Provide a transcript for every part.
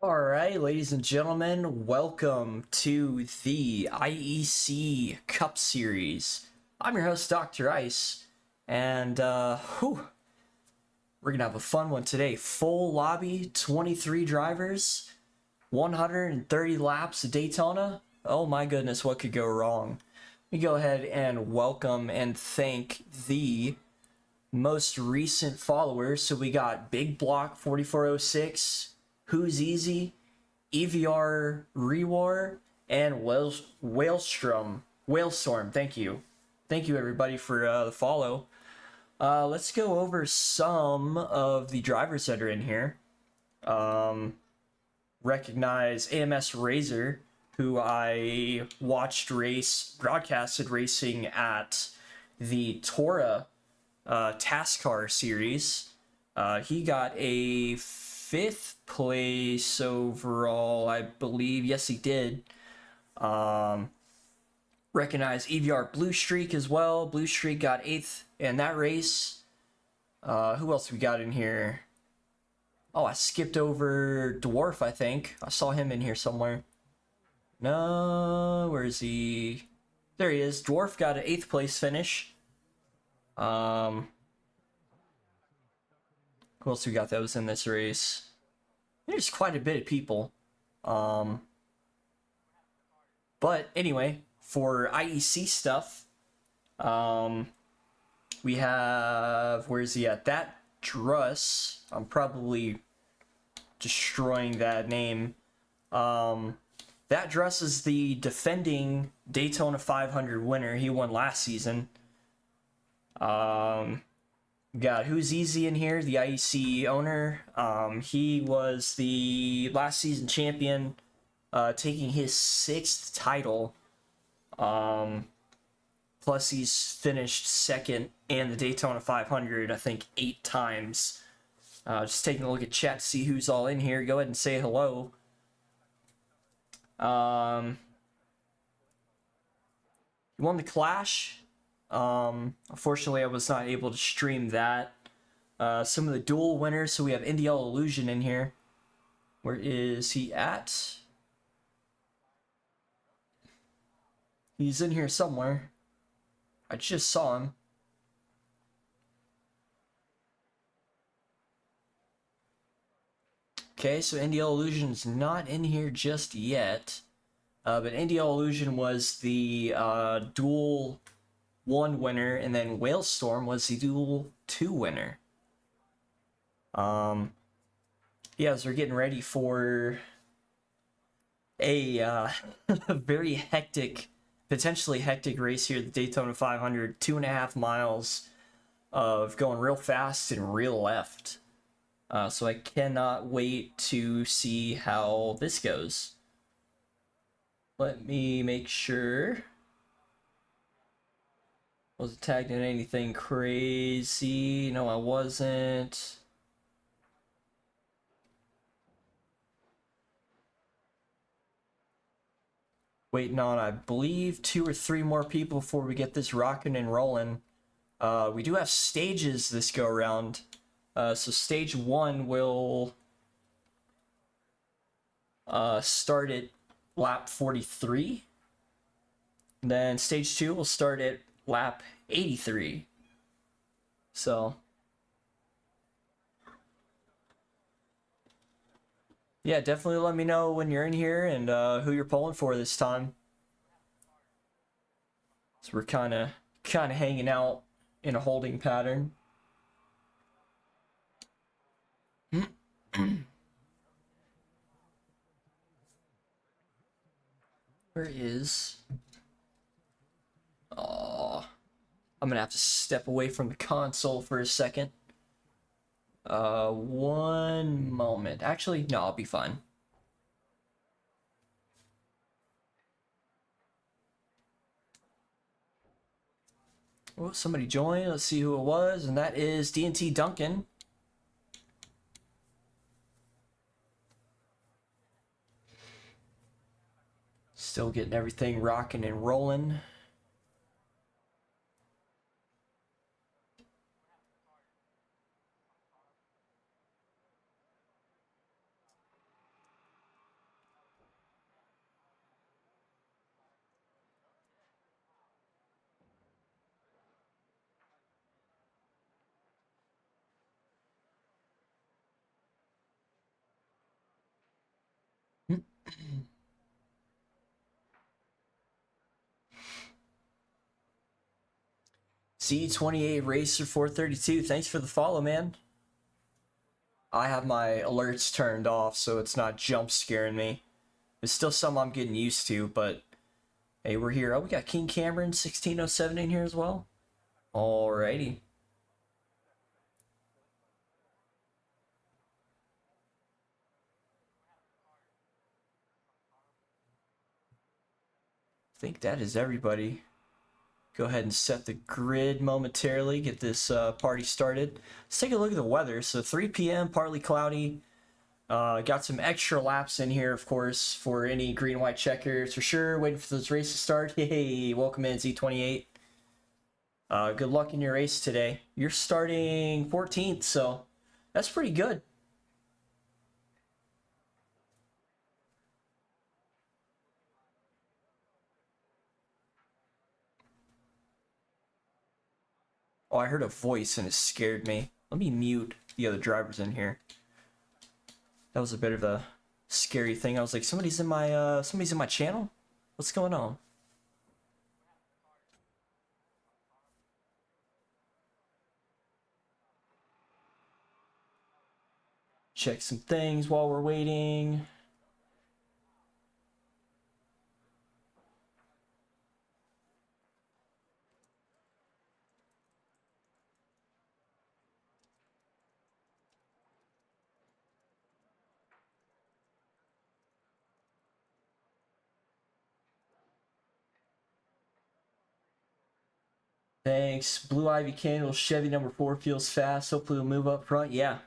All right, ladies and gentlemen, welcome to the IEC Cup Series. I'm your host, Dr. Ice, and we're gonna have a fun one today. Full lobby, 23 drivers, 130 laps of Daytona. Oh my goodness, what could go wrong? We go ahead and welcome and thank the most recent followers. So we got Big Block 4406, Who's Easy, EVR Rewar, and Whalestorm. Thank you. Thank you, everybody, for the follow. Let's go over some of the drivers that are in here. Recognize AMS Razor, who I watched broadcasted racing at the Tora Task Car series. He got a fifth place overall, I believe. Yes, he did. Recognize EVR Blue Streak as well. Blue Streak got eighth in that race. Who else we got in here? Oh, I skipped over Dwarf, I think. I saw him in here somewhere. No, where is he? There he is. Dwarf got an eighth place finish. Who else we got that was in this race? There's quite a bit of people. But anyway, for IEC stuff, we have, where is he at? That Druss. I'm probably destroying that name. That Druss is the defending Daytona 500 winner. He won last season. Got Who's Easy in here, the IEC owner. He was the last season champion, taking his sixth title. Plus he's finished second in the Daytona 500, I think 8 times. Just taking a look at chat to see who's all in here. Go ahead and say hello. He won the Clash. Unfortunately, I was not able to stream that. Some of the dual winners. So we have NDL Illusion in here. Where is he at? He's in here somewhere. I just saw him. Okay, so NDL Illusion's not in here just yet. But NDL Illusion was the dual 1 winner, and then Whalestorm was the dual 2 winner. Yeah, as we're getting ready for a very hectic, potentially hectic race here at the Daytona 500, 2.5 miles of going real fast and real left. So I cannot wait to see how this goes. Let me make sure. Wasn't tagged in anything crazy. No, I wasn't. Waiting on, I believe, 2 or 3 more people before we get this rocking and rolling. We do have stages this go around. So stage 1 will start at lap 43. Then stage 2 will start at lap 83. So yeah, definitely let me know when you're in here and who you're pulling for this time. So we're kind of hanging out in a holding pattern. Where is? Oh, I'm gonna have to step away from the console for a second. One moment. Actually, no, I'll be fine. Oh, somebody joined. Let's see who it was, and that is D&T Duncan. Still getting everything rocking and rolling. C28 Racer 432. Thanks for the follow, man. I have my alerts turned off so it's not jump scaring me. It's still something I'm getting used to, but hey, we're here. Oh, we got King Cameron 1607 in here as well. Alrighty. I think that is everybody. Go ahead and set the grid momentarily, get this party started. Let's take a look at the weather. So 3 p.m., partly cloudy. Got some extra laps in here, of course, for any green and white checkers for sure. Waiting for those races to start. Hey, welcome in Z28. Good luck in your race today. You're starting 14th, so that's pretty good. Oh, I heard a voice and it scared me. Let me mute the other drivers in here. That was a bit of a scary thing. I was like, somebody's in my channel? What's going on? Check some things while we're waiting. Thanks. Blue Ivy Candle, Chevy number 4 feels fast. Hopefully we'll move up front. Yeah.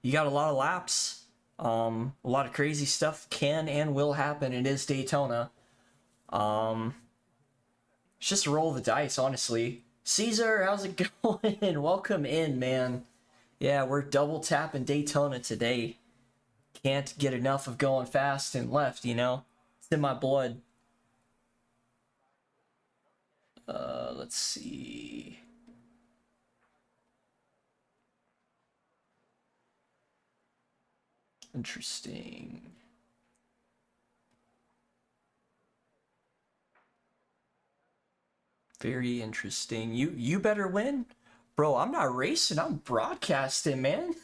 You got a lot of laps. A lot of crazy stuff can and will happen. It is Daytona. It's just a roll of the dice, honestly. Caesar, how's it going? Welcome in, man. Yeah, we're double tapping Daytona today. Can't get enough of going fast and left, you know? It's in my blood. Let's see. Interesting. Very interesting. You better win. Bro, I'm not racing, I'm broadcasting, man.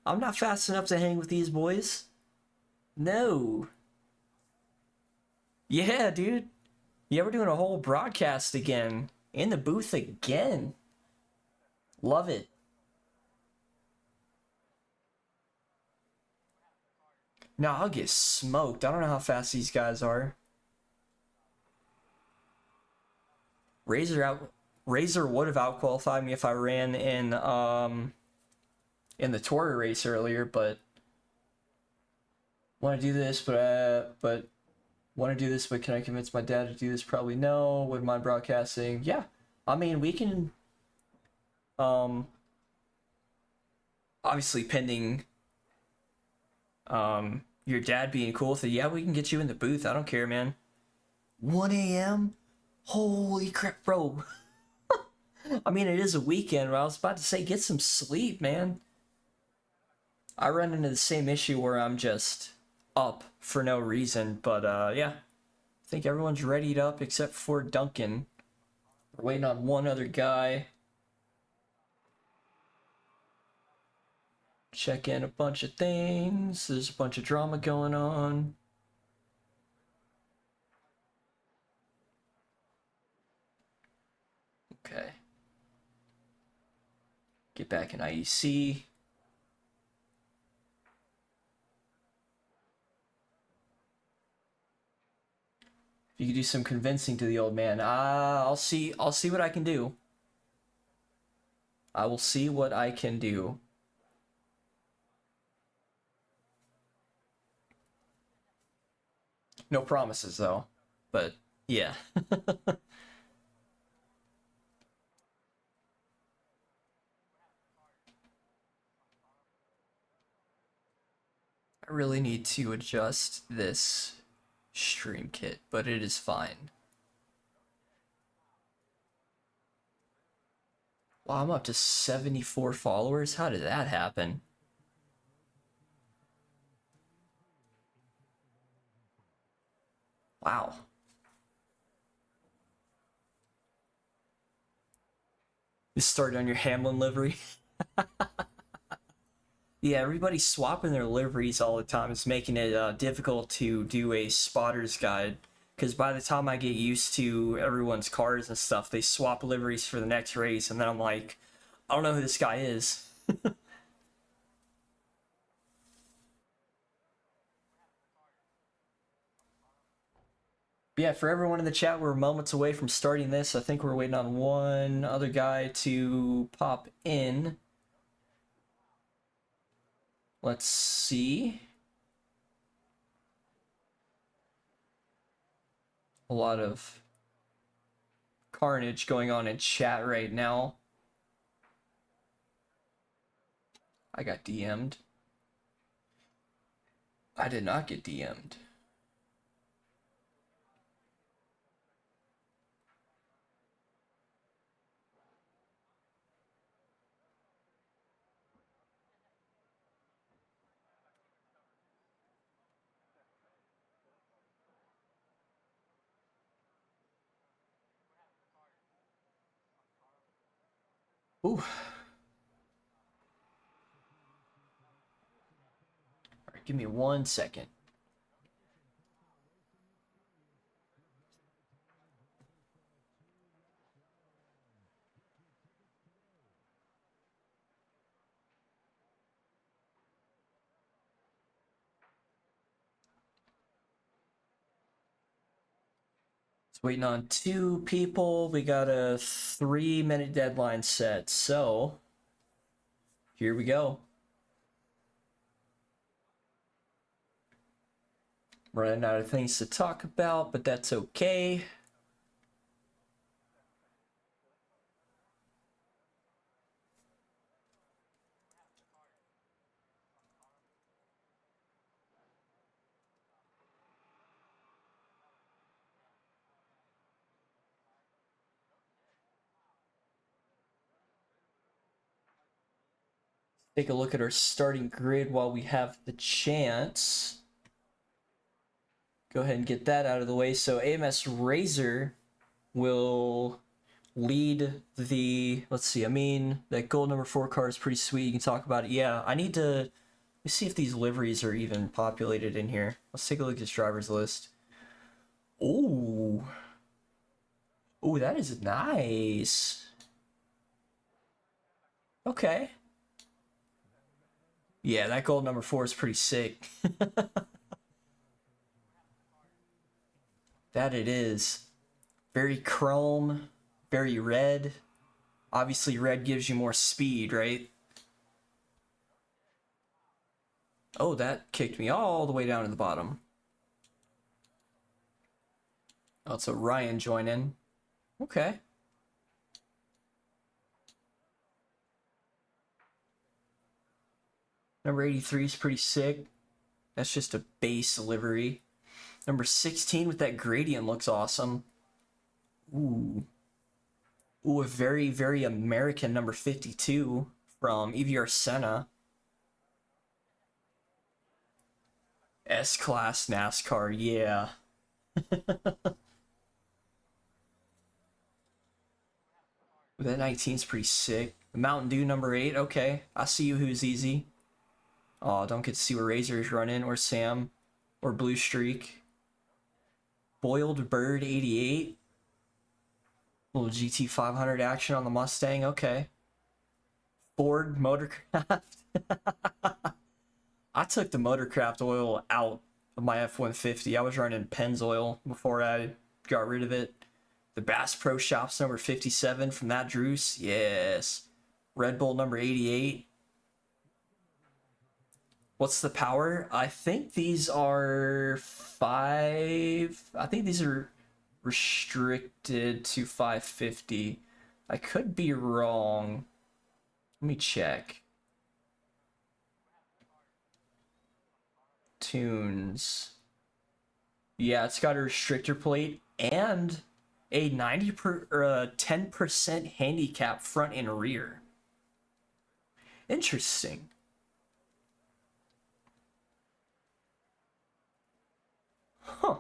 I'm not fast enough to hang with these boys. No. Yeah, dude. Yeah, we're doing a whole broadcast again. In the booth again. Love it. No, I'll get smoked. I don't know how fast these guys are. Razor would have outqualified me if I ran in the Tour race earlier, but want to do this, but want to do this, but can I convince my dad to do this? Probably no. Wouldn't mind broadcasting. Yeah, I mean we can. Obviously pending. Your dad being cool with it. Yeah, we can get you in the booth. I don't care, man. 1 a.m. Holy crap, bro. I mean, it is a weekend, but I was about to say, get some sleep, man. I run into the same issue where I'm just up for no reason, but yeah. I think everyone's readied up except for Duncan. We're waiting on one other guy. Check in a bunch of things. There's a bunch of drama going on. Okay. Get back in IEC. If you could do some convincing to the old man, I'll see what I can do. I will see what I can do. No promises though, but yeah. I really need to adjust this stream kit, but it is fine. Wow, I'm up to 74 followers. How did that happen? Wow. You start on your Hamlin livery. Yeah, everybody's swapping their liveries all the time. It's making it difficult to do a spotter's guide. Because by the time I get used to everyone's cars and stuff, they swap liveries for the next race, and then I'm like, I don't know who this guy is. Yeah, for everyone in the chat, we're moments away from starting this. I think we're waiting on one other guy to pop in. Let's see. A lot of carnage going on in chat right now. I got DM'd. I did not get DM'd. Ooh. All right, give me 1 second. It's waiting on 2 people. We got a 3-minute deadline set, so here we go. Running out of things to talk about, but that's okay. Take a look at our starting grid while we have the chance. Go ahead and get that out of the way. So AMS Razor will lead the, let's see, I mean, that gold number 4 car is pretty sweet. You can talk about it. Yeah, I need to, let me see if these liveries are even populated in here. Let's take a look at this driver's list. Ooh. Ooh, that is nice. Okay. Yeah, that gold number 4 is pretty sick. That it is. Very chrome, very red. Obviously, red gives you more speed, right? Oh, that kicked me all the way down to the bottom. Oh, it's a Ryan joining. Okay. Number 83 is pretty sick. That's just a base livery. Number 16 with that gradient looks awesome. Ooh. Ooh, a very, very American number 52 from EVR Senna. S-Class NASCAR, yeah. That 19 is pretty sick. Mountain Dew number 8, okay. I see you, who's easy. Oh, don't get to see where Razor's running, or Sam, or Blue Streak. Boiled Bird 88. Little GT 500 action on the Mustang, okay. Ford Motorcraft. I took the Motorcraft oil out of my F-150. I was running Pennzoil before I got rid of it. The Bass Pro Shops number 57 from that Druce, yes. Red Bull number 88. What's the power? I think these are 5. I think these are restricted to 550. I could be wrong. Let me check. Tunes. Yeah, it's got a restrictor plate and a 10% handicap front and rear. Interesting. Huh.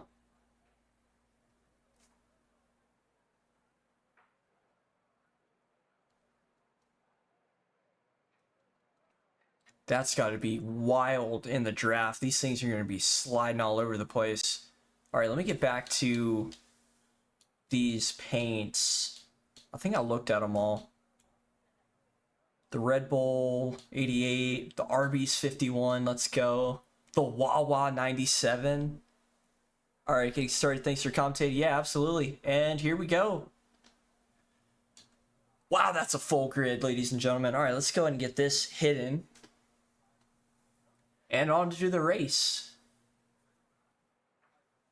That's got to be wild in the draft. These things are going to be sliding all over the place. All right, let me get back to these paints. I think I looked at them all. The Red Bull 88, the Arby's 51, let's go. The Wawa 97. All right, getting started. Thanks for commentating. Yeah, absolutely. And here we go. Wow, that's a full grid, ladies and gentlemen. All right, let's go ahead and get this hidden. And on to the race.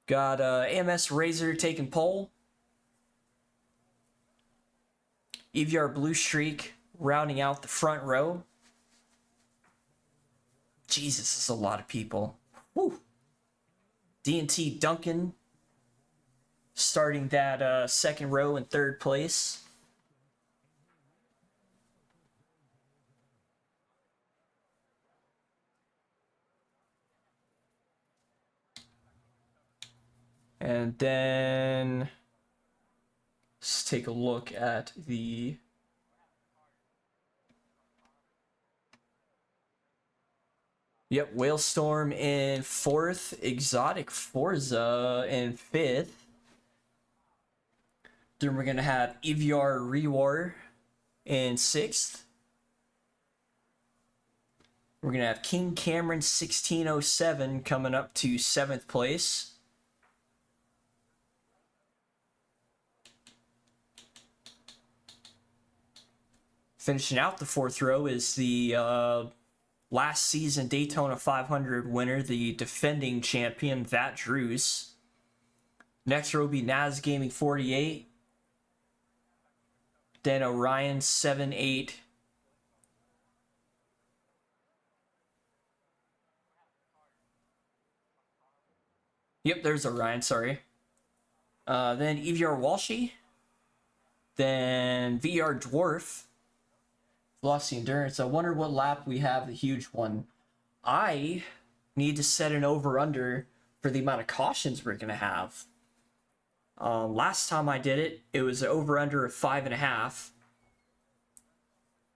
Got AMS Razor taking pole. EVR Blue Streak rounding out the front row. Jesus, this is a lot of people. Woo. D&T Duncan starting that second row in third place. And then let's take a look at the Whalestorm in fourth, Exotic Forza in fifth. Then we're gonna have EVR Rewar in sixth. We're gonna have King Cameron 1607 coming up to seventh place. Finishing out the fourth row is the last season Daytona 500 winner, the defending champion, Vat Drews. Next row will be Naz Gaming 48. Then Orion 78. Yep, there's Orion, sorry. Then EVR Walshy. Then VR Dwarf. Velocity Endurance. I wonder what lap we have, the huge one. I need to set an over-under for the amount of cautions we're going to have. Last time I did it, it was an over-under of 5.5.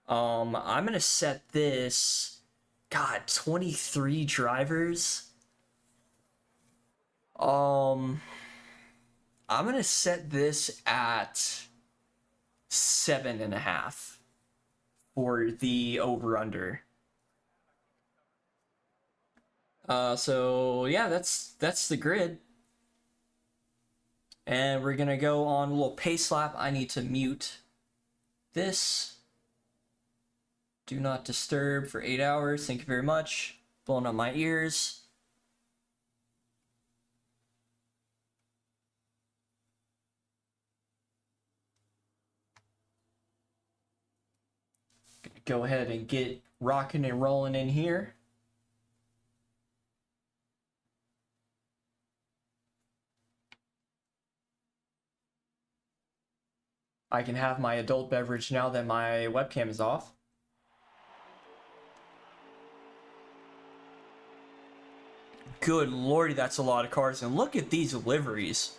I'm going to set this... God, 23 drivers? I'm going to set this at 7.5. For the over-under. So yeah, that's the grid. And we're gonna go on a little pace lap. I need to mute this. Do not disturb for 8 hours. Thank you very much. Blowing up my ears. Go ahead and get rocking and rolling in here. I can have my adult beverage now that my webcam is off. Good lordy, that's a lot of cars. And look at these liveries.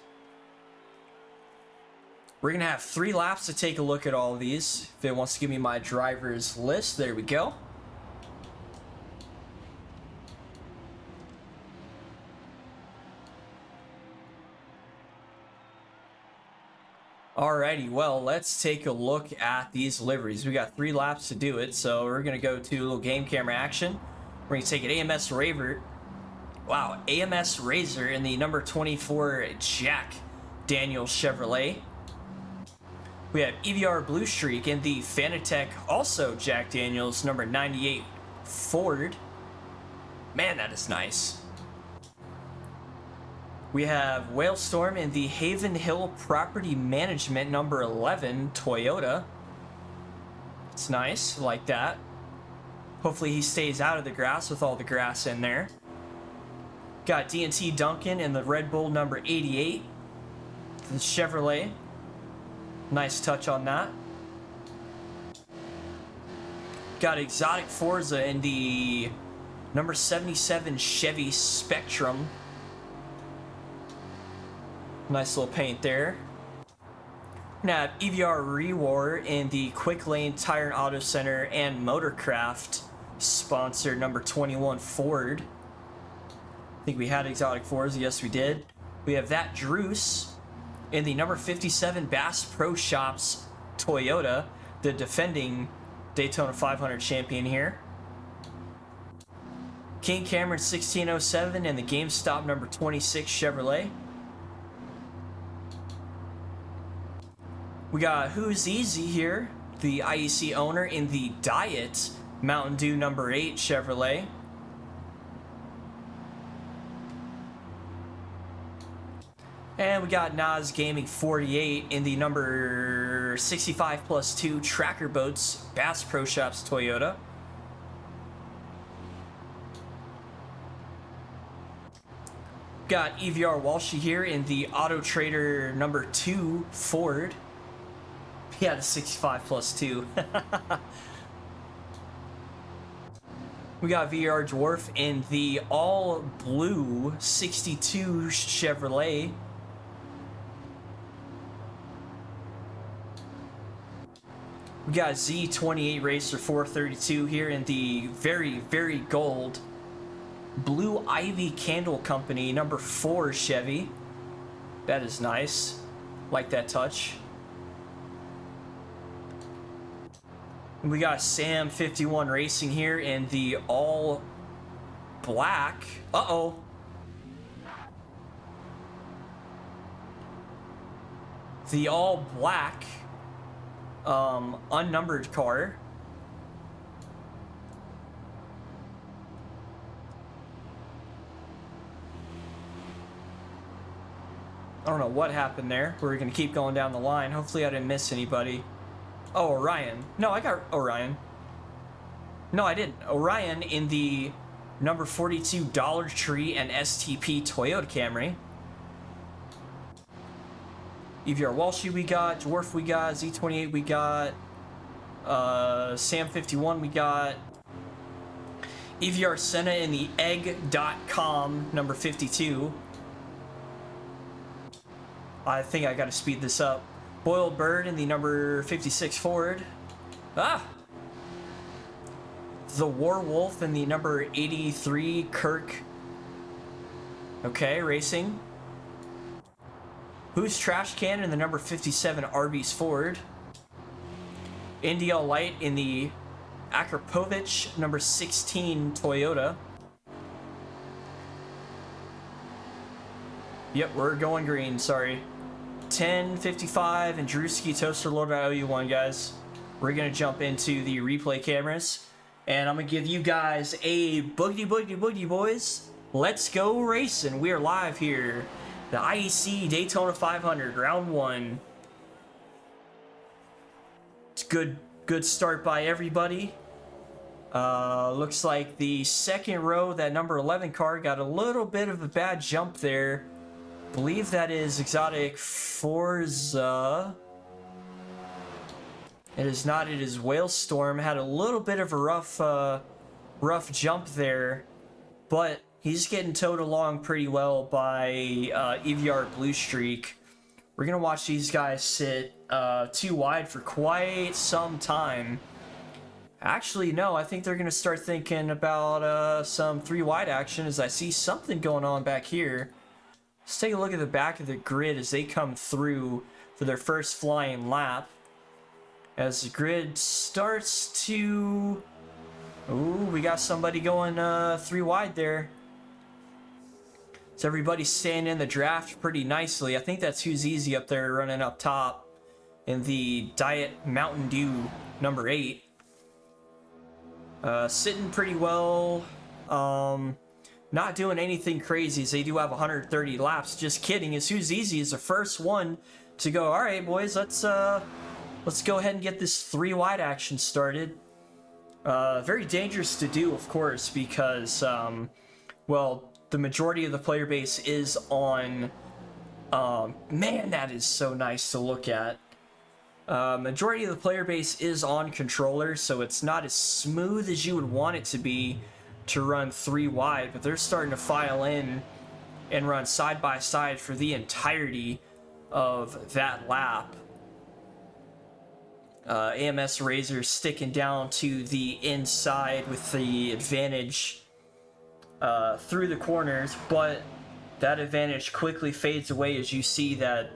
We're going to have 3 laps to take a look at all of these. If it wants to give me my driver's list, there we go. Alrighty, well, let's take a look at these liveries. We got 3 laps to do it, so we're going to go to a little game camera action. We're going to take an AMS Raver. Wow, AMS Razor in the number 24 Jack Daniels Chevrolet. We have EVR Blue Streak in the Fanatec, also Jack Daniels, number 98 Ford. Man, that is nice. We have Whalestorm in the Haven Hill Property Management, number 11 Toyota. It's nice, like that. Hopefully he stays out of the grass with all the grass in there. Got D&T Duncan in the Red Bull, number 88. The Chevrolet. Nice touch on that. Got Exotic Forza in the number 77 Chevy Spectrum. Nice little paint there. Now EVR Rewar in the Quick Lane Tire and Auto Center and Motorcraft sponsor number 21 Ford. I think we had exotic Forza. Yes, we did. We have that Druce in the number 57 Bass Pro Shops Toyota, the defending Daytona 500 champion here. King Cameron 1607 and the GameStop number 26 Chevrolet. We got Who's Easy here, the IEC owner, in the Diet Mountain Dew number 8 Chevrolet. And we got Nas Gaming 48 in the number 65+2 Tracker Boats Bass Pro Shops Toyota. Got EVR Walshy here in the Auto Trader number 2 Ford. Yeah, the 65+2. We got VR Dwarf in the all blue 62 Chevrolet. We got Z28 Racer 432 here in the very, very gold Blue Ivy Candle Company number 4 Chevy. That is nice. Like that touch. And we got Sam 51 Racing here in the all black. Uh-oh. The all black unnumbered car. I don't know what happened there. We're gonna keep going down the line. Hopefully I didn't miss anybody. Oh, Orion. No, I got Orion. No, I didn't. Orion in the number 42 Dollar Tree and STP Toyota Camry. EVR Walshy we got, Dwarf we got, Z28 we got, Sam 51 we got, EVR Senna in the egg.com number 52. I think I gotta speed this up. Boiled Bird in the number 56 Ford. Ah! The Warwolf in the number 83 Kirk. Okay, racing. Who's Trash Can in the number 57 Arby's Ford. India Light in the Akrapovich number 16 Toyota. Yep, we're going green, sorry. 1055 and Drewski Toaster Lord, I owe you one, guys. We're gonna jump into the replay cameras, and I'm gonna give you guys a boogity boogity boogity, boys. Let's go racing. We are live here. The IEC Daytona 500, round 1. It's good start by everybody. Looks like the second row, that number 11 car, got a little bit of a bad jump there. Believe that is exotic Forza. It is not, it is Whalestorm. Had a little bit of a rough jump there, but he's getting towed along pretty well by EVR Blue Streak. We're gonna watch these guys sit 2 wide for quite some time. Actually, no, I think they're gonna start thinking about some 3 wide action, as I see something going on back here. Let's take a look at the back of the grid as they come through for their first flying lap. As the grid starts to... Ooh, we got somebody going 3 wide there. So everybody's staying in the draft pretty nicely. I think that's Who's Easy up there running up top in the Diet Mountain Dew number 8. Sitting pretty well. Not doing anything crazy, as they do have 130 laps. Just kidding, as Who's Easy is the first one to go, all right, boys, let's go ahead and get this 3 wide action started. Very dangerous to do, of course, because, well, the majority of the player base is on, man, that is so nice to look at. Majority of the player base is on controller, so it's not as smooth as you would want it to be to run 3 wide, but they're starting to file in and run side by side for the entirety of that lap. AMS Razor sticking down to the inside with the advantage through the corners, but that advantage quickly fades away as you see that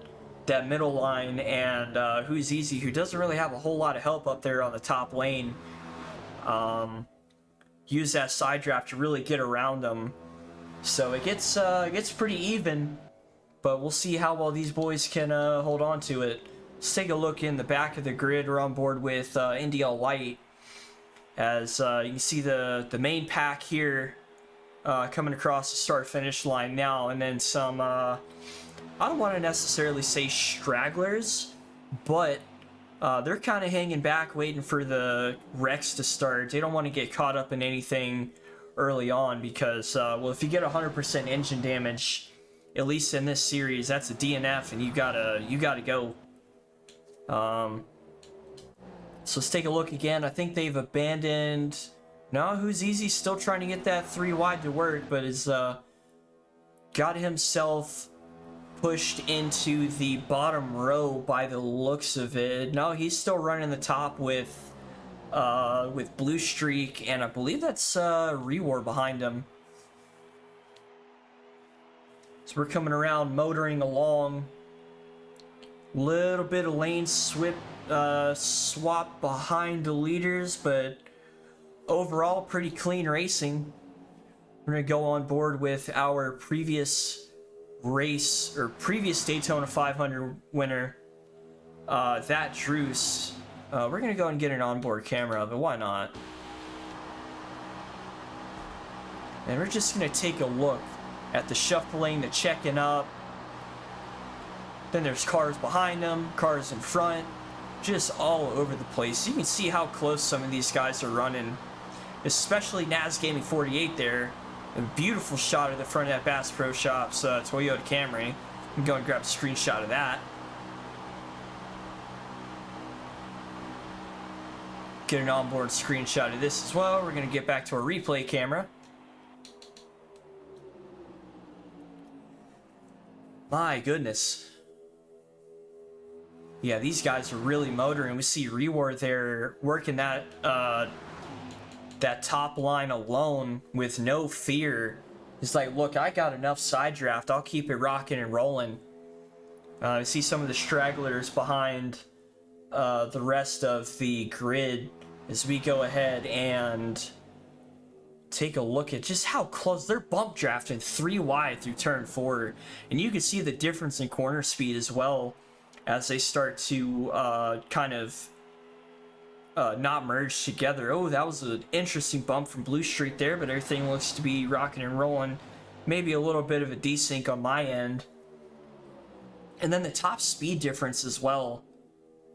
middle line, and Who's Easy, who doesn't really have a whole lot of help up there on the top lane, use that side draft to really get around them. So it gets pretty even, but we'll see how well these boys can hold on to it. Let's take a look in the back of the grid. We're on board with India Light, as you can see the main pack here coming across the start-finish line now, and then some, I don't want to necessarily say stragglers, but they're kind of hanging back, waiting for the wrecks to start. They don't want to get caught up in anything early on because, well, if you get 100% engine damage, at least in this series, that's a DNF, and you gotta go. So let's take a look again. I think they've abandoned. No, Who's Easy still trying to get that 3 wide to work, but has got himself pushed into the bottom row by the looks of it. No, he's still running the top with Blue Streak, and I believe that's Rewar behind him. So we're coming around, motoring along. Little bit of lane swap behind the leaders, but overall pretty clean racing. We're gonna go on board with our previous race, or previous Daytona 500 winner, that Druce. We're gonna go and get an onboard camera, but why not? And we're just gonna take a look at the shuffling, the checking up. Then there's cars behind them, cars in front, just all over the place. You can see how close some of these guys are running, especially Naz Gaming 48 there. A beautiful shot of the front of that Bass Pro Shops Toyota Camry. I'm going to grab a screenshot of that. Get an onboard screenshot of this as well. We're going to get back to our replay camera. My goodness. Yeah, these guys are really motoring. We see Reward there working that that top line alone with no fear. It's like, look, I got enough side draft. I'll keep it rocking and rolling. I see some of the stragglers behind the rest of the grid as we go ahead and take a look at just how close they're bump drafting 3 wide through turn 4, and you can see the difference in corner speed as well as they start to kind of not merge together. Oh, that was an interesting bump from Blue Streak there, but everything looks to be rocking and rolling. Maybe a little bit of a desync on my end. And then the top speed difference as well,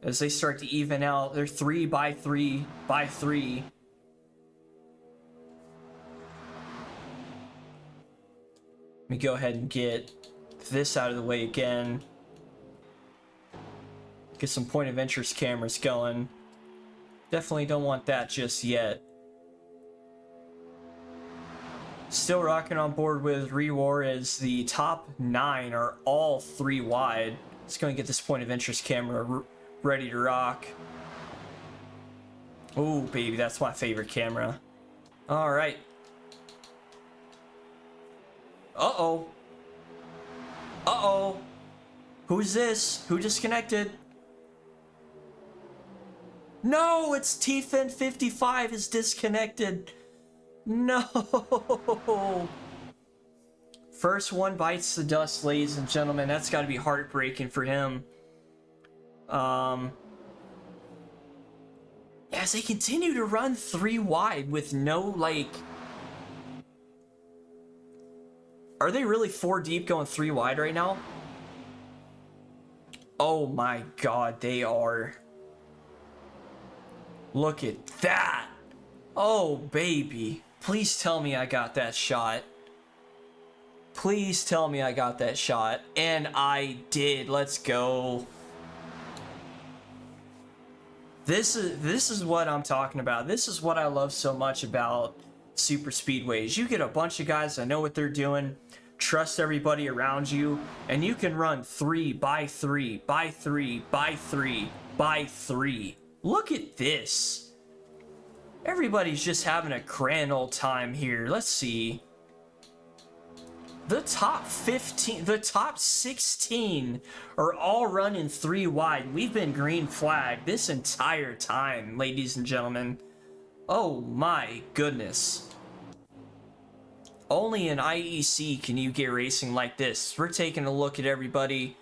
as they start to even out. They're 3 by 3 by 3. Let me go ahead and get this out of the way again. Get some point of interest cameras going. Definitely don't want that just yet. Still rocking on board with Rewar as the top 9 are all 3 wide. Let's go and get this point of interest camera ready to rock. Oh, baby, that's my favorite camera. All right. Uh-oh. Uh-oh. Who's this? Who disconnected? No, it's TFin55 is disconnected. No. First one bites the dust, ladies and gentlemen. That's got to be heartbreaking for him. As they continue to run 3 wide with no, like... Are they really 4 deep going 3 wide right now? Oh my god, they are. Look at that. Oh, baby. Please tell me I got that shot. Please tell me I got that shot. And I did. Let's go. This is what I'm talking about. This is what I love so much about super speedways. You get a bunch of guys that know what they're doing, trust everybody around you, and you can run 3 by 3 by 3 by 3 by 3 Look at this. Everybody's just having a grand old time here. Let's see. The top 15, the top 16 are all running 3 wide. We've been green flagged this entire time, ladies and gentlemen. Oh my goodness. Only in IEC can you get racing like this. We're taking a look at everybody.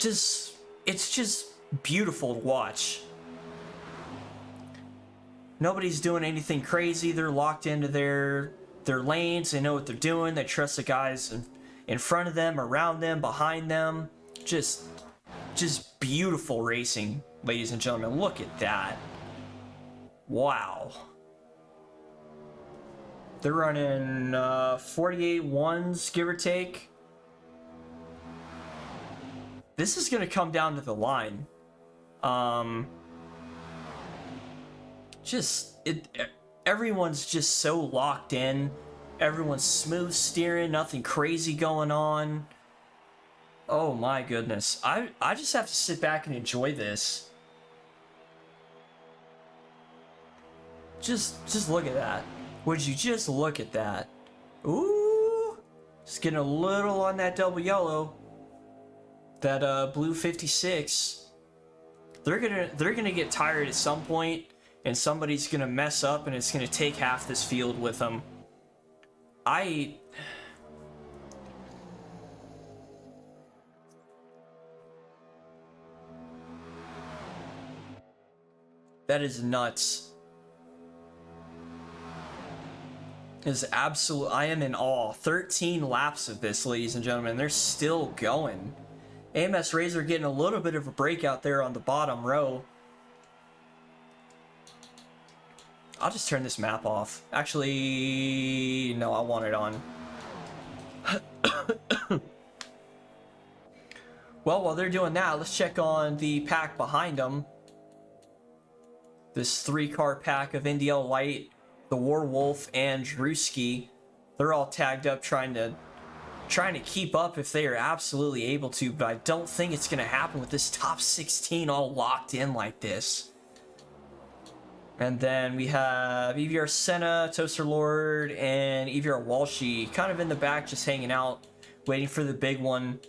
It's just beautiful to watch. Nobody's doing anything crazy. They're locked into their lanes. They know what they're doing. They trust the guys in front of them, around them, behind them. Just beautiful racing, ladies and gentlemen. Look at that. Wow. They're running 48 ones, give or take. This is going to come down to the line. Everyone's just so locked in. Everyone's smooth steering, nothing crazy going on. Oh my goodness. I just have to sit back and enjoy this. Just look at that. Would you just look at that? Ooh, just getting a little on that double yellow. That blue 56. They're gonna get tired at some point, and somebody's gonna mess up, and it's gonna take half this field with them. That is nuts. Is absolute. I am in awe. 13 laps of this, ladies and gentlemen. They're still going. AMS Razor getting a little bit of a break out there on the bottom row. I'll just turn this map off. Actually, no, I want it on. Well, while they're doing that, let's check on the pack behind them. This 3-car pack of NDL Light, the Warwolf, and Drewski. They're all tagged up trying to keep up if they are absolutely able to, but I don't think it's going to happen with this top 16 all locked in like this. And then we have EVR Senna, Toaster Lord, and EVR Walshy kind of in the back just hanging out, waiting for the big one.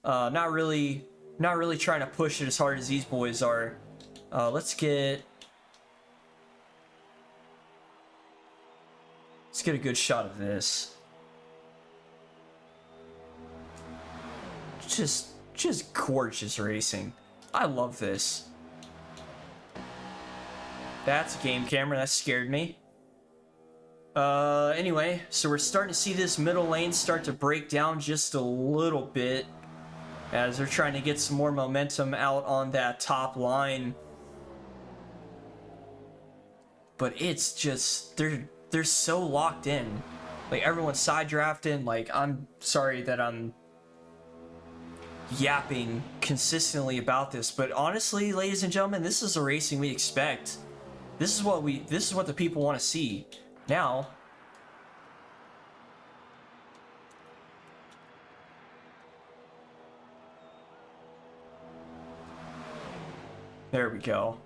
Not really trying to push it as hard as these boys are. Let's get a good shot of this. Just gorgeous racing. I love this. That's a game camera. That scared me. Anyway, so we're starting to see this middle lane start to break down just a little bit as they're trying to get some more momentum out on that top line. But it's just they're so locked in. Like, everyone's side drafting. Like, I'm sorry that I'm yapping consistently about this, but honestly, ladies and gentlemen, this is the racing we expect. This is what the people want to see. Now, there we go.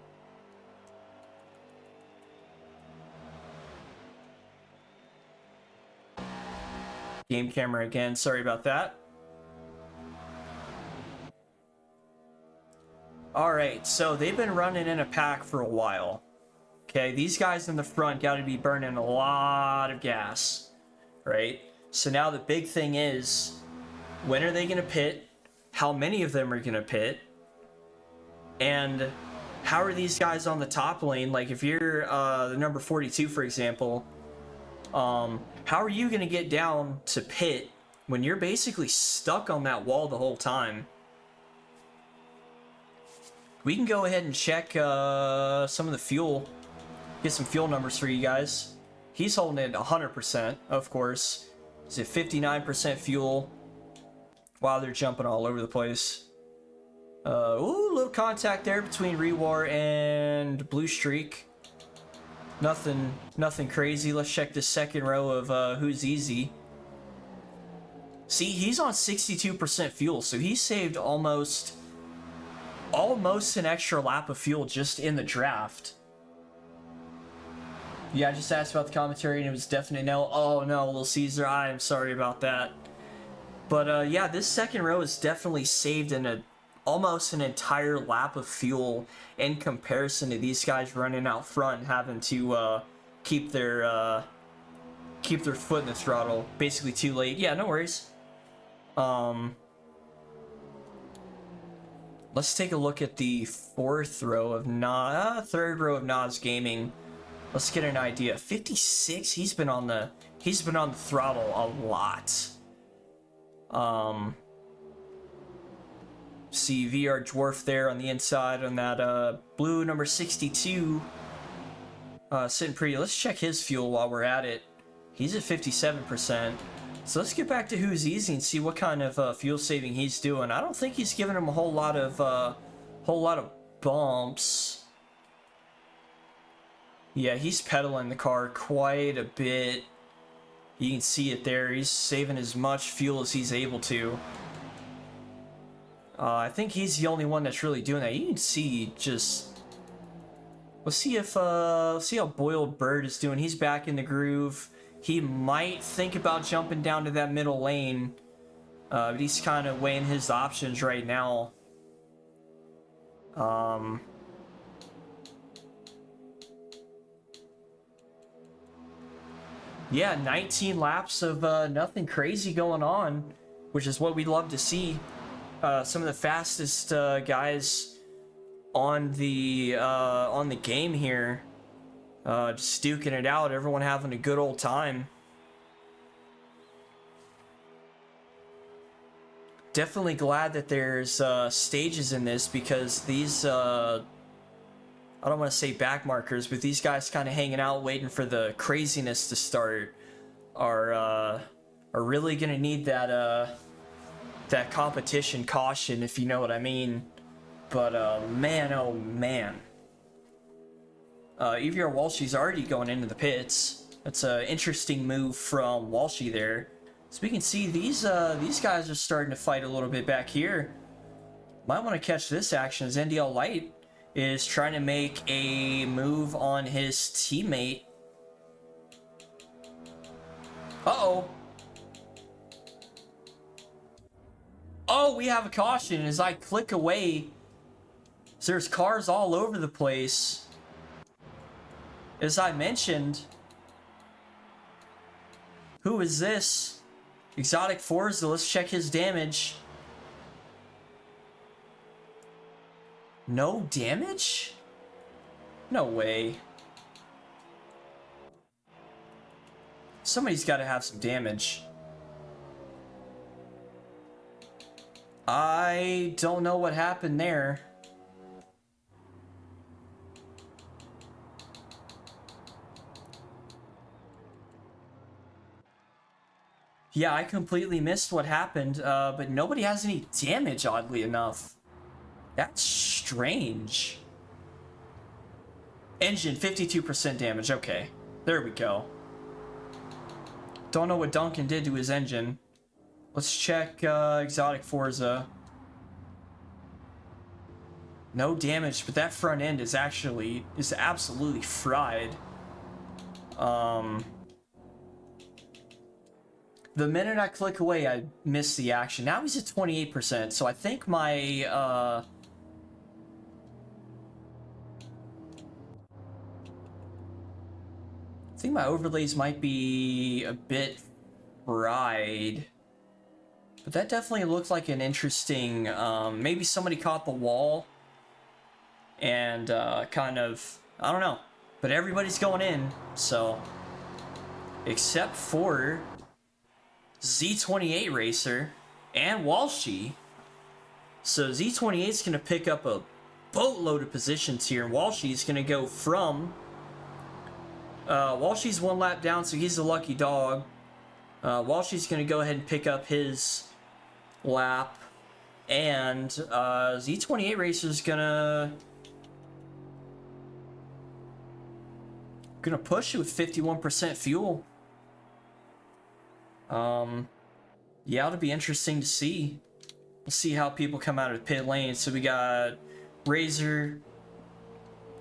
Game camera again, sorry about that. Alright, so they've been running in a pack for a while. Okay, these guys in the front got to be burning a lot of gas, right? So now the big thing is, when are they going to pit? How many of them are going to pit? And how are these guys on the top lane? Like, if you're the number 42, for example, how are you going to get down to pit when you're basically stuck on that wall the whole time? We can go ahead and check some of the fuel. Get some fuel numbers for you guys. He's holding it 100%, of course. He's at 59% fuel. Wow, they're jumping all over the place. Ooh, little contact there between Rewar and Blue Streak. Nothing crazy. Let's check the second row of Who's Easy. See, he's on 62% fuel, so he saved almost almost an extra lap of fuel just in the draft. Yeah, I just asked about the commentary and it was definitely no. Oh no, Little Caesar, I am sorry about that. But yeah, this second row is definitely saved in almost an entire lap of fuel in comparison to these guys running out front and having to keep their foot in the throttle basically too late. Yeah, no worries. Let's take a look at the third row of Nas Gaming. Let's get an idea. 56. He's been on the throttle a lot. See VR Dwarf there on the inside on that blue number 62. Sitting pretty. Let's check his fuel while we're at it. He's at 57%. So let's get back to who's easy and see what kind of fuel saving he's doing. I don't think he's giving him a whole lot of bumps. Yeah, he's pedaling the car quite a bit. You can see it there. He's saving as much fuel as he's able to. I think he's the only one that's really doing that. You can see just... Let's see how Boiled Bird is doing. He's back in the groove. He might think about jumping down to that middle lane. But he's kind of weighing his options right now. Yeah, 19 laps of nothing crazy going on, which is what we'd love to see. Some of the fastest guys on the game here, just duking it out. Everyone having a good old time. Definitely glad that there's stages in this, because these I don't want to say back markers, but these guys kind of hanging out waiting for the craziness to start are really gonna need that competition caution, if you know what I mean. But man, oh man, EVR Walshy's already going into the pits. That's an interesting move from Walshy there. So we can see these guys are starting to fight a little bit back here. Might want to catch this action as NDL Light is trying to make a move on his teammate. Uh-oh. Oh, we have a caution. As I click away, so there's cars all over the place. As I mentioned, who is this? Exotic Forza. Let's check his damage. No damage? No way. Somebody's got to have some damage. I don't know what happened there. Yeah, I completely missed what happened, but nobody has any damage, oddly enough. That's strange. Engine, 52% damage. Okay, there we go. Don't know what Duncan did to his engine. Let's check Exotic Forza. No damage, but that front end is absolutely fried. The minute I click away, I miss the action. Now he's at 28%, so I think my overlays might be a bit fried. But that definitely looks like an interesting, maybe somebody caught the wall and kind of, I don't know. But everybody's going in, so, except for Z28 Racer and Walshy. So Z28 is going to pick up a boatload of positions here, and Walshy's going to go from... Walshy's one lap down, so he's a lucky dog. Walshy's going to go ahead and pick up his lap, and Z28 Racer's gonna push it with 51% fuel. Yeah, it'll be interesting to see. We'll see how people come out of the pit lane. So we got Razor,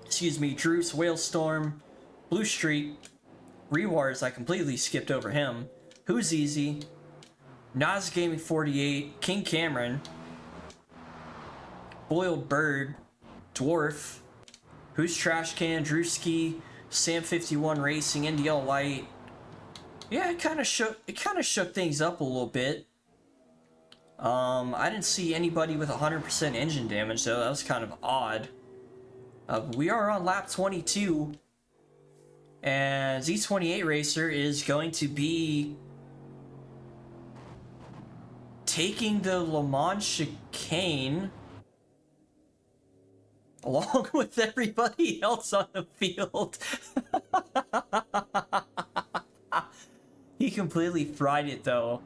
excuse me, Druce, Whalestorm, Blue Streak, Rewars, I completely skipped over him. Who's Easy? Nas Gaming 48, King Cameron, Boiled Bird, Dwarf, Who's Trash Can, Drewski, Sam 51 Racing, NDL Light. Yeah, it kind of shook things up a little bit. I didn't see anybody with 100% engine damage though. That was kind of odd. We are on lap 22, and Z28 Racer is going to be taking the Le Mans chicane along with everybody else on the field. He completely fried it though.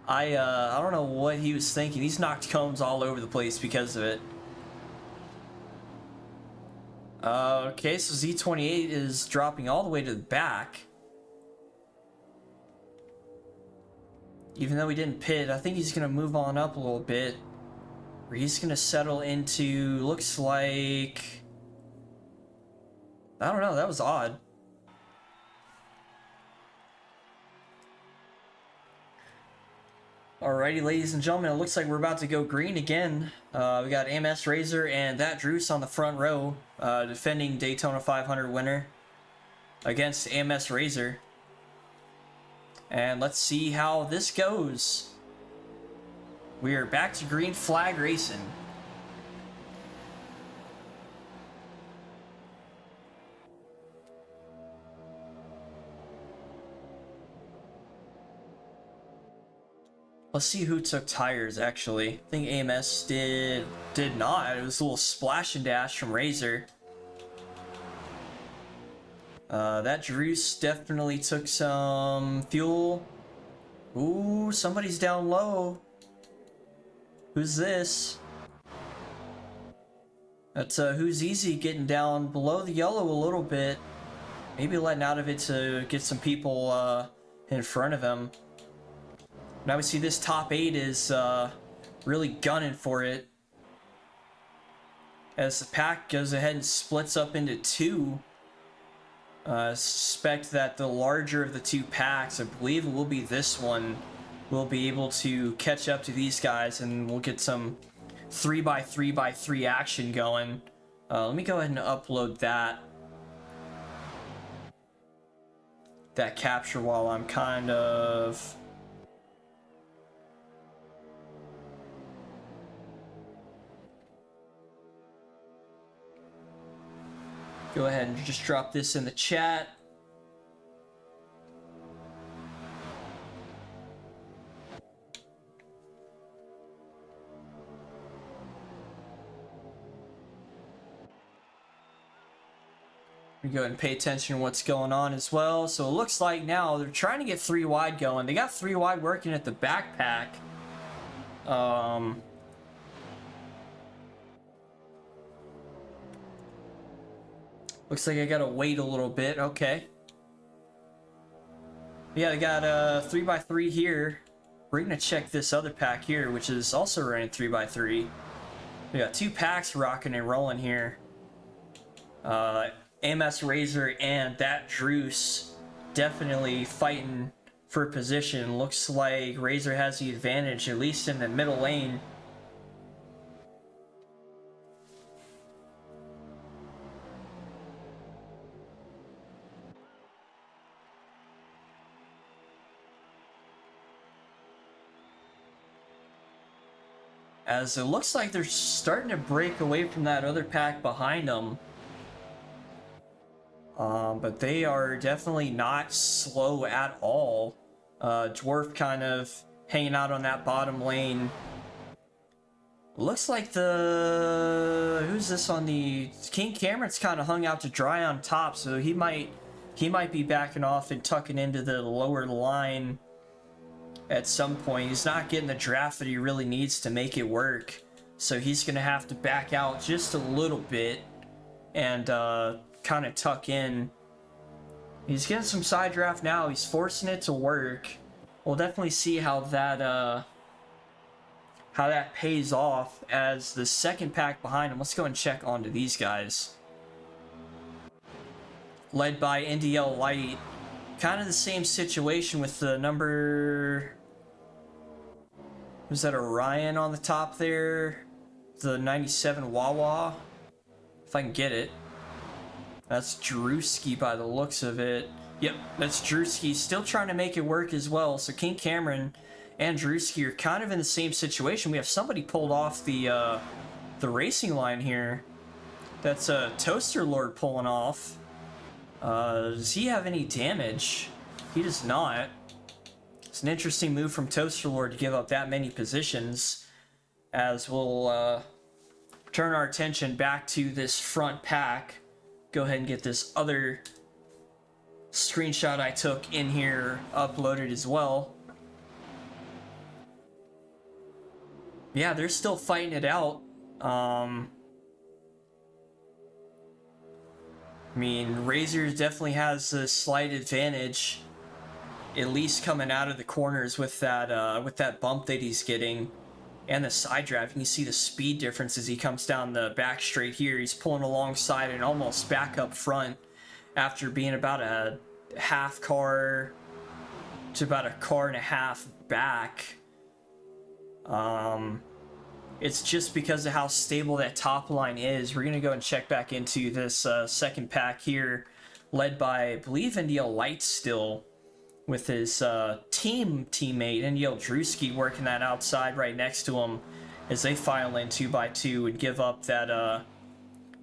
I don't know what he was thinking. He's knocked cones all over the place because of it. Okay, so Z28 is dropping all the way to the back. Even though he didn't pit, I think he's going to move on up a little bit. Where he's going to settle into, looks like... I don't know, that was odd. Alrighty, ladies and gentlemen, it looks like we're about to go green again. We got AMS Razor and that Druce on the front row, defending Daytona 500 winner against AMS Razor. And let's see how this goes. We are back to green flag racing. Let's see who took tires, actually. I think AMS did not. It was a little splash and dash from Razor. That Druce definitely took some fuel. Ooh, somebody's down low. Who's this? That's Who's Easy getting down below the yellow a little bit. Maybe letting out of it to get some people in front of him. Now we see this top 8 is really gunning for it. As the pack goes ahead and splits up into 2. Suspect that the larger of the 2 packs, I believe it will be this one, will be able to catch up to these guys, and we'll get some 3x3x3 action going. Let me go ahead and upload that capture while I'm kind of... Go ahead and just drop this in the chat. We go ahead and pay attention to what's going on as well. So it looks like now they're trying to get 3 wide going. They got 3 wide working at the backpack. Looks like I gotta wait a little bit. Okay. Yeah, they got 3x3 here. We're gonna check this other pack here, which is also running 3x3. We got 2 packs rocking and rolling here. AMS Razor and that Druce definitely fighting for position. Looks like Razor has the advantage, at least in the middle lane. As it looks like they're starting to break away from that other pack behind them. But they are definitely not slow at all. Dwarf kind of hanging out on that bottom lane. Looks like who's this on the... King Cameron's kind of hung out to dry on top, so he might be backing off and tucking into the lower line at some point. He's not getting the draft that he really needs to make it work, so he's gonna have to back out just a little bit and kind of tuck in. He's getting some side draft now. He's forcing it to work. We'll definitely see how that how that pays off as the second pack behind him. Let's go and check onto these guys. Led by NDL Light. Kind of the same situation with the number... Was that Orion on the top there? The 97 Wawa? If I can get it. That's Drewski by the looks of it. Yep, that's Drewski. Still trying to make it work as well. So King Cameron and Drewski are kind of in the same situation. We have somebody pulled off the racing line here. That's a Toaster Lord pulling off. Does he have any damage? He does not. It's an interesting move from Toaster Lord to give up that many positions, as we'll turn our attention back to this front pack. Go ahead and get this other screenshot I took in here uploaded as well. Yeah, they're still fighting it out. I mean, Razor definitely has a slight advantage, at least coming out of the corners with that bump that he's getting, and the side draft. You can see the speed difference as he comes down the back straight here. He's pulling alongside and almost back up front after being about a half car to about a car and a half back. It's just because of how stable that top line is. We're going to go and check back into this second pack here, led by, I believe, NDL Light still, with his teammate, NDL Drewski, working that outside right next to him as they file in 2x2 and give up that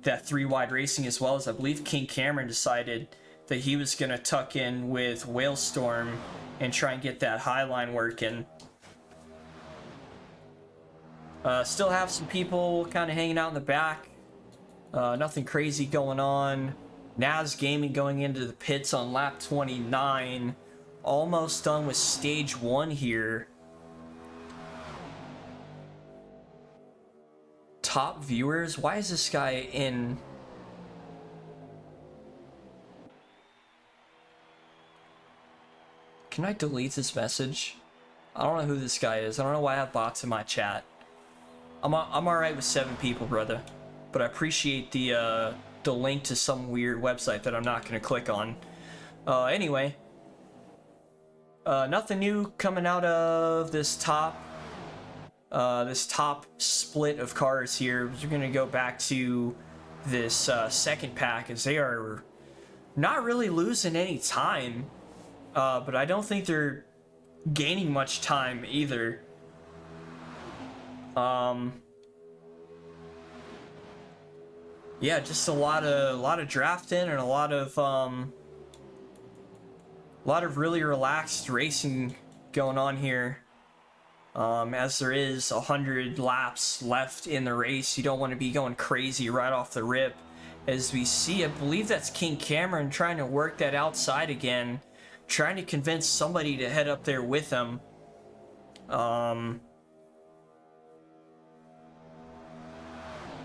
3-wide racing, as well as I believe King Cameron decided that he was going to tuck in with Whalestorm and try and get that high line working. Still have some people kind of hanging out in the back. Nothing crazy going on. Naz Gaming going into the pits on lap 29. Almost done with stage 1 here. Top viewers? Why is this guy in... Can I delete this message? I don't know who this guy is. I don't know why I have bots in my chat. I'm alright with 7 people, brother. But I appreciate the link to some weird website that I'm not going to click on. Anyway. Nothing new coming out of this top split of cars here. We're going to go back to this second pack, as they are not really losing any time. But I don't think they're gaining much time either. Yeah, just a lot of drafting and a lot of really relaxed racing going on here. As there is 100 laps left in the race, you don't want to be going crazy right off the rip. As we see, I believe that's King Cameron trying to work that outside again, trying to convince somebody to head up there with him.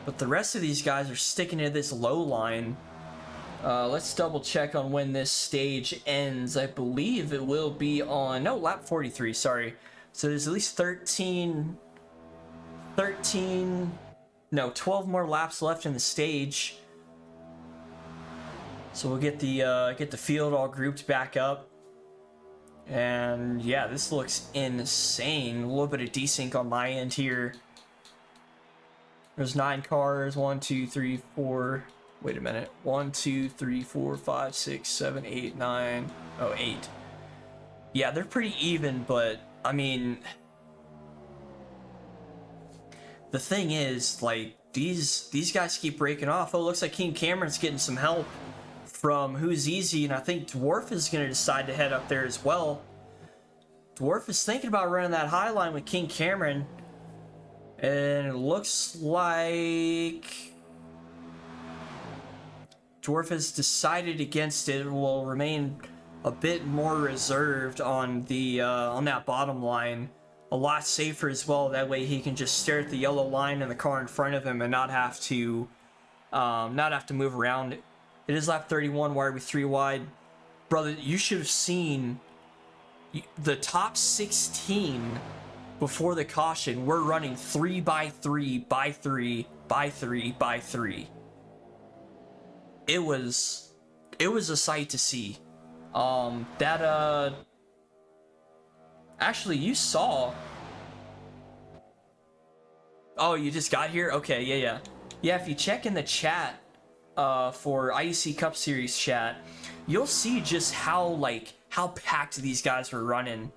But the rest of these guys are sticking to this low line. Let's double check on when this stage ends. I believe it will be on... No, lap 43, sorry. So there's at least 12 more laps left in the stage. So we'll get the field all grouped back up. And yeah, this looks insane. A little bit of desync on my end here. There's 9 cars. 1, 2, 3, 4. Wait a minute. 1, 2, 3, 4, 5, 6, 7, 8, 9. Oh, 8. Yeah, they're pretty even, but I mean, the thing is, like, these guys keep breaking off. Oh, looks like King Cameron's getting some help from Who's Easy, and I think Dwarf is going to decide to head up there as well. Dwarf is thinking about running that high line with King Cameron. And it looks like Dwarf has decided against it. Will remain a bit more reserved on the on that bottom line. A lot safer as well. That way he can just stare at the yellow line in the car in front of him and not have to move around. It is lap 31. Why are we 3 wide, brother? You should have seen the top 16. before the caution, we're running 3 by 3 by 3 by 3 by 3. It was a sight to see. Actually, you saw. Oh, you just got here? Okay, yeah. If you check in the chat, for IEC Cup Series chat, you'll see just how packed these guys were running.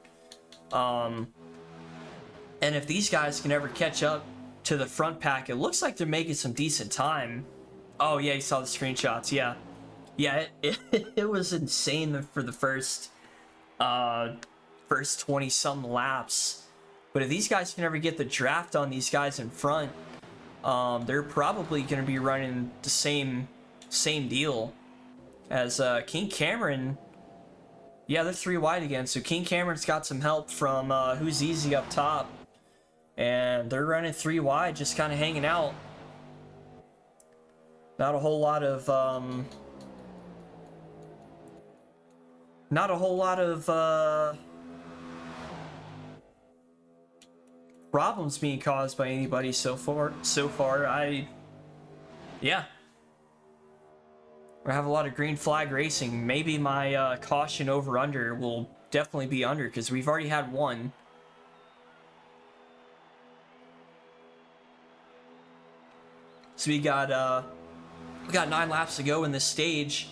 And if these guys can ever catch up to the front pack, it looks like they're making some decent time. Oh yeah, you saw the screenshots. Yeah, it was insane for the first 20 some laps. But if these guys can ever get the draft on these guys in front, they're probably going to be running the same deal as King Cameron. Yeah, they're 3 wide again. So King Cameron's got some help from Who's Easy up top, and they're running 3 wide, just kind of hanging out. Not a whole lot of problems being caused by anybody so far. Yeah. We have a lot of green flag racing. Maybe my caution over under will definitely be under, because we've already had one. So we got 9 laps to go in this stage.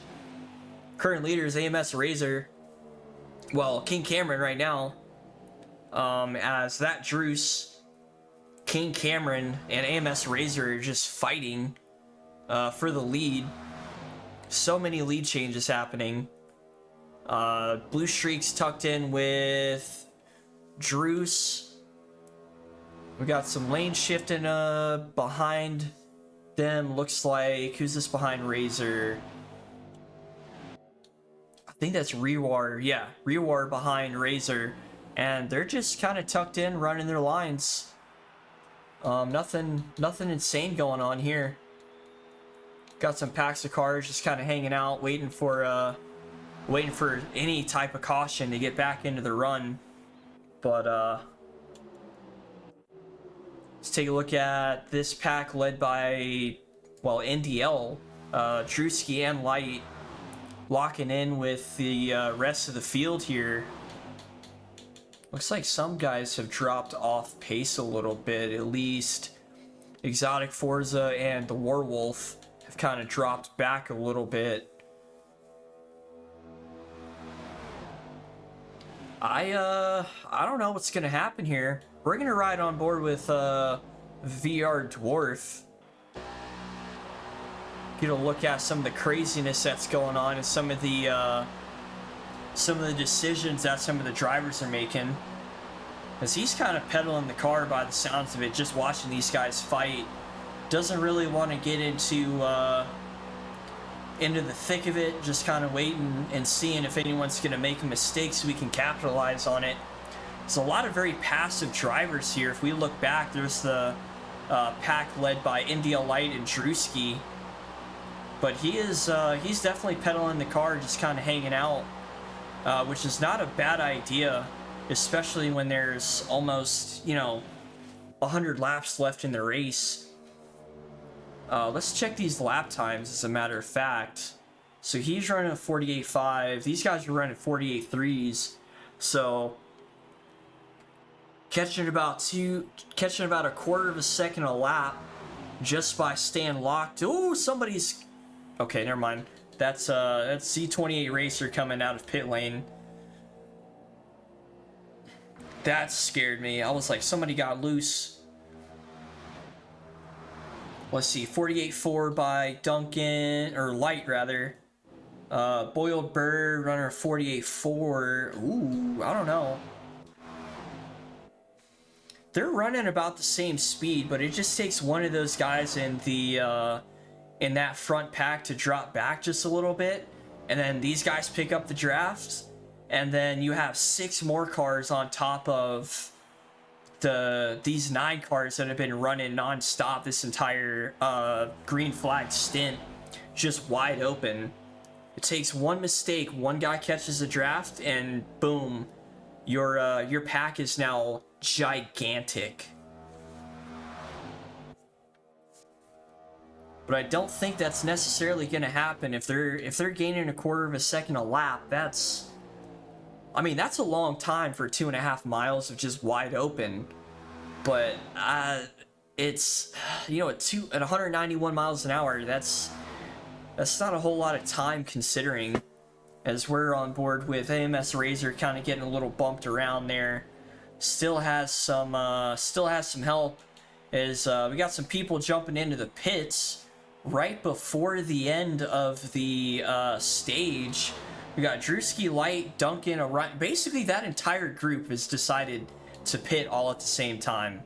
Current leader is AMS Razor. Well, King Cameron right now. As that Druce, King Cameron, and AMS Razor are just fighting for the lead. So many lead changes happening. Blue Streak's tucked in with Druce. We got some lane shifting behind them. Looks like, who's this behind Razor? I think that's Rewar. Yeah, Rewar behind Razor. And they're just kind of tucked in, running their lines. Nothing insane going on here. Got some packs of cars just kind of hanging out, waiting for any type of caution to get back into the run. But let's take a look at this pack led by, well, NDL, Drewski and Light, locking in with the rest of the field here. Looks like some guys have dropped off pace a little bit. At least Exotic Forza and the Warwolf have kind of dropped back a little bit. I don't know what's gonna happen here. We're gonna ride on board with VR Dwarf. Get a look at some of the craziness that's going on and some of the decisions that some of the drivers are making. As he's kind of pedaling the car by the sounds of it, just watching these guys fight. Doesn't really want to get into the thick of it, just kind of waiting and seeing if anyone's going to make a mistake so we can capitalize on it. There's a lot of very passive drivers here. If we look back, there's the pack led by India Light and Drewski. But he's definitely pedaling the car, just kind of hanging out. Which is not a bad idea, especially when there's almost, 100 laps left in the race. Let's check these lap times, as a matter of fact. So he's running a 48.5. These guys are running 48.3s. So catching about a quarter of a second a lap just by staying locked. Oh, somebody's... Okay, never mind. That's C28 Racer coming out of pit lane. That scared me. I was like, somebody got loose. Let's see, 48.4 by Duncan, or Light rather. Boiled Bird, runner 48.4. Ooh, I don't know. They're running about the same speed, but it just takes one of those guys in the in that front pack to drop back just a little bit, and then these guys pick up the drafts, and then you have 6 more cars on top of these 9 cars that have been running non-stop this entire green flag stint, just wide open. It takes one mistake, one guy catches a draft, and boom, your pack is now gigantic. But I don't think that's necessarily going to happen. If they're gaining a quarter of a second a lap, that's, I mean, that's a long time for 2.5 miles of just wide open. But it's, you know, at 191 miles an hour, that's not a whole lot of time considering, as we're on board with AMS Razor kind of getting a little bumped around there. Still has some help, as we got some people jumping into the pits right before the end of the stage. We got Drewski, Light, Duncan, Orion. Basically, that entire group has decided to pit all at the same time.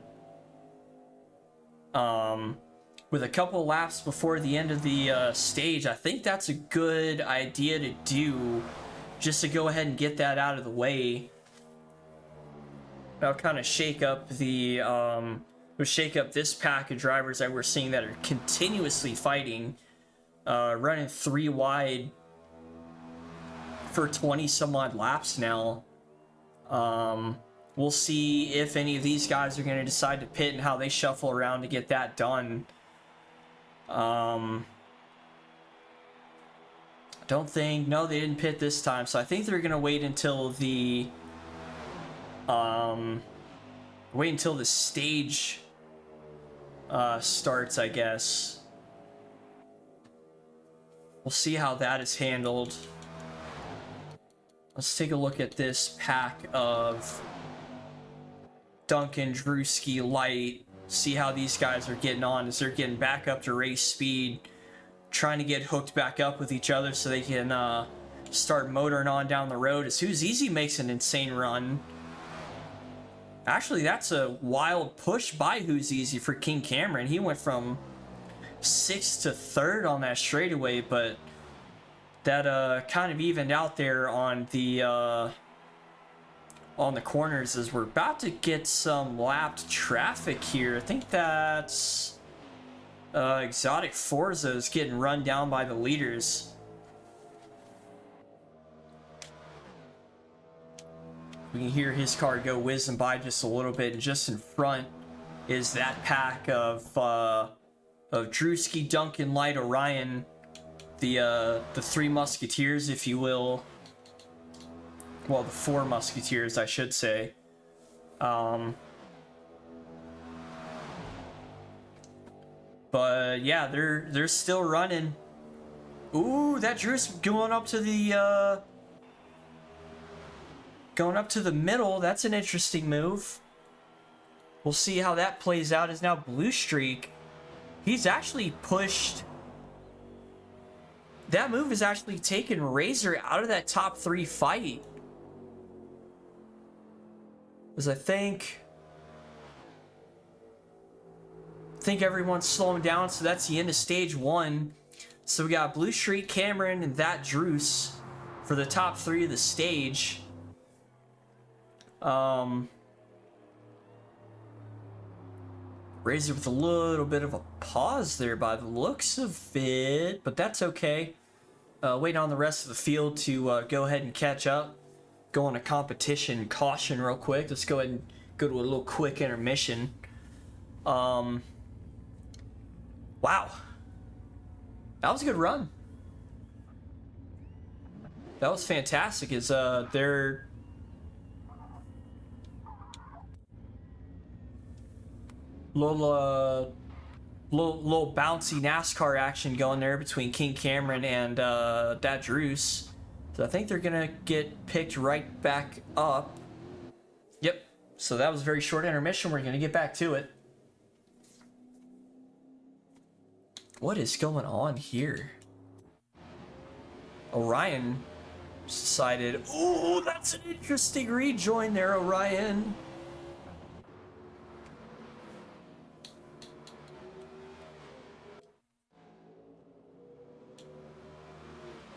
With a couple laps before the end of the stage, I think that's a good idea to do, just to go ahead and get that out of the way. That'll kind of shake up the shake up this pack of drivers that we're seeing that are continuously fighting, running 3 wide for 20 some odd laps now. We'll see if any of these guys are going to decide to pit and how they shuffle around to get that done. Don't think, no, they didn't pit this time, so I think they're going to wait until the stage starts, I guess. We'll see how that is handled. Let's take a look at this pack of Duncan, Drewski, Light. See how these guys are getting on as they're getting back up to race speed, trying to get hooked back up with each other so they can start motoring on down the road. As Who's Easy makes an insane run. Actually, that's a wild push by Who's Easy for King Cameron. He went from 6th to 3rd on that straightaway, but that kind of evened out there on the corners as we're about to get some lapped traffic here. I think that's Exotic Forza is getting run down by the leaders. We can hear his car go whizzing by just a little bit, and just in front is that pack of Drewski, Duncan, Light, Orion, the 3 Musketeers, if you will. Well, the 4 Musketeers, I should say. But yeah, they're still running. Ooh, that Drew's going up to the middle. That's an interesting move. We'll see how that plays out. Is now Blue Streak. He's actually pushed. That move has actually taken Razor out of that top 3 fight. As I think everyone's slowing down, so that's the end of stage 1. So we got Blue Streak, Cameron, and that Druce for the top 3 of the stage. Razor with a little bit of a pause there by the looks of it, but that's okay. Waiting on the rest of the field to go ahead and catch up. Go on a competition caution real quick. Let's go ahead and go to a little quick intermission. Wow. That was a good run. That was fantastic. Is they're little bouncy NASCAR action going there between King Cameron and that Druce. So I think they're gonna get picked right back up. Yep. So that was a very short intermission. We're gonna get back to it. What is going on here? Orion decided, oh, that's an interesting rejoin there, Orion.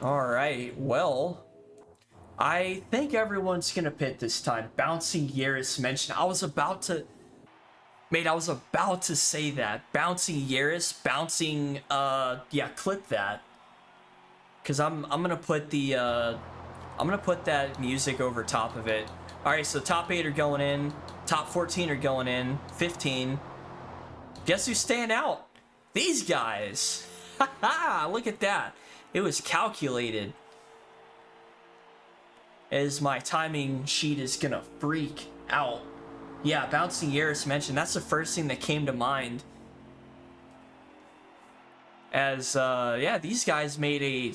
All right, well, I think everyone's gonna pit this time. Bouncing Yaris mentioned. I was about to say that. Bouncing Yaris, bouncing, yeah, clip that. Because I'm gonna put the I'm gonna put that music over top of it. All right, so top 8 are going in, top 14 are going in, 15. Guess who's staying out? These guys. Haha, look at that. It was calculated. As my timing sheet is gonna freak out. Yeah, Bouncing Yaris mentioned, that's the first thing that came to mind. As, yeah, these guys made a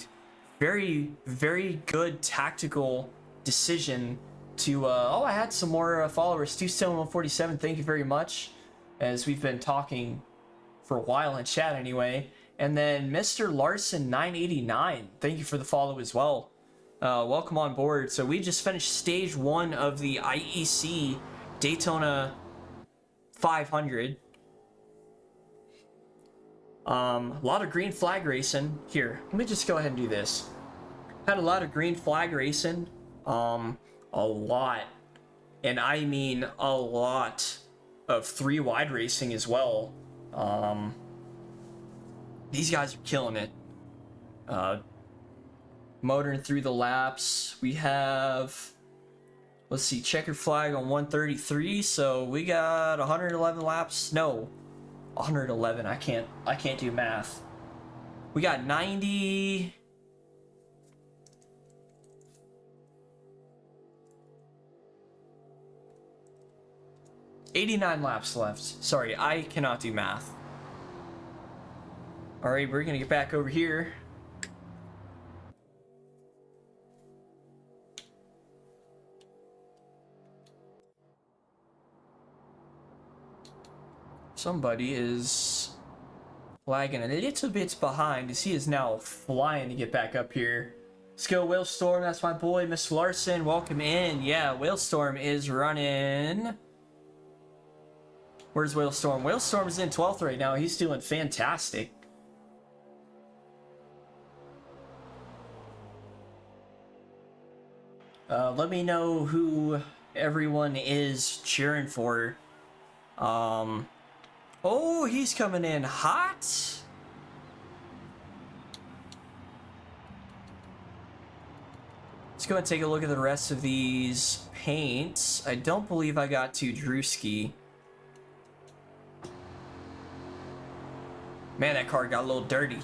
very, very good tactical decision to, oh, I had some more followers. 27147, thank you very much. As we've been talking for a while in chat anyway. And then Mr. Larson 989, thank you for the follow as well. Welcome on board. So we just finished stage 1 of the IEC Daytona 500. A lot of green flag racing. Here, let me just go ahead and do this. Had a lot of green flag racing. A lot. And I mean a lot of 3 wide racing as well. These guys are killing it. Motoring through the laps. We have, let's see, checkered flag on 133. So we got 111 laps. No, 111. I can't do math. We got 90. $89 laps left. Sorry, I cannot do math. Alright, we're gonna get back over here. Somebody is lagging a little bit behind as he is now flying to get back up here. Let's go, Whalestorm. That's my boy, Miss Larson. Welcome in. Yeah, Whalestorm is running. Where's Whalestorm? Whalestorm is in 12th right now. He's doing fantastic. Let me know who everyone is cheering for. Oh, he's coming in hot. Let's go and take a look at the rest of these paints. I don't believe I got to Drewski. Man, that car got a little dirty.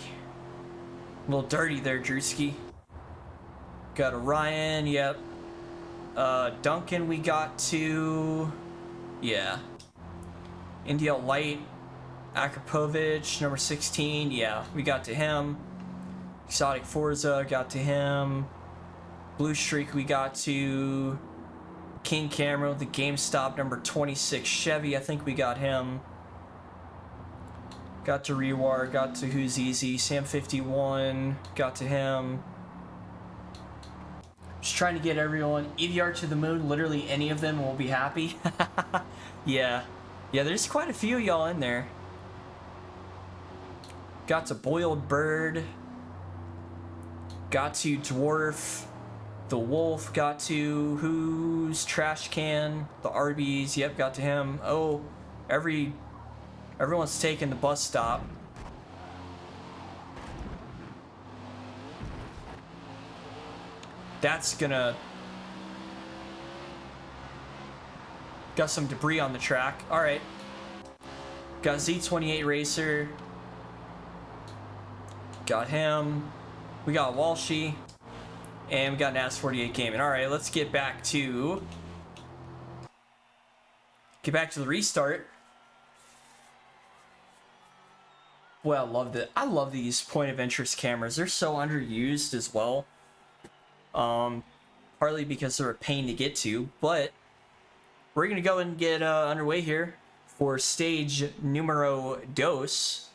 A little dirty there, Drewski. Got a Ryan, yep. Duncan we got to. Yeah. India Light. Akrapovich, number 16. Yeah, we got to him. Exotic Forza, got to him. Blue Streak, we got to. King Camera, the GameStop, number 26 Chevy. I think we got him. Got to Rewar, got to Who's Easy. Sam 51, got to him. Just trying to get everyone. EVR to the moon, literally any of them will be happy. Yeah. Yeah, there's quite a few of y'all in there. Got to Boiled Bird. Got to Dwarf. The Wolf. Got to Who's Trash Can. The Arby's. Yep, got to him. Oh, everyone's taking the bus stop. That's gonna... Got some debris on the track. Alright. Got Z28 Racer. Got him. We got Walshy. And we got an AS48 Gaming. Alright, let's get back to the restart. Boy, I love these point of interest cameras. They're so underused as well. Partly because they're a pain to get to, but we're gonna go and get underway here for stage numero dos.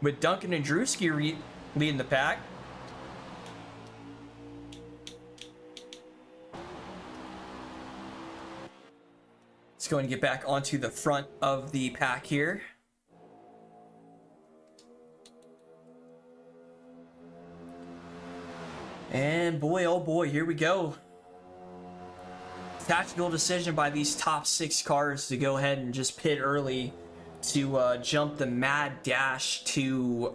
With Duncan and Drewski leading the pack. Let's go and get back onto the front of the pack here. And boy, oh boy, here we go. Tactical decision by these top 6 cars to go ahead and just pit early to jump the mad dash to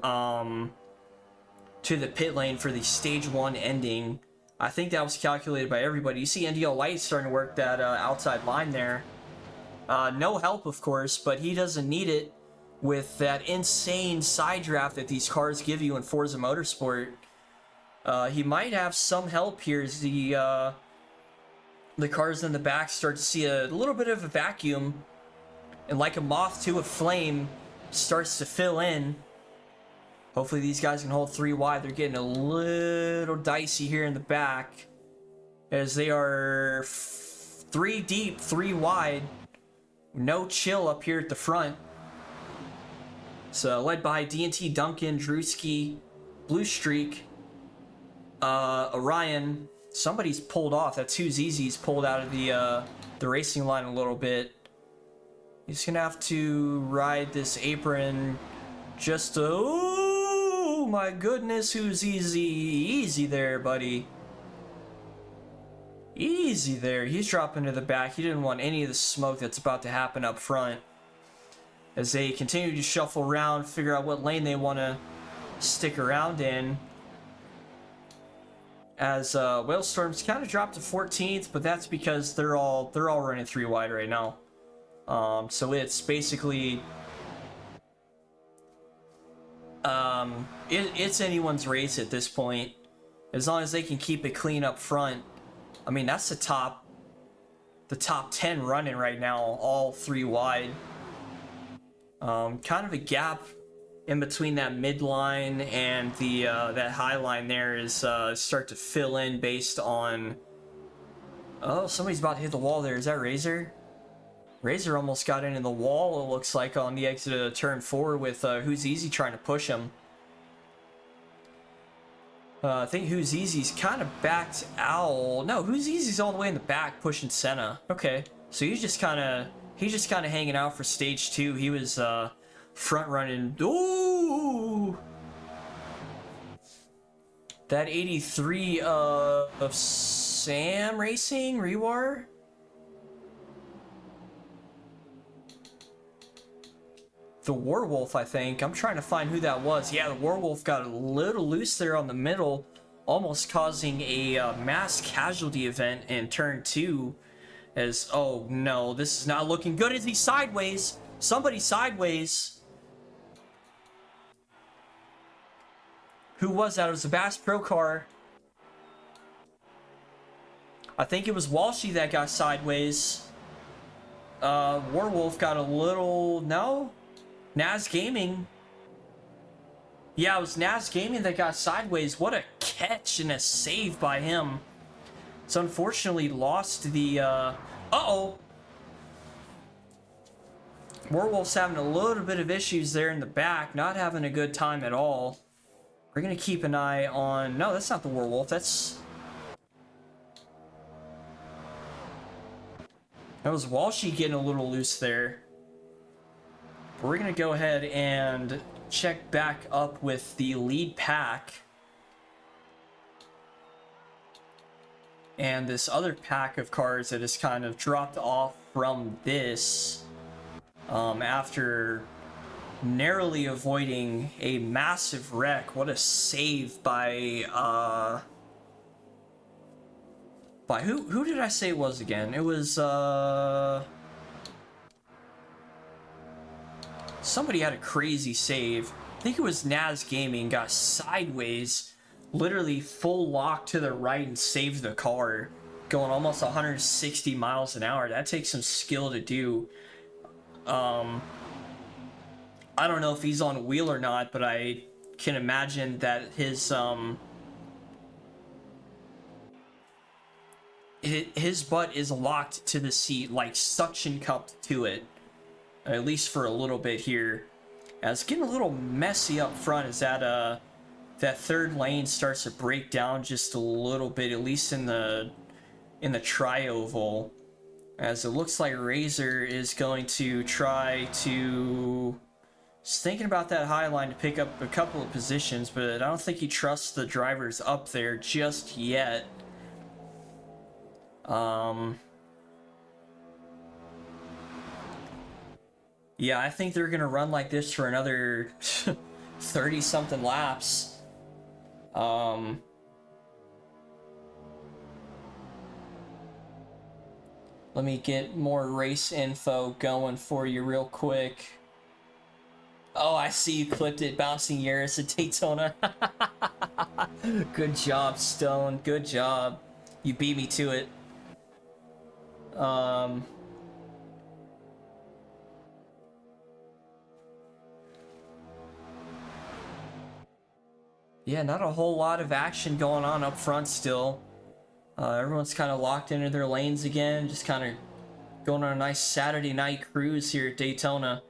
the pit lane for the stage 1 ending. I think that was calculated by everybody. You see NDL Light starting to work that outside line there. No help, of course, but he doesn't need it with that insane side draft that these cars give you in Forza Motorsport. He might have some help here as the cars in the back start to see a little bit of a vacuum, and like a moth to a flame, starts to fill in. Hopefully these guys can hold 3 wide. They're getting a little dicey here in the back as they are 3 deep, 3 wide. No chill up here at the front. So led by DNT, Duncan, Drewski, Blue Streak, Orion. Somebody's pulled off. That's who ZZ's pulled out of the racing line a little bit. He's gonna have to ride this apron just to... Oh my goodness, who's easy? Easy there, buddy. Easy there. He's dropping to the back. He didn't want any of the smoke that's about to happen up front. As they continue to shuffle around, figure out what lane they want to stick around in. As Whalestorm's kind of dropped to 14th, but that's because they're all running 3 wide right now. So it's basically it's anyone's race at this point, as long as they can keep it clean up front. I mean, that's the top 10 running right now, all 3 wide. Kind of a gap in between that midline and the that high line there is start to fill in based on... Oh, somebody's about to hit the wall there. Is that Razor? Razor almost got into the wall, it looks like, on the exit of turn 4 with Who's Easy trying to push him. I think Who's Easy's kind of backed out. No, Who's Easy's all the way in the back pushing Senna. Okay, so he's just kind of hanging out for stage 2. He was front running. Ooh! That 83 of Sam Racing Rewar. The Warwolf, I think. I'm trying to find who that was. Yeah, the Warwolf got a little loose there on the middle, almost causing a mass casualty event in turn 2. As, oh no, this is not looking good. Is he sideways? Somebody sideways. Who was that? It was a Bass Pro car. I think it was Walshy that got sideways. Warwolf got a little... No? Naz Gaming. Yeah, it was Naz Gaming that got sideways. What a catch and a save by him. So unfortunately lost the... Uh-oh. Warwolf's having a little bit of issues there in the back. Not having a good time at all. We're going to keep an eye on... No, that's not the Warwolf. That's... That was Walshy getting a little loose there. We're going to go ahead and check back up with the lead pack. And this other pack of cars that has kind of dropped off from this after narrowly avoiding a massive wreck. What a save by who did I say it was again? It was somebody had a crazy save. I think it was Naz Gaming, got sideways, literally full lock to the right and saved the car, going almost 160 miles an hour. That takes some skill to do. I don't know if he's on wheel or not, but I can imagine that his butt is locked to the seat, like suction cupped to it, at least for a little bit here. As getting a little messy up front as that third lane starts to break down just a little bit, at least in the tri-oval, as it looks like Razor is going to try to... He's thinking about that high line to pick up a couple of positions, but I don't think he trusts the drivers up there just yet. Yeah, I think they're gonna run like this for another 30 something laps. Let me get more race info going for you real quick. Oh, I see you clipped it, bouncing Yaris at Daytona. Good job, Stone. Good job. You beat me to it. Yeah, not a whole lot of action going on up front still. Everyone's kind of locked into their lanes again, just kind of going on a nice Saturday night cruise here at Daytona.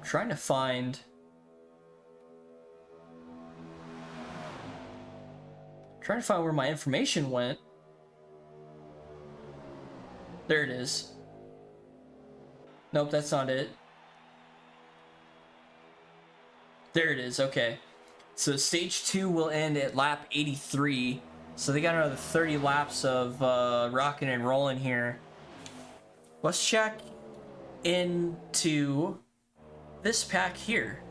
Trying to find where my information went. There it is. Nope, that's not it. There it is, okay. So stage 2 will end at lap 83. So they got another 30 laps of rocking and rolling here. Let's check into this pack here.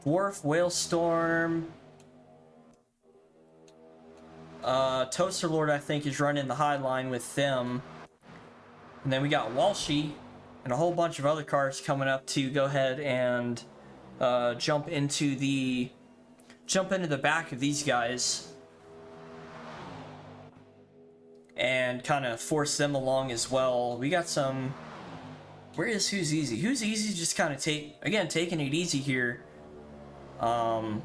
Dwarf, Whalestorm. Toaster Lord, I think, is running the high line with them. And then we got Walshy and a whole bunch of other cars coming up to go ahead and jump into the back of these guys and kind of force them along as well. We got some. Where is Who's Easy? Who's Easy just kind of taking it easy here. Last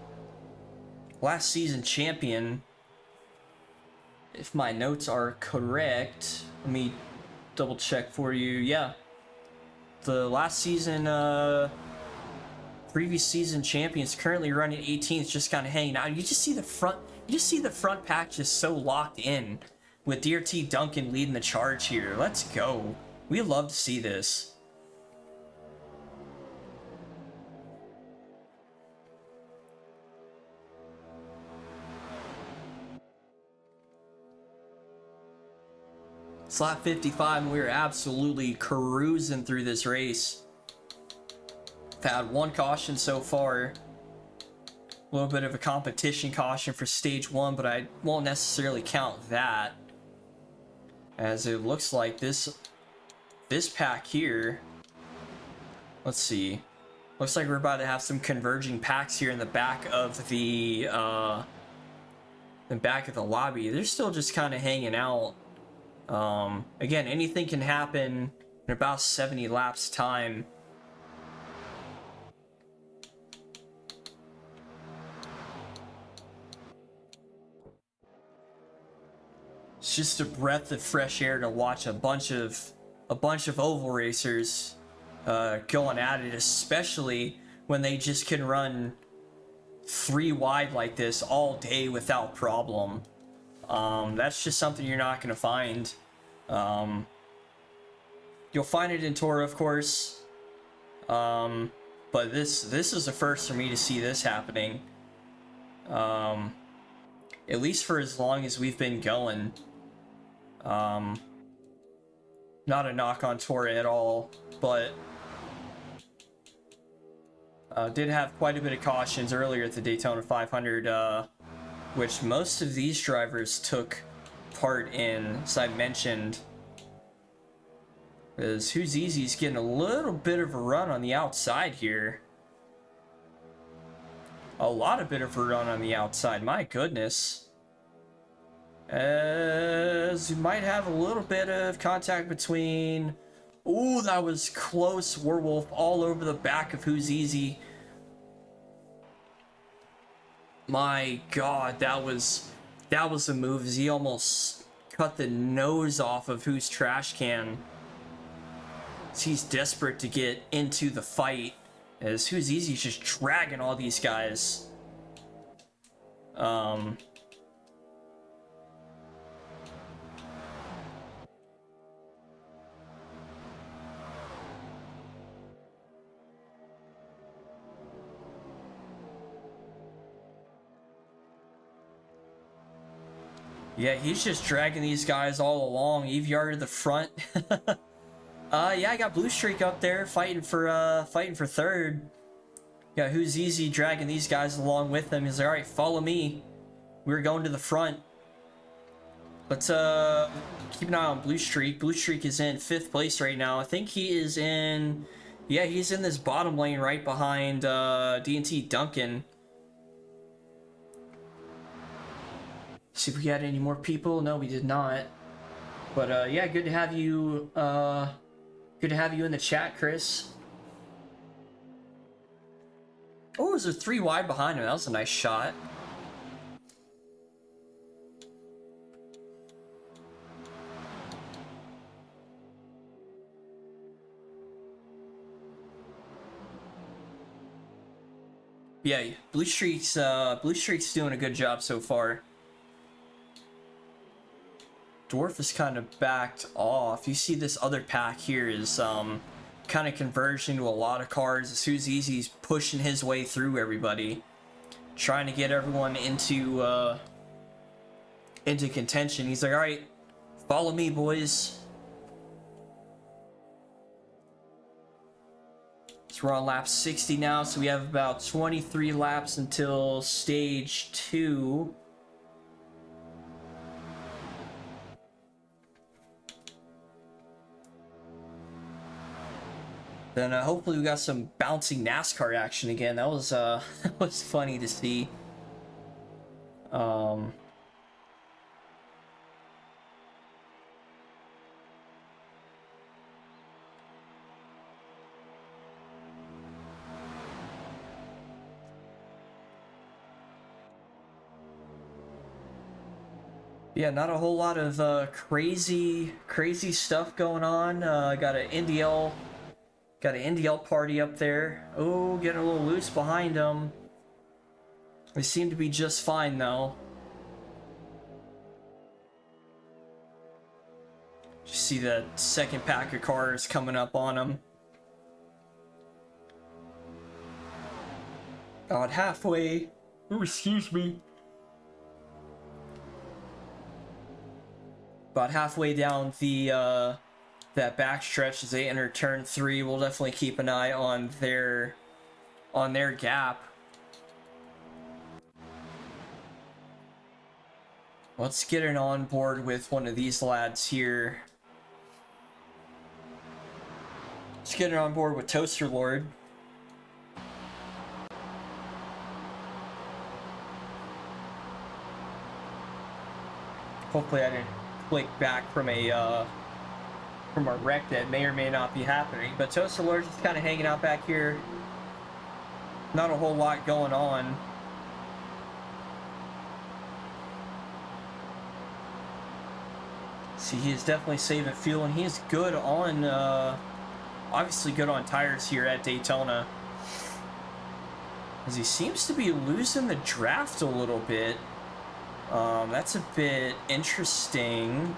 season champion, if my notes are correct. Let me double check for you. Yeah, the last season, previous season champions, currently running 18th, just kind of hanging out. You just see the front pack just so locked in, with DRT Duncan leading the charge here. Let's go. We love to see this. It's lap 55 and we're absolutely cruising through this race. I've had one caution so far. A little bit of a competition caution for stage 1, but I won't necessarily count that, as it looks like this pack here. Let's see. Looks like we're about to have some converging packs here in the back of the lobby. They're still just kind of hanging out. Again, anything can happen in about 70 laps time. It's just a breath of fresh air to watch a bunch of oval racers going at it, especially when they just can run 3 wide like this all day without problem. That's just something you're not going to find. You'll find it in Toro, of course, but this is the first for me to see this happening. At least for as long as we've been going. Not a knock on Toro at all, but did have quite a bit of cautions earlier at the Daytona 500, which most of these drivers took part in, as I mentioned. Because Who's Easy's getting a little bit of a run on the outside here. A lot of bit of a run on the outside, my goodness. As you might have a little bit of contact between... Ooh, that was close. Werewolf all over the back of Who's Easy. My god, that was a move, as he almost cut the nose off of Who's Trash Can. He's desperate to get into the fight, as Who's Easy's just dragging all these guys. Yeah, he's just dragging these guys all along. Eve Yard to the front. Yeah, I got Blue Streak up there fighting for third. Got Who's Easy dragging these guys along with him. He's like, all right, follow me. We're going to the front. Let's keep an eye on Blue Streak. Blue Streak is in 5th place right now. I think he is in, yeah, he's in this bottom lane right behind D&T Duncan. See if we got any more people. No, we did not. But yeah, good to have you. Good to have you in the chat, Chris. Oh, is there 3 wide behind him? That was a nice shot. Yeah, Blue Streak's doing a good job so far. Dwarf is kind of backed off. You see this other pack here is kind of converging to a lot of cars. Who's Easy's pushing his way through everybody, trying to get everyone into contention. He's like, all right, follow me, boys. So we're on lap 60 now, so we have about 23 laps until stage 2. Then hopefully we got some bouncing NASCAR action again. That was was funny to see. Yeah, not a whole lot of crazy stuff going on. Got an NDL party up there. Oh, getting a little loose behind them. They seem to be just fine though. You see the second pack of cars coming up on them. About halfway. Oh, excuse me. About halfway down the that backstretch as they enter turn 3. We'll definitely keep an eye on their gap. Let's get an on board with one of these lads here. Let's get it on board with Toaster Lord. Hopefully I didn't click back from a wreck that may or may not be happening. But Toaster Lord's just kind of hanging out back here. Not a whole lot going on. See, he is definitely saving fuel, and he is good on, obviously good on tires here at Daytona. As he seems to be losing the draft a little bit. That's a bit interesting.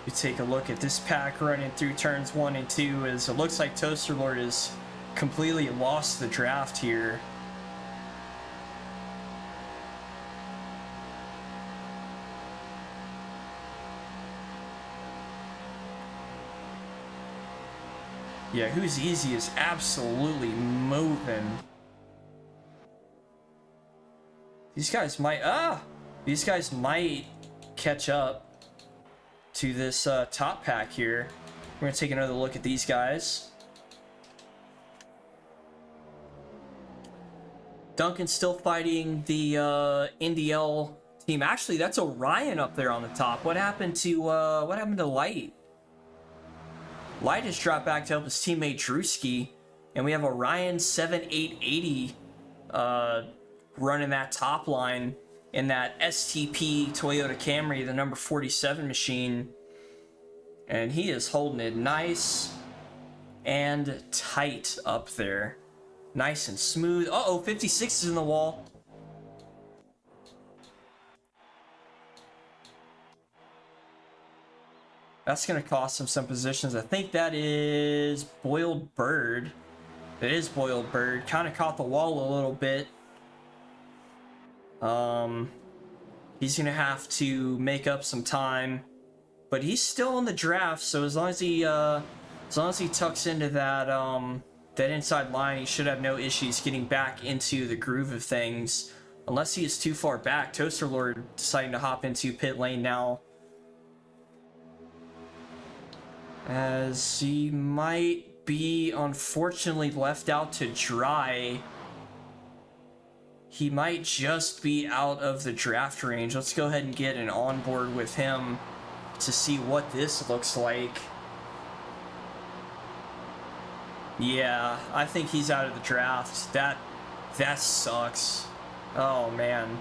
You take a look at this pack running through turns 1 and 2 as it looks like Toaster Lord has completely lost the draft here. Yeah, Who's Easy is absolutely moving. These guys might catch up to this top pack here. We're gonna take another look at these guys. Duncan's still fighting the NDL team. Actually, that's Orion up there on the top. What happened to Light? Light has dropped back to help his teammate Drewski, and we have Orion 7880 running that top line in that STP Toyota Camry, the number 47 machine. And he is holding it nice and tight up there. Nice and smooth. Uh-oh, 56 is in the wall. That's going to cost him some positions. I think that is Boiled Bird. It is Boiled Bird. Kind of caught the wall a little bit. He's going to have to make up some time. But he's still in the draft, so as long as he tucks into that that inside line, he should have no issues getting back into the groove of things. Unless he is too far back. Toaster Lord deciding to hop into pit lane now. As he might be, unfortunately, left out to dry. He might just be out of the draft range. Let's go ahead and get an onboard with him to see what this looks like. Yeah, I think he's out of the draft. That sucks. Oh, man.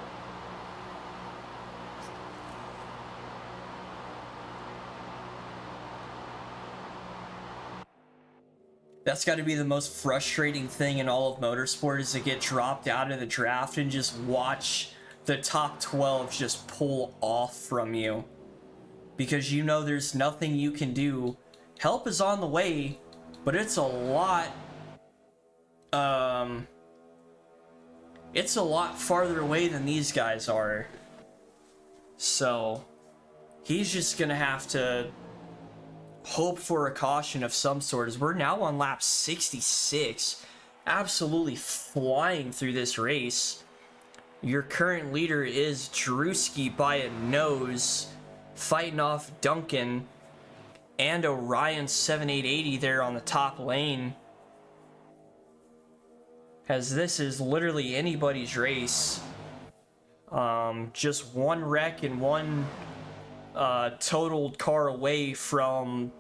That's got to be the most frustrating thing in all of motorsport, is to get dropped out of the draft and just watch the top 12 just pull off from you. Because you know there's nothing you can do. Help is on the way, but it's a lot farther away than these guys are. So he's just gonna have to hope for a caution of some sort, as we're now on lap 66, absolutely flying through this race. Your current leader is Drewski by a nose, fighting off Duncan and Orion 7880 there on the top lane, as this is literally anybody's race. Just one wreck and one totaled car away from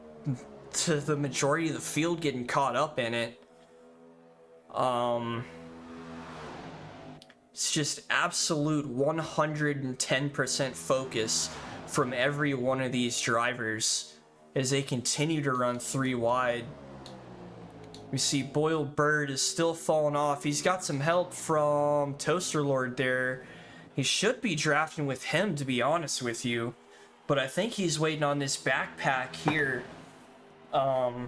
to the majority of the field getting caught up in it. It's just absolute 110% focus from every one of these drivers as they continue to run 3 wide. We see Boiled Bird is still falling off. He's got some help from Toaster Lord there. He should be drafting with him, to be honest with you. But I think he's waiting on this backpack here to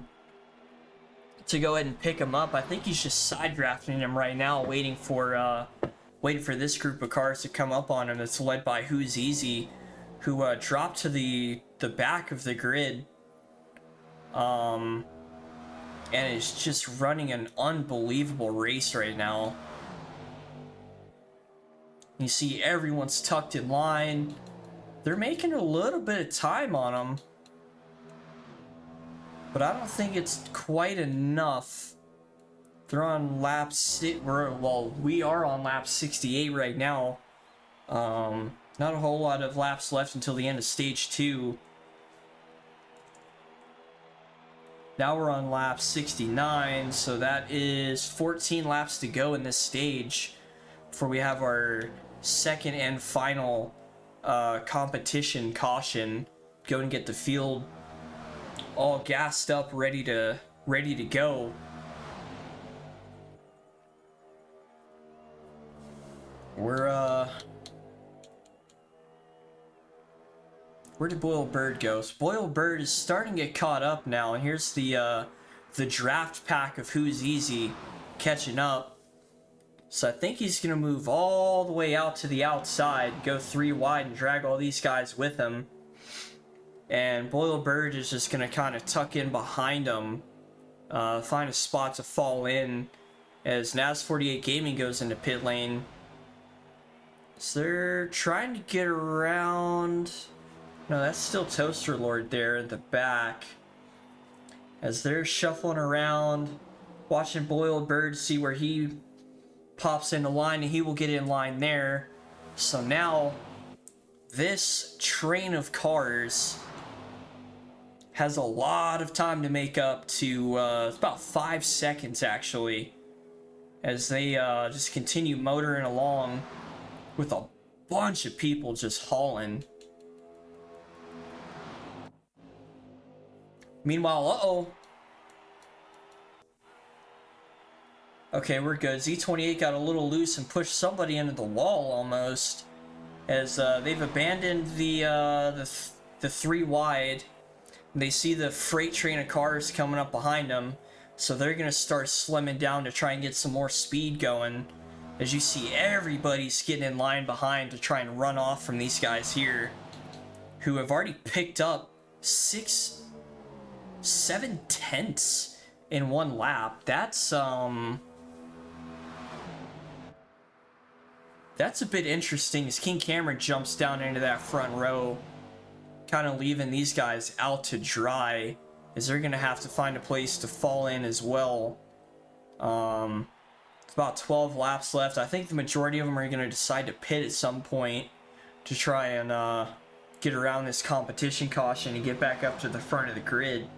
go ahead and pick him up. I think he's just side drafting him right now, waiting for this group of cars to come up on him. It's led by Who's Easy, who dropped to the back of the grid. And is just running an unbelievable race right now. You see everyone's tucked in line. They're making a little bit of time on them, but I don't think it's quite enough. They're on lap we are on lap 68 right now. Not a whole lot of laps left until the end of stage 2. Now we're on lap 69, so that is 14 laps to go in this stage before we have our second and final competition caution. Go and get the field all gassed up, ready to go. Where did Boiled Bird go? So Boiled Bird is starting to get caught up now, and here's the draft pack of Who's Easy catching up. So I think he's gonna move all the way out to the outside, go 3 wide, and drag all these guys with him. And Boiled Bird is just gonna kind of tuck in behind him, find a spot to fall in, as Naz48 Gaming goes into pit lane. So they're trying to get around. No, that's still Toaster Lord there in the back, as they're shuffling around, watching Boiled Bird see where he pops into line, and he will get in line there. So now this train of cars has a lot of time to make up to about 5 seconds actually, as they just continue motoring along with a bunch of people just hauling. Meanwhile, okay, we're good. Z28 got a little loose and pushed somebody into the wall almost, as they've abandoned the 3 wide. They see the freight train of cars coming up behind them, so they're going to start slimming down to try and get some more speed going. As you see, everybody's getting in line behind to try and run off from these guys here, who have already picked up 7/10 in one lap. That's a bit interesting as King Cameron jumps down into that front row, kind of leaving these guys out to dry, as they're gonna have to find a place to fall in as well. It's about 12 laps left. I think the majority of them are gonna decide to pit at some point to try and get around this competition caution and get back up to the front of the grid.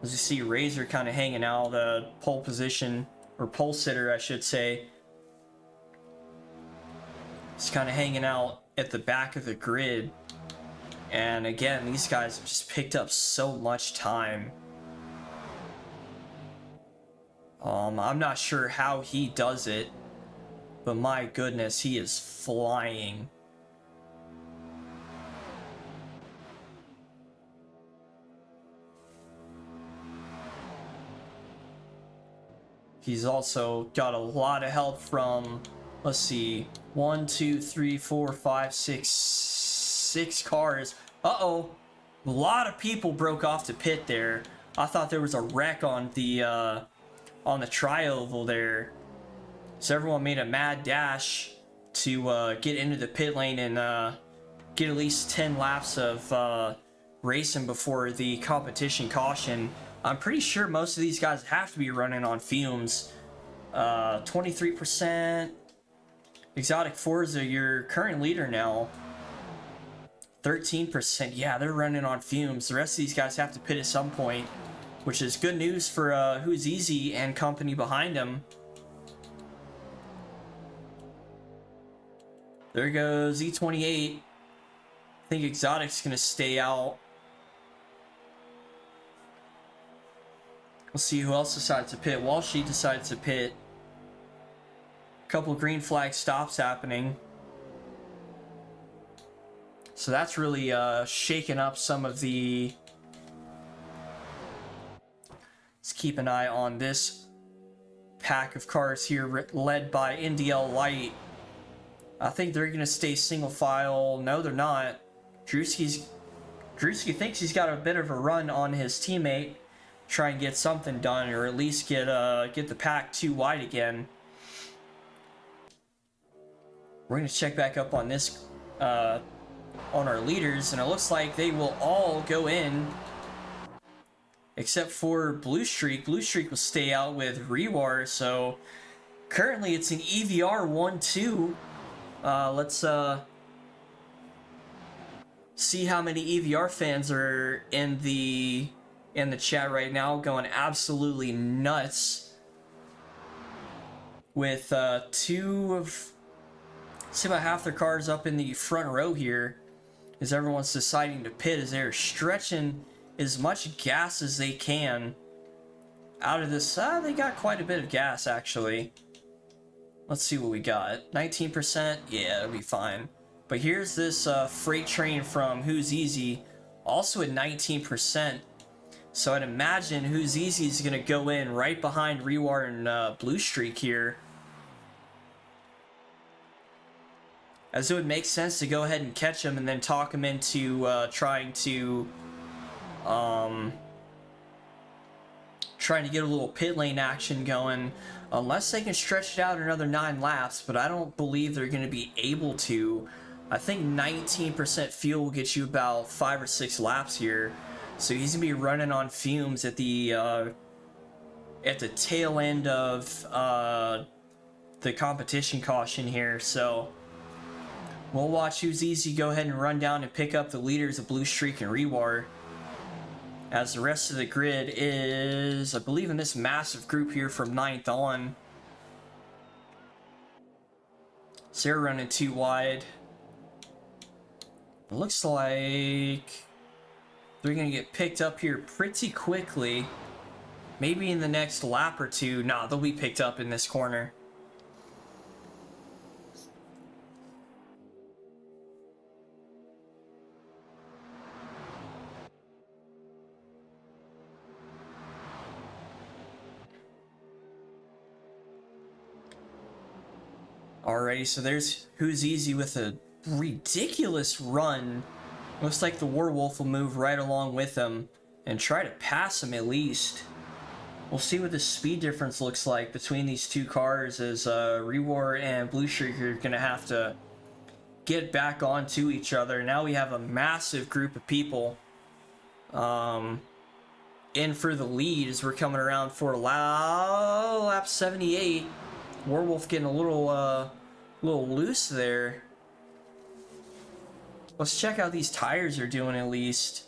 As you see, Razor kind of hanging out the pole position, or pole sitter I should say. He's kind of hanging out at the back of the grid. And again, these guys have just picked up so much time. I'm not sure how he does it, but my goodness, he is flying. He's also got a lot of help from, let's see, 1, 2, 3, 4, 5, 6 cars. Uh-oh. A lot of people broke off the pit there. I thought there was a wreck on the tri-oval there. So everyone made a mad dash to get into the pit lane and get at least 10 laps of racing before the competition caution. I'm pretty sure most of these guys have to be running on fumes. 23%. Exotic Forza, your current leader now. 13%. Yeah, they're running on fumes. The rest of these guys have to pit at some point, which is good news for Who's Easy and company behind him. There goes E28. I think Exotic's gonna stay out. We'll see who else decides to pit. Walshy decides to pit. A couple green flag stops happening. So that's really shaking up some of the... Let's keep an eye on this pack of cars here, led by NDL Light. I think they're going to stay single file. No, they're not. Drewski thinks he's got a bit of a run on his teammate. Try and get something done, or at least get the pack too wide again. We're going to check back up on this, on our leaders, and it looks like they will all go in, except for Blue Streak. Blue Streak will stay out with Rewar, so currently it's an EVR 1-2. Let's see how many EVR fans are in the chat right now, going absolutely nuts with see about half their cars up in the front row here, as everyone's deciding to pit, as they're stretching as much gas as they can out of this. They got quite a bit of gas actually. Let's see what we got. 19%. Yeah, it'll be fine. But here's this freight train from Who's Easy, also at 19%. So I'd imagine Who's Easy is going to go in right behind Rewar and Blue Streak here, as it would make sense to go ahead and catch him and then talk him into trying to get a little pit lane action going, unless they can stretch it out another 9 laps, but I don't believe they're going to be able to. I think 19% fuel will get you about 5 or 6 laps here, so he's going to be running on fumes at the tail end of the competition caution here. So we'll watch Who's Easy go ahead and run down and pick up the leaders of Blue Streak and Rewar, as the rest of the grid is, I believe, in this massive group here from 9th on. So they're running too wide. It looks like they're going to get picked up here pretty quickly. Maybe in the next lap or two. Nah, they'll be picked up in this corner. Alrighty, so there's Who's Easy with a ridiculous run. Looks like the Warwolf will move right along with him and try to pass him at least. We'll see what the speed difference looks like between these two cars, as Rewar and Blue Streak are going to have to get back onto each other. Now we have a massive group of people in for the lead as we're coming around for lap 78. Warwolf getting a little loose there. Let's check out these tires are doing at least.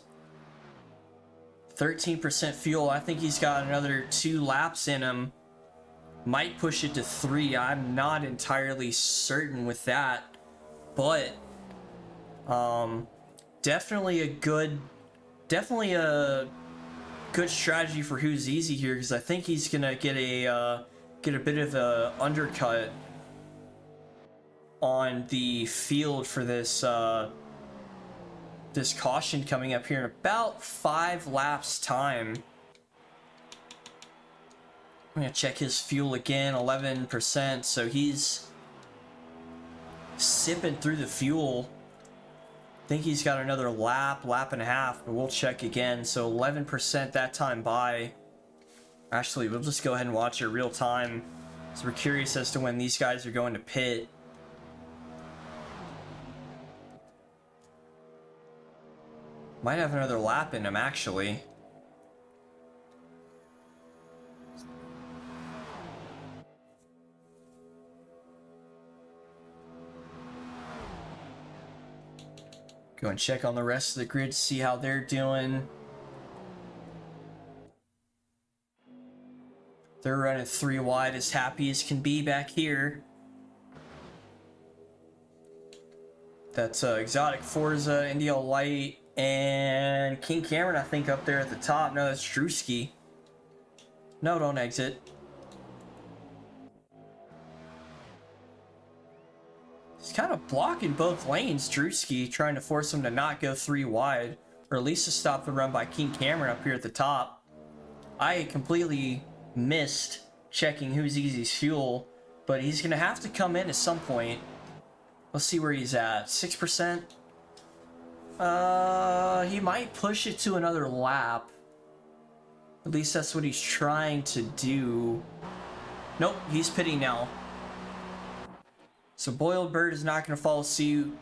13% fuel. I think he's got another 2 laps in him. Might push it to 3. I'm not entirely certain with that. But definitely a good strategy for Who's Easy here, because I think he's gonna get a bit of a undercut on the field for this this caution coming up here in about 5 laps time. I'm gonna check his fuel again. 11%, so he's sipping through the fuel. I think he's got another lap and a half, but we'll check again. So 11% that time by. Actually, we'll just go ahead and watch it real time, so we're curious as to when these guys are going to pit. Might have another lap in him, actually. Go and check on the rest of the grid to see how they're doing. They're running 3 wide, as happy as can be back here. That's Exotic Forza, India Light, and King Cameron, I think, up there at the top. No, that's Drewski. No, don't exit. He's kind of blocking both lanes, Drewski, trying to force him to not go 3 wide, or at least to stop the run by King Cameron up here at the top. I completely missed checking Who's Easy's fuel, but he's going to have to come in at some point. Let's see where he's at. 6%? He might push it to another lap. At least that's what he's trying to do. Nope, he's pitting now. So Boiled Bird is not going to follow suit.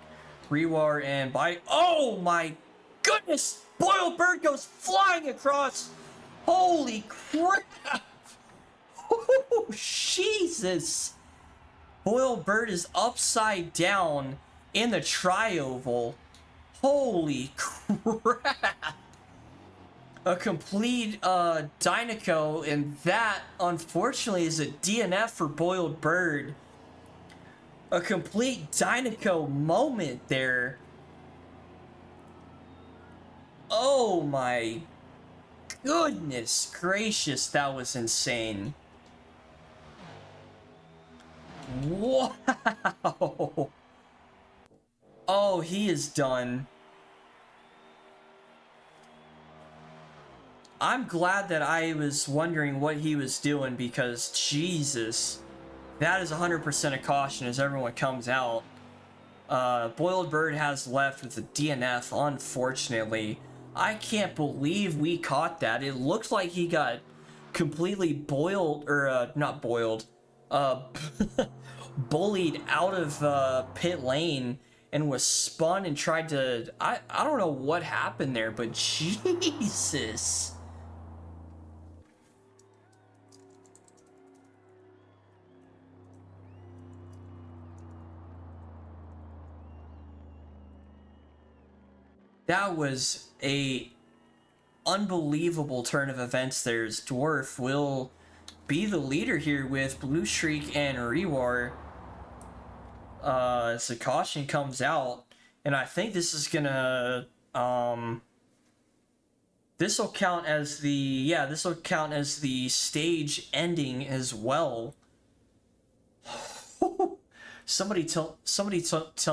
Rewar and Bite. Oh my goodness! Boiled Bird goes flying across. Holy crap! Oh, Jesus! Boiled Bird is upside down in the tri-oval. Holy crap! A complete Dynaco, and that, unfortunately, is a DNF for Boiled Bird. A complete Dynaco moment there. Oh my goodness gracious, that was insane. Wow. Oh, he is done. I'm glad that I was wondering what he was doing, because Jesus, that is 100% a caution as everyone comes out. Boiled Bird has left with a DNF, unfortunately. I can't believe we caught that. It looked like he got completely boiled, or not boiled, bullied out of pit lane and was spun and tried to, I don't know what happened there, but Jesus. That was a unbelievable turn of events there, as Dwarf will be the leader here with Blue Streak and Rewar. As the caution comes out, and I think this is gonna this will count as the stage ending as well. Somebody tell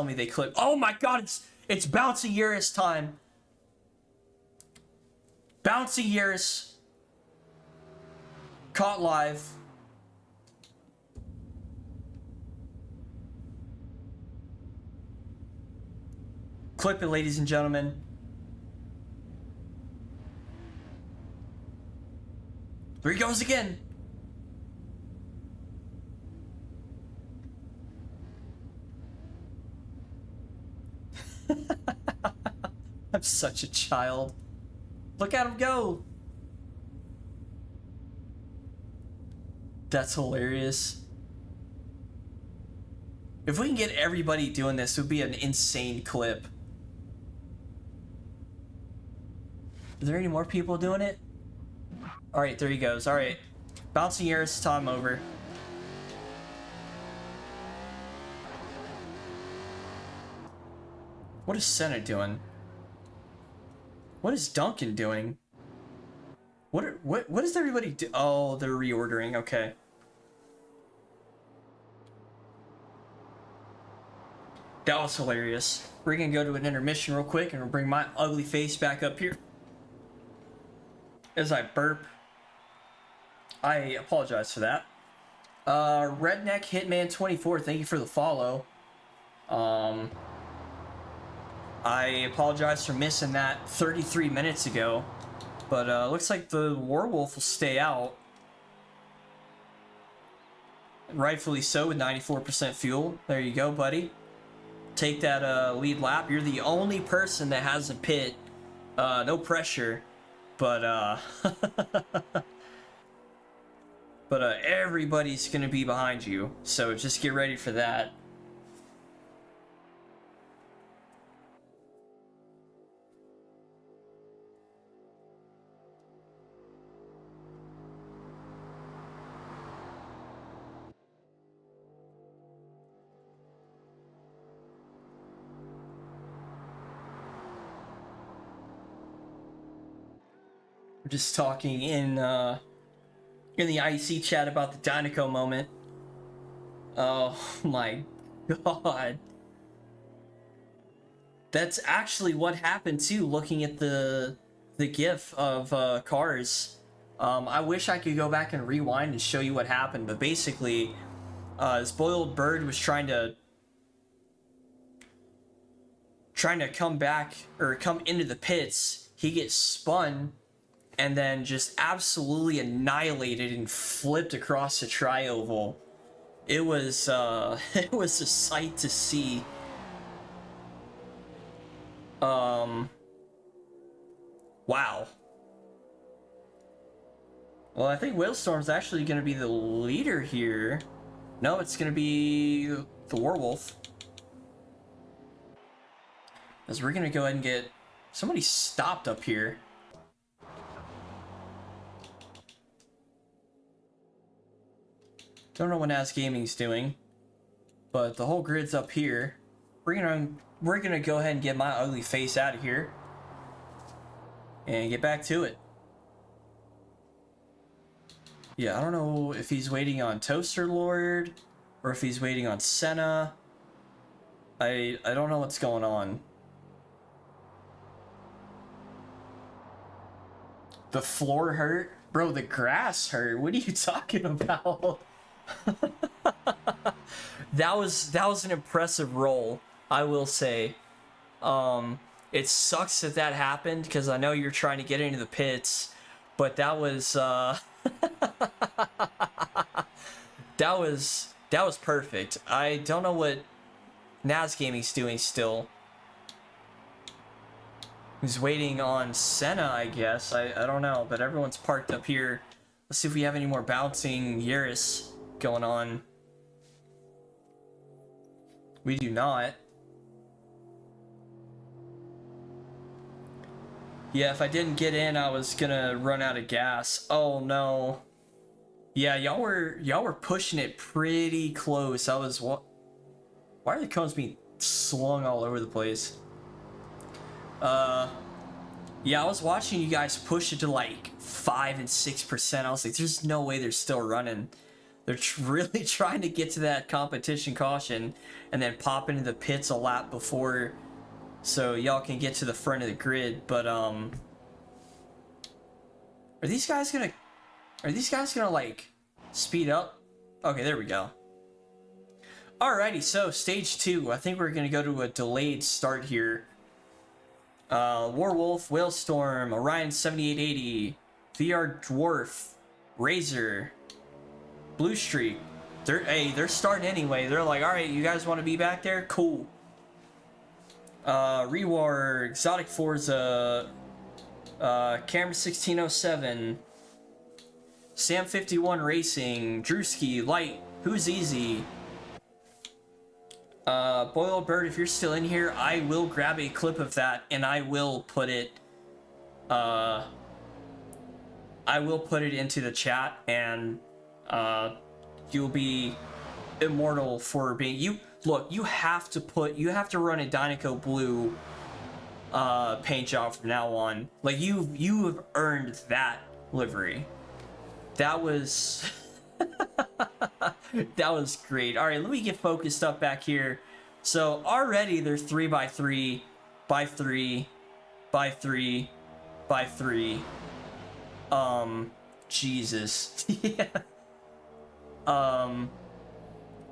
me they clipped. Oh my God, it's Bouncy Urus time. Bouncy Urus caught live. Clip it, ladies and gentlemen. There he goes again. I'm such a child. Look at him go. That's hilarious. If we can get everybody doing this, it would be an insane clip. Are there any more people doing it? Alright, there he goes. Alright. Bouncing Eris, time over. What is Senna doing? What is Duncan doing? What is everybody do? Oh, they're reordering. Okay. That was hilarious. We're gonna go to an intermission real quick and we'll bring my ugly face back up here. As I burp. I apologize for that. Redneck Hitman 24, thank you for the follow. I apologize for missing that 33 minutes ago. But looks like the Warwolf will stay out. And rightfully so with 94% fuel. There you go, buddy. Take that lead lap. You're the only person that has a pit. No pressure. But everybody's gonna be behind you. So just get ready for that. We're just talking in the IEC chat about the Dynaco moment. Oh my god. That's actually what happened too, looking at the GIF of cars. I wish I could go back and rewind and show you what happened, but basically, this boiled bird was trying to come back, or come into the pits. He gets spun and then just absolutely annihilated and flipped across the tri-oval. It was it was a sight to see. Wow. Well, I think Whalestorm's actually going to be the leader here. No, it's going to be the Warwolf. As we're going to go ahead and get somebody stopped up here. Don't know what NAS Gaming's doing, but the whole grid's up here. We're gonna go ahead and get my ugly face out of here and get back to it. Yeah, I don't know if he's waiting on Toaster Lord or if he's waiting on Senna. I don't know what's going on. The floor hurt? Bro, the grass hurt. What are you talking about? That was an impressive roll, I will say. It sucks that happened because I know you're trying to get into the pits, but that was that was perfect. I don't know what NAS Gaming's doing still. He's waiting on Senna, I guess. I don't know, but everyone's parked up here. Let's see if we have any more bouncing Yaris going on. We do not. Yeah, if I didn't get in, I was gonna run out of gas. Oh no. Yeah, y'all were pushing it pretty close. I was Why are the cones being slung all over the place? Yeah, I was watching you guys push it to like 5 and 6%. I was like, there's no way they're still running. They're really trying to get to that competition caution and then pop into the pits a lap before, so y'all can get to the front of the grid. But are these guys gonna like speed up? Okay, there we go. Alrighty, so stage 2. I think we're gonna go to a delayed start here. Warwolf, Whalestorm, Orion 7880, VR Dwarf, Razor, Blue Streak. They're starting anyway. They're like, all right, you guys want to be back there? Cool. Rewar, Exotic Forza, Camera 1607, Sam 51 Racing, Drewski, Light, Who's Easy. Boiled if you're still in here, I will grab a clip of that and I will put it into the chat, and you'll be immortal for being you. Look, you have to run a Dynaco Blue paint job from now on. Like, you have earned that livery. That was that was great. All right, let me get focused up back here. So already there's 3x3 by 3 by 3 by 3. Jesus. Yeah.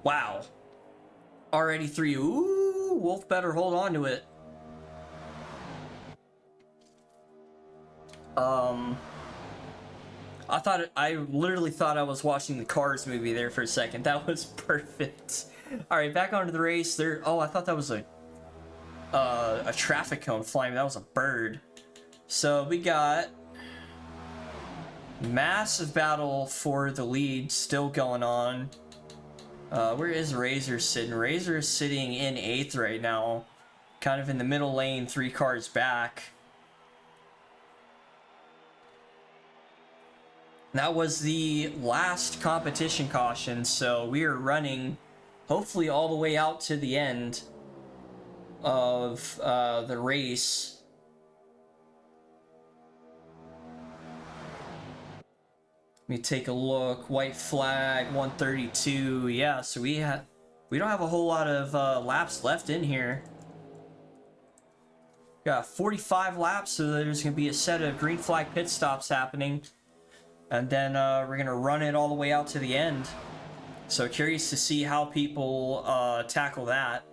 Wow. Already 3. Ooh, Wolf better hold on to it. I literally thought I was watching the Cars movie there for a second. That was perfect. All right, back onto the race. There. Oh, I thought that was a traffic cone flying. That was a bird. So we got massive battle for the lead still going on. Where is Razor sitting? Razor is sitting in 8th right now, kind of in the middle lane, 3 cars back. That was the last competition caution, so we are running hopefully all the way out to the end of the race. Let me take a look. White flag, 132. Yeah, so we don't have a whole lot of laps left in here. Got 45 laps, so there's going to be a set of green flag pit stops happening. And then we're going to run it all the way out to the end. So curious to see how people tackle that.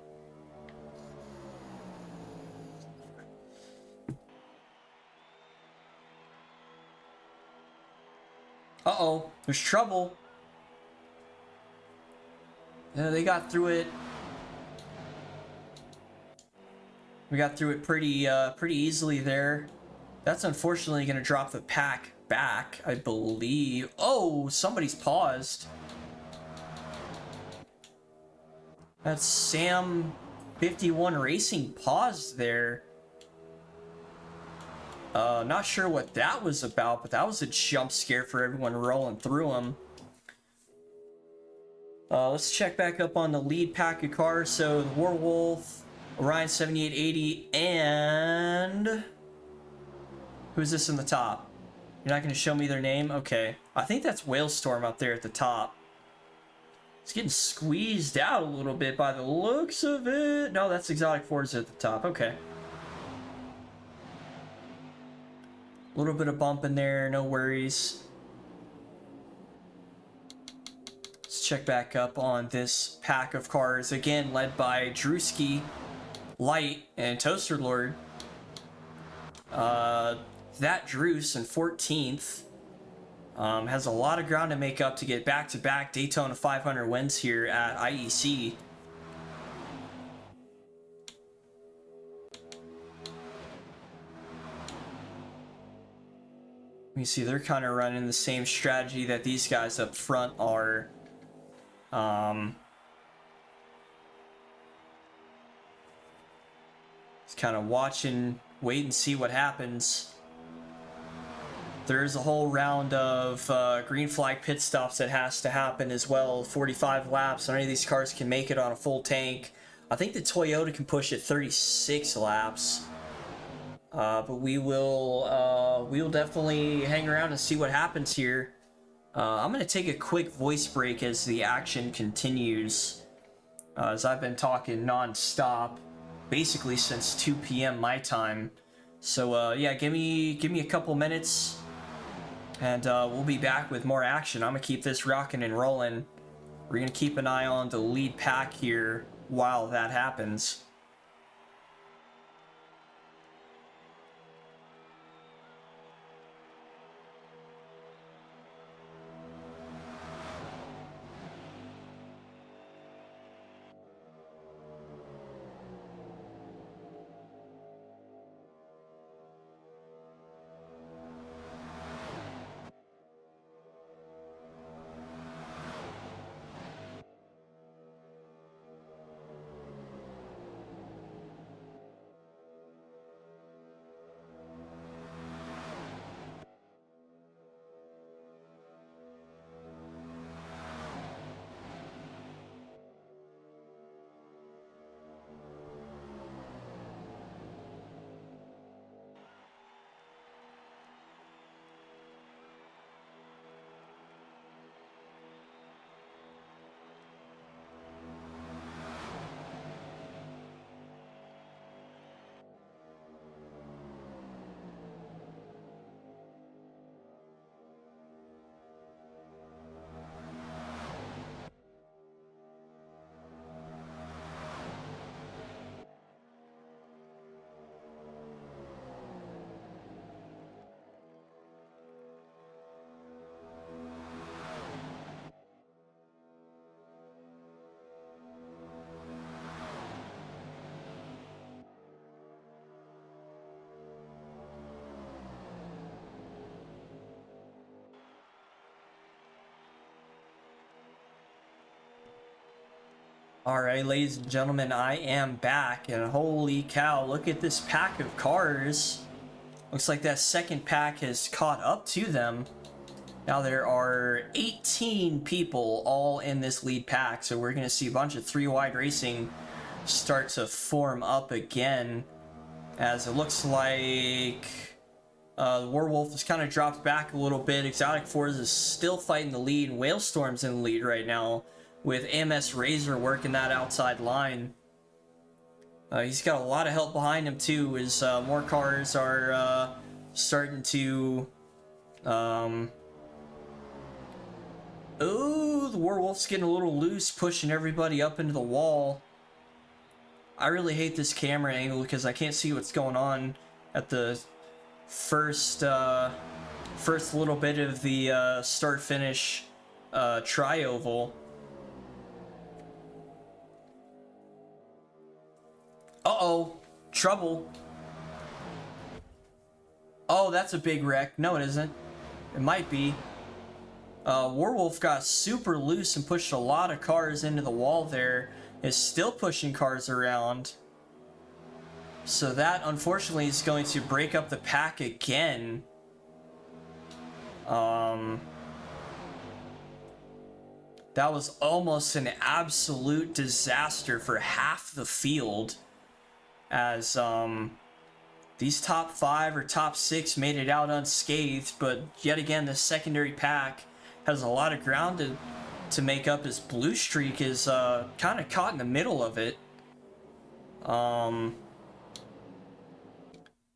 Uh-oh, there's trouble. Yeah, they got through it. We got through it pretty easily there. That's unfortunately going to drop the pack back, I believe. Oh, somebody's paused. That's Sam 51 Racing paused there. Not sure what that was about, but that was a jump scare for everyone rolling through them. Let's check back up on the lead pack of cars. So the Warwolf, Orion 7880, and who's this in the top? You're not going to show me their name? Okay. I think that's Whalestorm up there at the top. It's getting squeezed out a little bit by the looks of it. No, that's Exotic Forza at the top. Okay. A little bit of bump in there. No worries. Let's check back up on this pack of cars. Again, led by Drewski, Light, and Toaster Lord. That Drews in 14th has a lot of ground to make up to get back-to-back Daytona 500 wins here at IEC. You see they're kind of running the same strategy that these guys up front are. Just kind of watching, wait and see what happens. There's a whole round of green flag pit stops that has to happen as well. 45 laps. None of these cars can make it on a full tank. I think the Toyota can push it 36 laps. But we will definitely hang around and see what happens here. I'm going to take a quick voice break as the action continues. As I've been talking non-stop, basically since 2 p.m. my time. So yeah, give me a couple minutes. And we'll be back with more action. I'm going to keep this rocking and rolling. We're going to keep an eye on the lead pack here while that happens. Alright, ladies and gentlemen, I am back, and holy cow, look at this pack of cars. Looks like that second pack has caught up to them. Now there are 18 people all in this lead pack, so we're going to see a bunch of three-wide racing start to form up again, as it looks like the Warwolf has kind of dropped back a little bit. Exotic Forza is still fighting the lead. Whalestorm's in the lead right now, with AMS Razor working that outside line. He's got a lot of help behind him too, as more cars are starting to... Oh, the Warwolf's getting a little loose, pushing everybody up into the wall. I really hate this camera angle because I can't see what's going on at the first little bit of the start-finish tri-oval. Uh-oh, trouble. Oh, that's a big wreck. No, it isn't. It might be. Warwolf got super loose and pushed a lot of cars into the wall there. Is still pushing cars around. So that, unfortunately, is going to break up the pack again. That was almost an absolute disaster for half the field, as these top 5 or top 6 made it out unscathed, but yet again the secondary pack has a lot of ground to make up, as Blue Streak is kind of caught in the middle of it.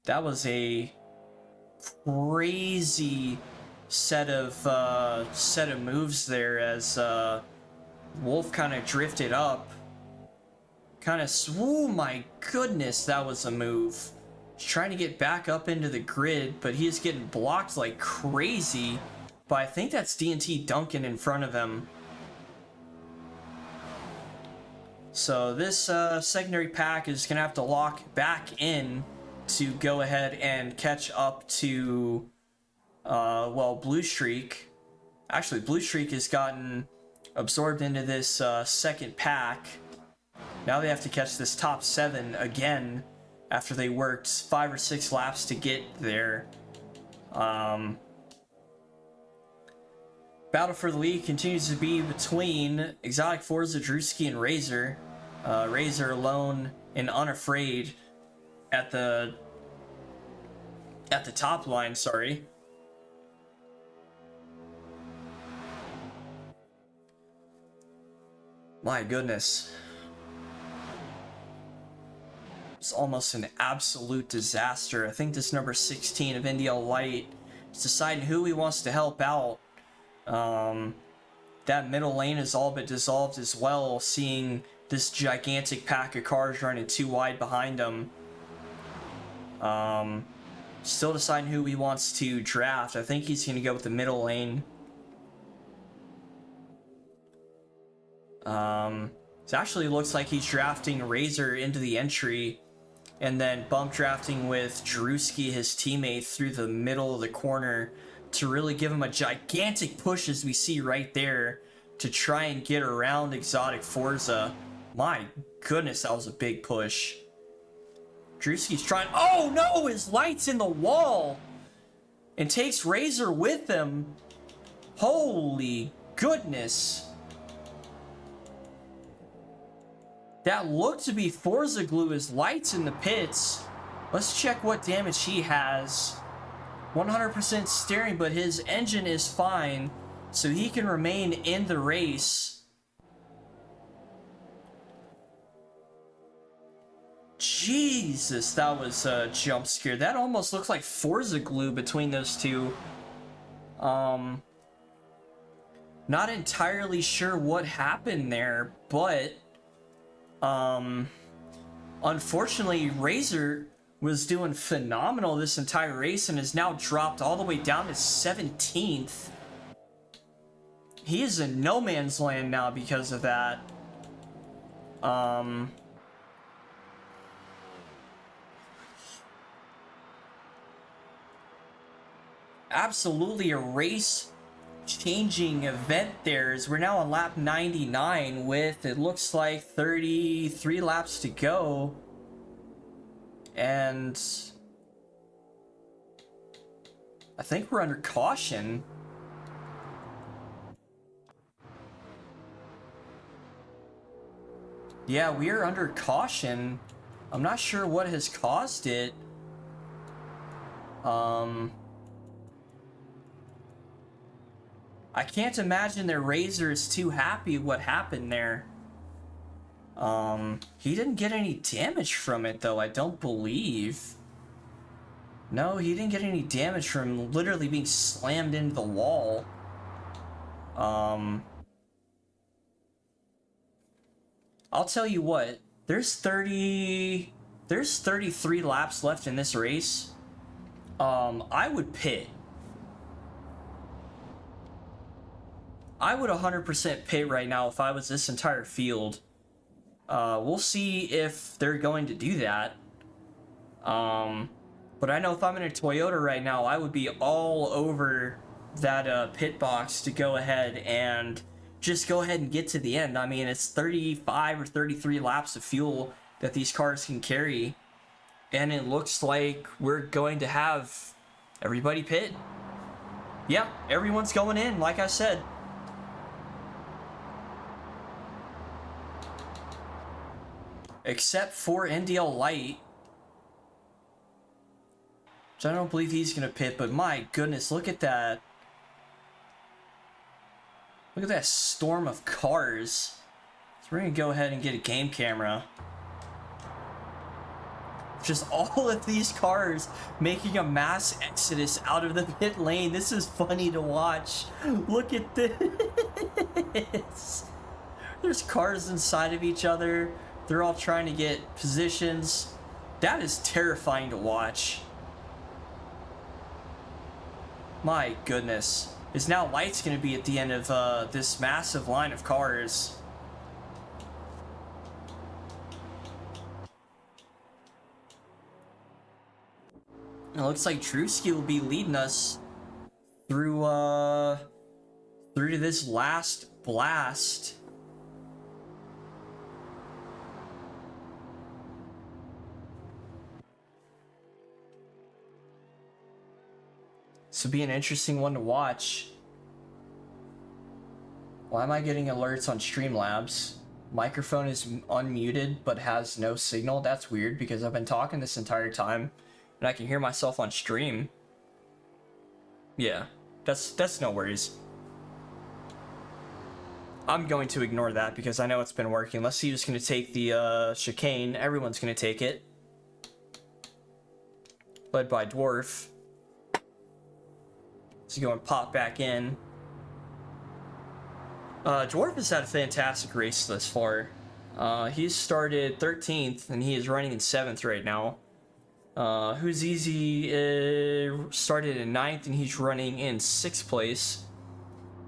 That was a crazy set of moves there, as Wolf kind of drifted up. Oh my goodness, that was a move. He's trying to get back up into the grid, but he is getting blocked like crazy. But I think that's D&T Duncan in front of him. So this secondary pack is going to have to lock back in to go ahead and catch up to, well, Blue Streak. Actually, Blue Streak has gotten absorbed into this second pack. Now they have to catch this top 7 again after they worked 5 or 6 laps to get there. Battle for the lead continues to be between Exotic Forza, Drewski, and Razor. Razor alone and unafraid at the top line, sorry. My goodness. It's almost an absolute disaster. I think this number 16 of NDL Light is deciding who he wants to help out. That middle lane is all but dissolved as well, seeing this gigantic pack of cars running too wide behind him. Still deciding who he wants to draft. I think he's going to go with the middle lane. It actually looks like he's drafting Razor into the entry, and then bump drafting with Drewski, his teammate, through the middle of the corner to really give him a gigantic push, as we see right there, to try and get around Exotic Forza. My goodness, that was a big push. Drewski's trying... Oh no, his light's in the wall! And takes Razor with him. Holy goodness. That looked to be Forza glue. His light's in the pits. Let's check what damage he has. 100% steering, but his engine is fine, so he can remain in the race. Jesus, that was a jump scare. That almost looks like Forza glue between those two. Not entirely sure what happened there, but unfortunately, Razor was doing phenomenal this entire race and is now dropped all the way down to 17th. He is in no man's land now because of that. Absolutely a race changing event there, as we're now on lap 99 with, it looks like, 33 laps to go. And I think we're under caution. Yeah, we are under caution. I'm not sure what has caused it. I can't imagine their Razor is too happy what happened there. He didn't get any damage from it, though, I don't believe. No, he didn't get any damage from literally being slammed into the wall. I'll tell you what, there's 33 laps left in this race. I would pit. I would 100% pit right now if I was this entire field. We'll see if they're going to do that. But I know if I'm in a Toyota right now, I would be all over that pit box to go ahead and just go ahead and get to the end. I mean, it's 35 or 33 laps of fuel that these cars can carry. And it looks like we're going to have everybody pit. Yeah, everyone's going in, like I said. Except for NDL Light, which I don't believe he's going to pit, but my goodness, look at that. Look at that storm of cars. So we're going to go ahead and get a game camera. Just all of these cars making a mass exodus out of the pit lane. This is funny to watch. Look at this. There's cars inside of each other. They're all trying to get positions. That is terrifying to watch. My goodness. Is now Light's going to be at the end of this massive line of cars. It looks like Drewski will be leading us through to this last blast. This will be an interesting one to watch. Why am I getting alerts on Streamlabs? Microphone is unmuted but has no signal. That's weird because I've been talking this entire time and I can hear myself on stream. Yeah, that's no worries. I'm going to ignore that because I know it's been working. Let's see who's going to take the chicane. Everyone's going to take it. Led by Dwarf. So go and pop back in. Dwarf has had a fantastic race thus far. He's started 13th and he is running in 7th right now. Who's Easy started in 9th and he's running in 6th place.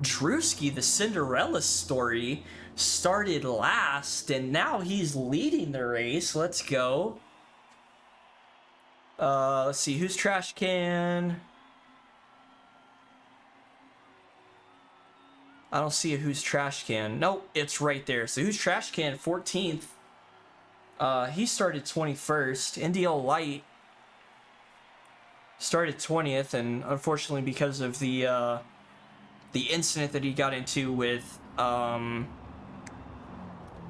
Drewski, the Cinderella story, started last and now he's leading the race. Let's go. Let's see, who's Trash Can? I don't see a Who's Trash Can. Nope, it's right there. So Who's Trash Can, 14th. He started 21st. NDL Light started 20th, and unfortunately because of the incident that he got into with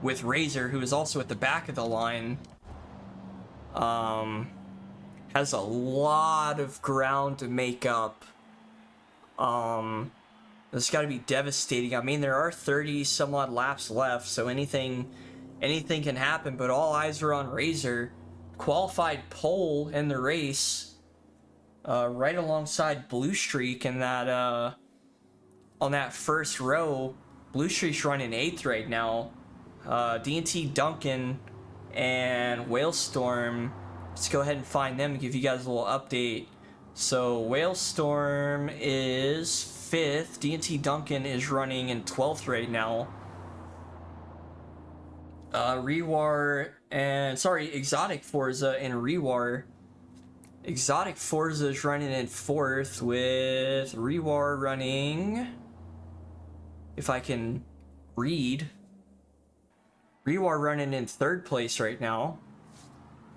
Razor, who is also at the back of the line, has a lot of ground to make up. It's got to be devastating. I mean, there are 30 some odd laps left, so anything can happen, but all eyes are on Razor. Qualified pole in the race, right alongside Blue Streak in that on that first row. Blue Streak's running 8th right now. D&T Duncan and Whalestorm. Let's go ahead and find them and give you guys a little update. So Whalestorm is 5th. D&T Duncan is running in 12th right now. Exotic Forza and Rewar. Exotic Forza is running in 4th with Rewar running if I can read. Rewar running in 3rd place right now,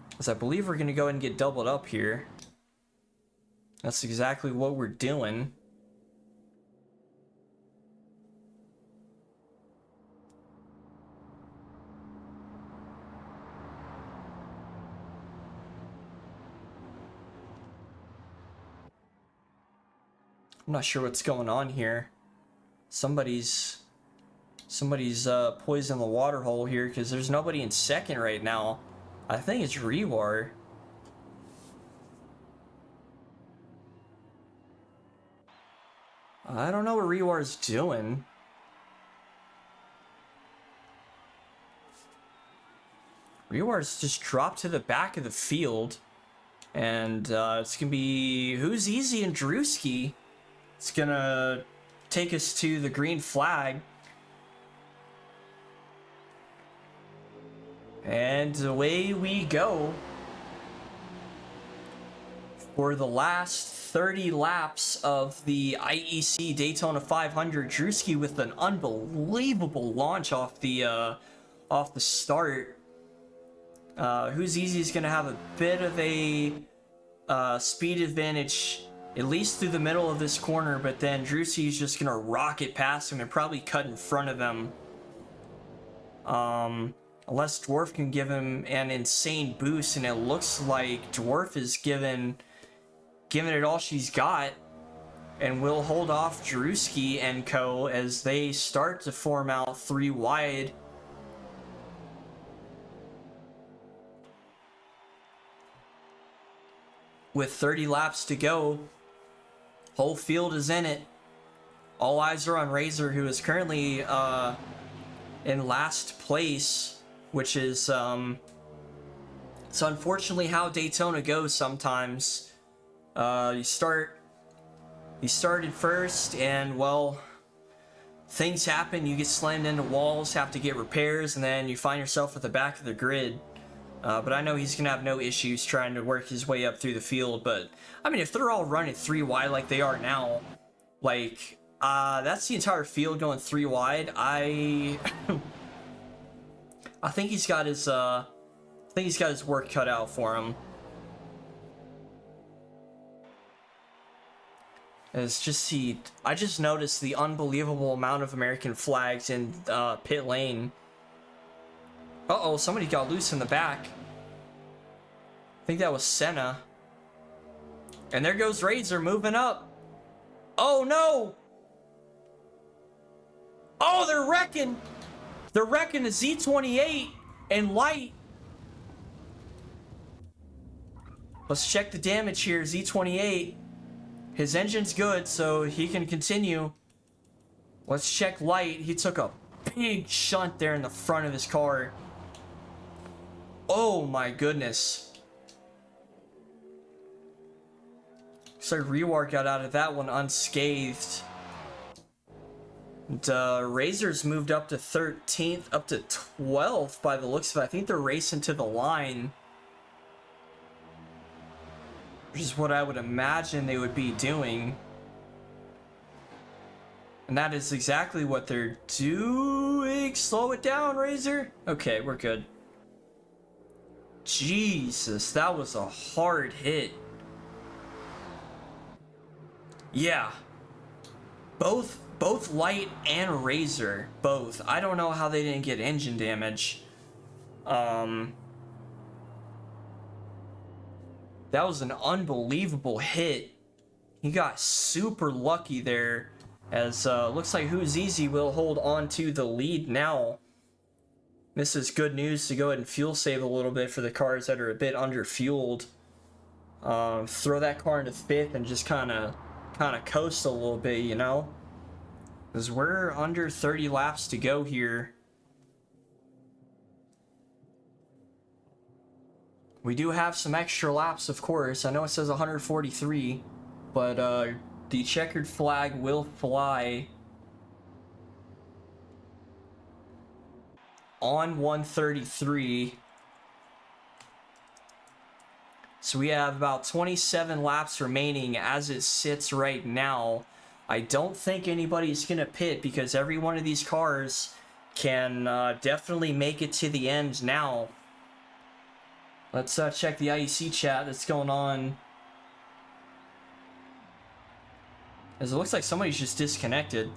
because I believe we're going to go ahead and get doubled up here. That's exactly what we're doing. I'm not sure what's going on here. Somebody's poisoned the water hole here, because there's nobody in 2nd right now. I think it's Rewar. I don't know what Rewar's doing. Rewar's just dropped to the back of the field. And it's going to be Who's Easy and Drewski. It's going to take us to the green flag. And away we go. For the last 30 laps of the IEC Daytona 500, Drewski with an unbelievable launch off the start. Who's Easy is going to have a bit of a speed advantage, at least through the middle of this corner, but then Drewski is just going to rocket past him and probably cut in front of him. Unless Dwarf can give him an insane boost, and it looks like Dwarf is giving it all she's got, and will hold off Drewski and co as they start to form out 3 wide. With 30 laps to go, whole field is in it. All eyes are on Razor, who is currently in last place, which is it's unfortunately how Daytona goes sometimes. You started first, and well, things happen. You get slammed into walls, have to get repairs, and then you find yourself at the back of the grid. But I know he's going to have no issues trying to work his way up through the field. But, I mean, if they're all running 3 wide like they are now, like, that's the entire field going 3 wide. I think he's got his, work cut out for him. I just noticed the unbelievable amount of American flags in pit lane. Uh-oh, somebody got loose in the back. I think that was Senna. And there goes Razor moving up. Oh, no! Oh, they're wrecking! They're wrecking the Z28 and Light. Let's check the damage here. Z28. His engine's good, so he can continue. Let's check Light. He took a big shunt there in the front of his car. Oh my goodness. So Rewar got out of that one unscathed. And, Razor's moved up to 13th, up to 12th by the looks of it. I think they're racing to the line, which is what I would imagine they would be doing. And that is exactly what they're doing. Slow it down, Razor. Okay, we're good. Jesus, that was a hard hit. Yeah. Both Light and Razor, both. I don't know how they didn't get engine damage. That was an unbelievable hit. He got super lucky there, as looks like Who's Easy will hold on to the lead now. This is good news to go ahead and fuel save a little bit for the cars that are a bit under-fueled. Throw that car into 5th and just kind of coast a little bit, you know? Because we're under 30 laps to go here. We do have some extra laps, of course. I know it says 143, but the checkered flag will fly on 133. So we have about 27 laps remaining as it sits right now. I don't think anybody's going to pit because every one of these cars can definitely make it to the end now. Let's check the IEC chat that's going on. As it looks like somebody's just disconnected.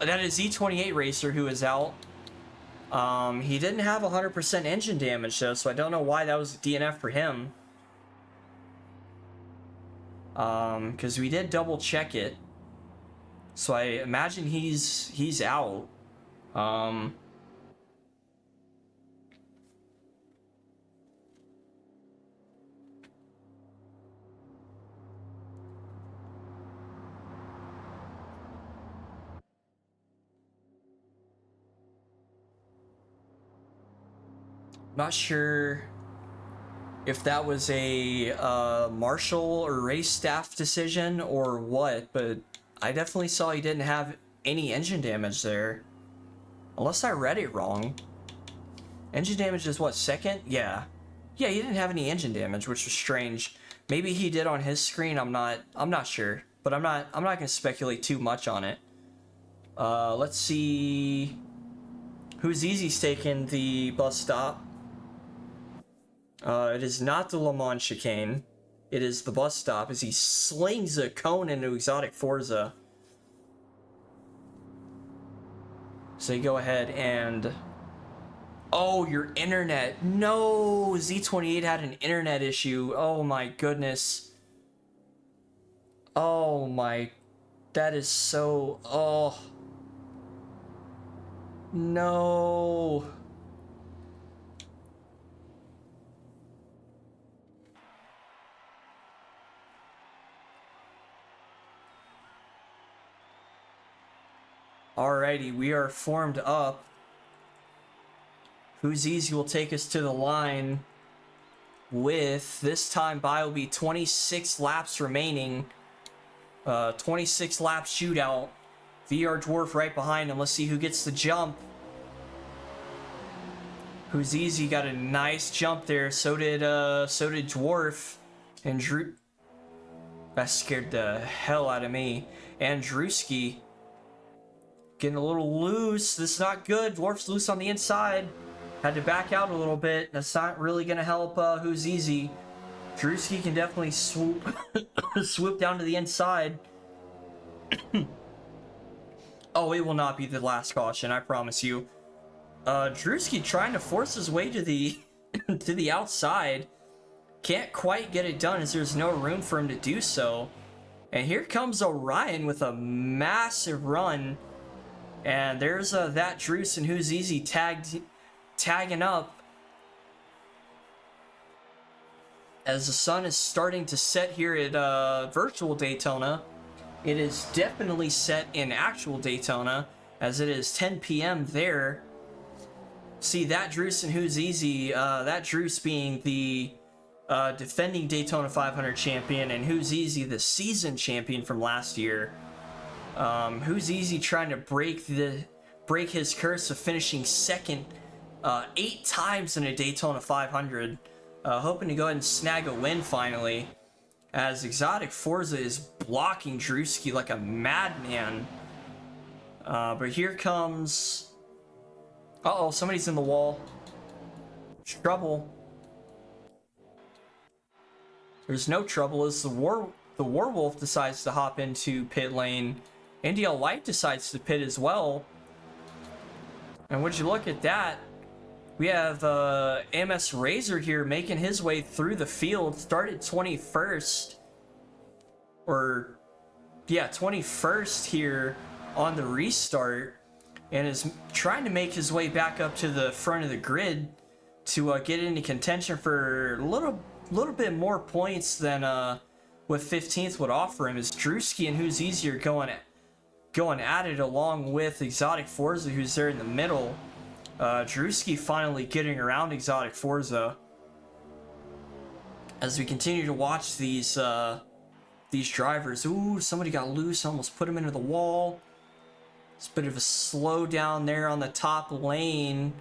That is Z28 Racer who is out. He didn't have 100% engine damage though, so I don't know why that was a DNF for him. Because we did double check it. So I imagine he's out. Not sure if that was a marshal or race staff decision or what, but I definitely saw he didn't have any engine damage there. Unless I read it wrong. Engine damage is what, second? Yeah. Yeah, he didn't have any engine damage, which was strange. Maybe he did on his screen, I'm not sure. But I'm not gonna speculate too much on it. Let's see who's easy's taking the bus stop. It is not the Le Mans chicane. It is the bus stop as he slings a cone into exotic Forza. So you go ahead and... Oh, your internet. No, Z28 had an internet issue. Oh my goodness. Oh my... That is so... Oh. No. Alrighty, we are formed up. Who's easy will take us to the line with, this time by will be 26 laps remaining. 26 lap shootout. VR Dwarf right behind him. Let's see who gets the jump. Who's easy got a nice jump there. So did Dwarf. And Drew... That scared the hell out of me. And Drewski getting a little loose. This is not good. Dwarf's loose on the inside. Had to back out a little bit. That's not really going to help who's easy. Drewski can definitely swoop swoop down to the inside. Oh, it will not be the last caution, I promise you. Drewski trying to force his way to the to the outside. Can't quite get it done as there's no room for him to do so. And here comes Orion with a massive run. And there's that Drews and who's easy tagging up as the sun is starting to set here at virtual Daytona. It is definitely set in actual Daytona as it is 10 p.m. there. See that Drews and who's easy, that Drews being the defending Daytona 500 champion and who's easy the season champion from last year. Who's easy trying to break his curse of finishing second 8 times in a Daytona 500, hoping to go ahead and snag a win finally, as exotic Forza is blocking Drewski like a madman. But here comes... Uh-oh, somebody's in the wall. Trouble. There's no trouble as the Warwolf decides to hop into pit lane. NDL Light decides to pit as well. And would you look at that? We have MS Razor here making his way through the field. Started 21st. Or, yeah, 21st here on the restart. And is trying to make his way back up to the front of the grid to get into contention for a little bit more points than what 15th would offer him. Is Drewski and who's easier going at it along with Exotic Forza, who's there in the middle. Drewski finally getting around Exotic Forza. As we continue to watch these drivers. Ooh, somebody got loose, almost put him into the wall. It's a bit of a slowdown there on the top lane.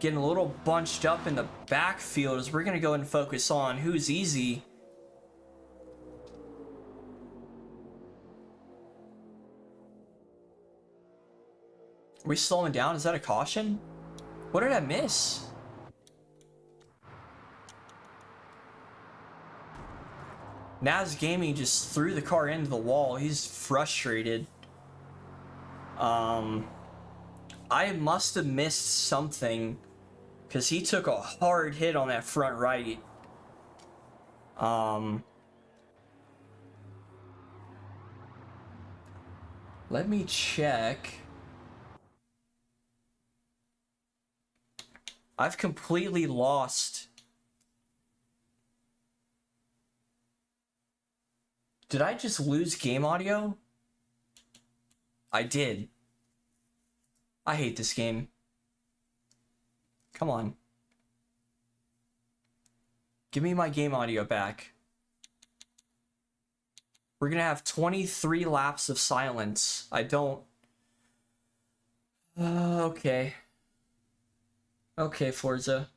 Getting a little bunched up in the backfield as we're going to go ahead and focus on who's easy. Are we slowing down? Is that a caution? What did I miss? Naz Gaming just threw the car into the wall. He's frustrated. I must have missed something because he took a hard hit on that front right. Let me check. I've completely lost. Did I just lose game audio? I did. I hate this game. Come on. Give me my game audio back. We're gonna have 23 laps of silence. I don't... okay. Okay, Forza.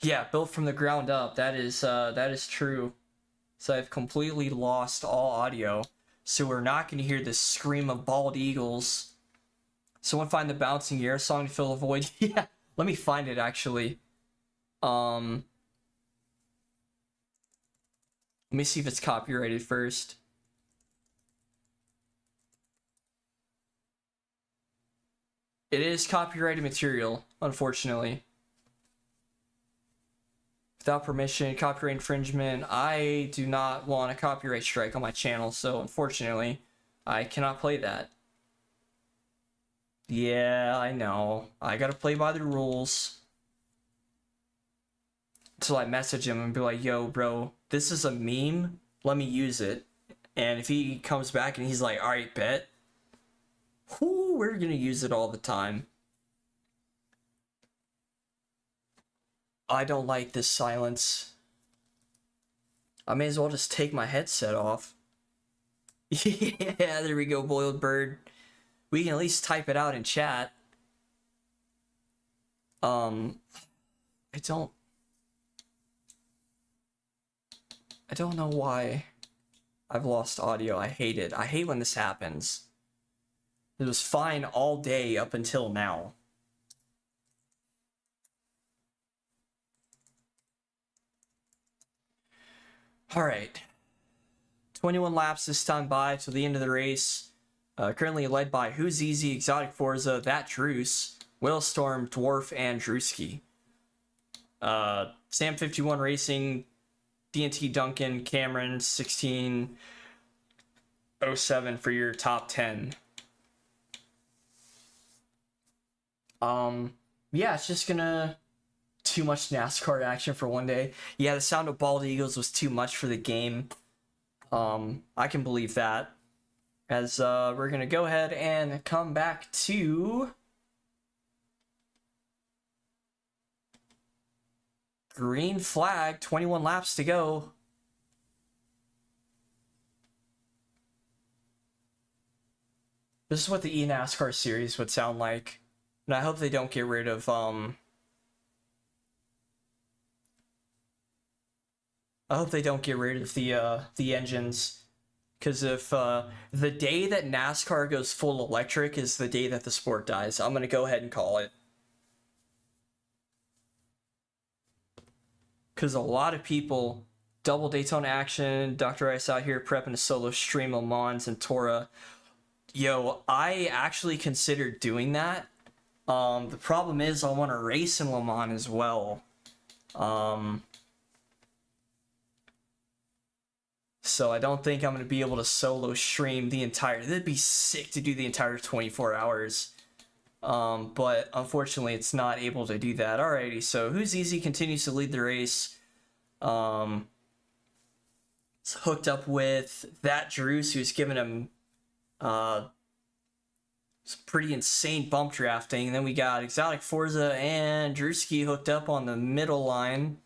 Yeah, built from the ground up. That is true. So I've completely lost all audio. So we're not going to hear the scream of bald eagles. Someone find the bouncing air song to fill the void. Yeah, let me find it actually. Let me see if it's copyrighted first. It is copyrighted material, unfortunately. Without permission, copyright infringement. I do not want a copyright strike on my channel, so unfortunately, I cannot play that. Yeah, I know. I gotta play by the rules. Until I message him and be like, yo, bro, this is a meme. Let me use it. And if he comes back and he's like, alright, bet. Whoo, we're gonna use it all the time. I don't like this silence. I may as well just take my headset off. Yeah, there we go, boiled bird. We can at least type it out in chat. I don't know why I've lost audio. I hate it. I hate when this happens. It was fine all day up until now. All right. 21 laps this time by till the end of the race. Currently led by Who's Easy, Exotic Forza, That Druce, Whalestorm, Dwarf, and Drewski. Sam 51 Racing, DNT Duncan, Cameron 1607 for your top 10. Yeah, it's just gonna too much NASCAR action for one day. Yeah, the sound of bald eagles was too much for the game. I can believe that. As we're gonna go ahead and come back to green flag, 21 laps to go. This is what the eNASCAR series would sound like. And I hope they don't get rid of I hope they don't get rid of the engines. Because if the day that NASCAR goes full electric is the day that the sport dies, I'm going to go ahead and call it. Because a lot of people, double Daytona action, Dr. Ice out here prepping a solo stream of Mons and Tora. Yo, I actually considered doing that. The problem is I want to race in Le Mans as well. So I don't think I'm going to be able to solo stream the entire... That'd be sick to do the entire 24 hours. But unfortunately, it's not able to do that. Alrighty, so Who's Easy continues to lead the race. It's hooked up with That Druce, who's given him some pretty insane bump drafting. And then we got Exotic Forza and Drewski hooked up on the middle line.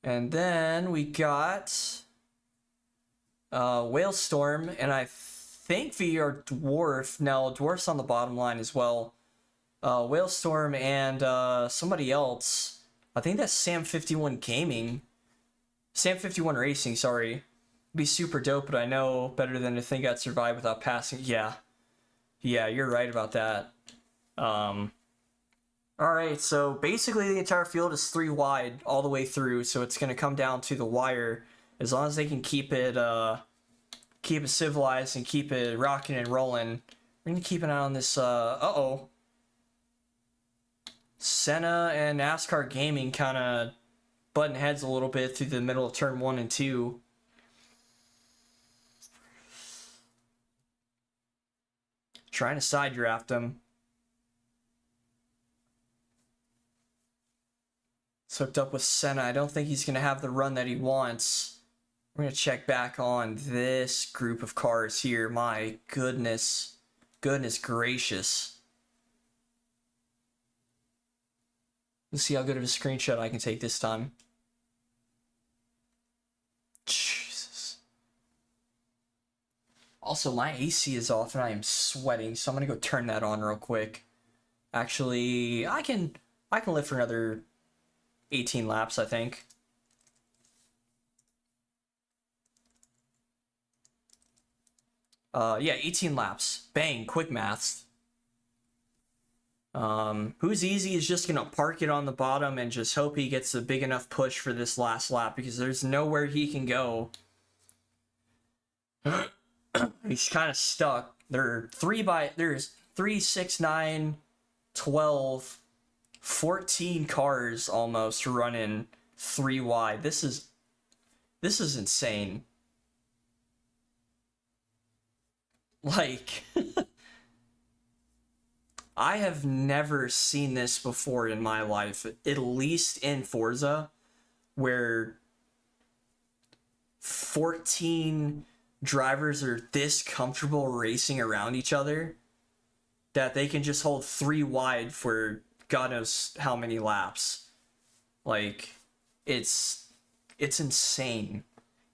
And then we got... Whalestorm, and I think VR Dwarf. No, Dwarf's on the bottom line as well. Whalestorm and somebody else. I think that's Sam 51 Gaming Sam 51 Racing, sorry. Be super dope, but I know better than to think I'd survive without passing. Yeah. Yeah, you're right about that. Alright, so basically the entire field is 3 wide all the way through, so it's gonna come down to the wire. As long as they can keep it civilized and keep it rocking and rolling. We're gonna keep an eye on this, uh-oh. Senna and NASCAR Gaming kind of button heads a little bit through the middle of turn 1 and 2. Trying to side draft him. It's hooked up with Senna. I don't think he's going to have the run that he wants. We're going to check back on this group of cars here. My goodness. Goodness gracious. Let's see how good of a screenshot I can take this time. Jesus. Also, my AC is off and I am sweating, so I'm going to go turn that on real quick. Actually, I can live for another 18 laps, I think. Yeah, 18 laps. Bang, quick maths. Who's Easy is just gonna park it on the bottom and just hope he gets a big enough push for this last lap because there's nowhere he can go. He's kind of stuck. There's 3, 6, 9, 12, 14 cars almost running 3 wide. This is insane. Like, I have never seen this before in my life, at least in Forza, where 14 drivers are this comfortable racing around each other that they can just hold 3 wide for God knows how many laps. Like, it's insane.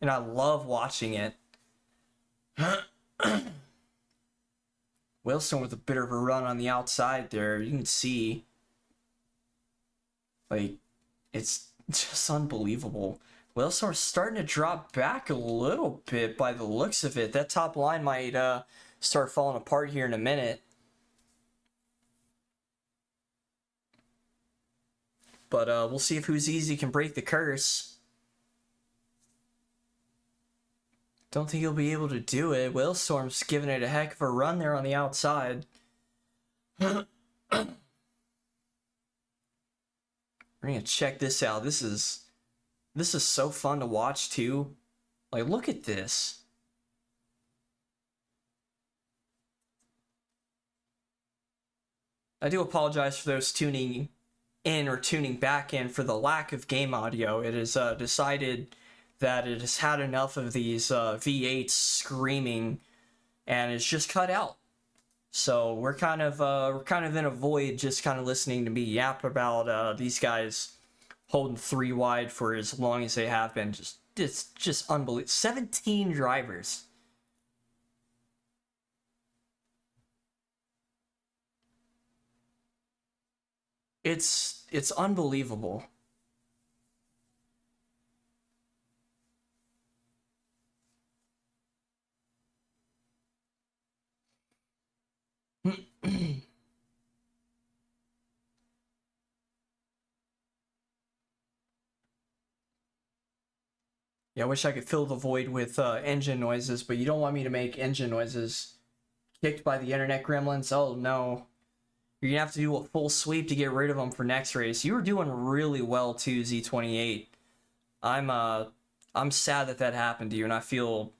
And I love watching it. Whalestone with a bit of a run on the outside there. You can see, like, it's just unbelievable. Whalestone's starting to drop back a little bit by the looks of it. That top line might start falling apart here in a minute. But we'll see if Who's Easy can break the curse. Don't think he'll be able to do it. Whalestorm's giving it a heck of a run there on the outside. We're gonna check this out. This is so fun to watch too. Like, look at this. I do apologize for those tuning in or tuning back in for the lack of game audio. It is decided that it has had enough of these V8s screaming and it's just cut out. So we're kind of in a void, just kind of listening to me yap about these guys holding 3 wide for as long as they have been. It's just unbelievable. 17 drivers. It's unbelievable. Yeah, I wish I could fill the void with engine noises, but you don't want me to make engine noises. Kicked by the internet gremlins? Oh no. You're gonna have to do a full sweep to get rid of them for next race. You were doing really well too, Z28. I'm sad that happened to you, and I feel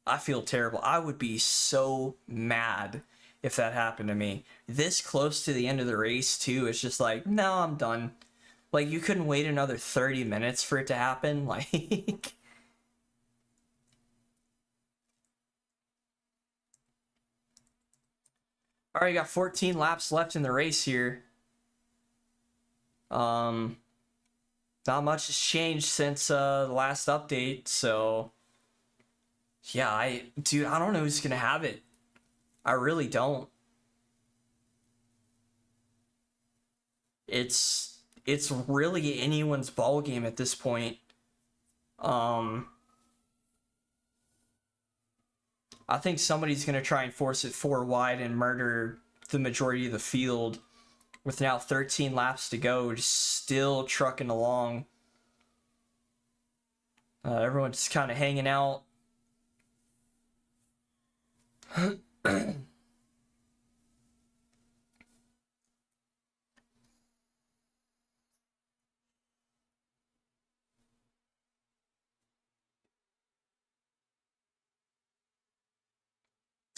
terrible. I would be so mad if that happened to me. This close to the end of the race too, it's just like, no, I'm done. Like, you couldn't wait another 30 minutes for it to happen? Like... Alright, got 14 laps left in the race here. Not much has changed since the last update, so yeah, I don't know who's gonna have it. I really don't. It's really anyone's ball game at this point. I think somebody's going to try and force it 4 wide and murder the majority of the field with now 13 laps to go, just still trucking along. Everyone's just kind of hanging out.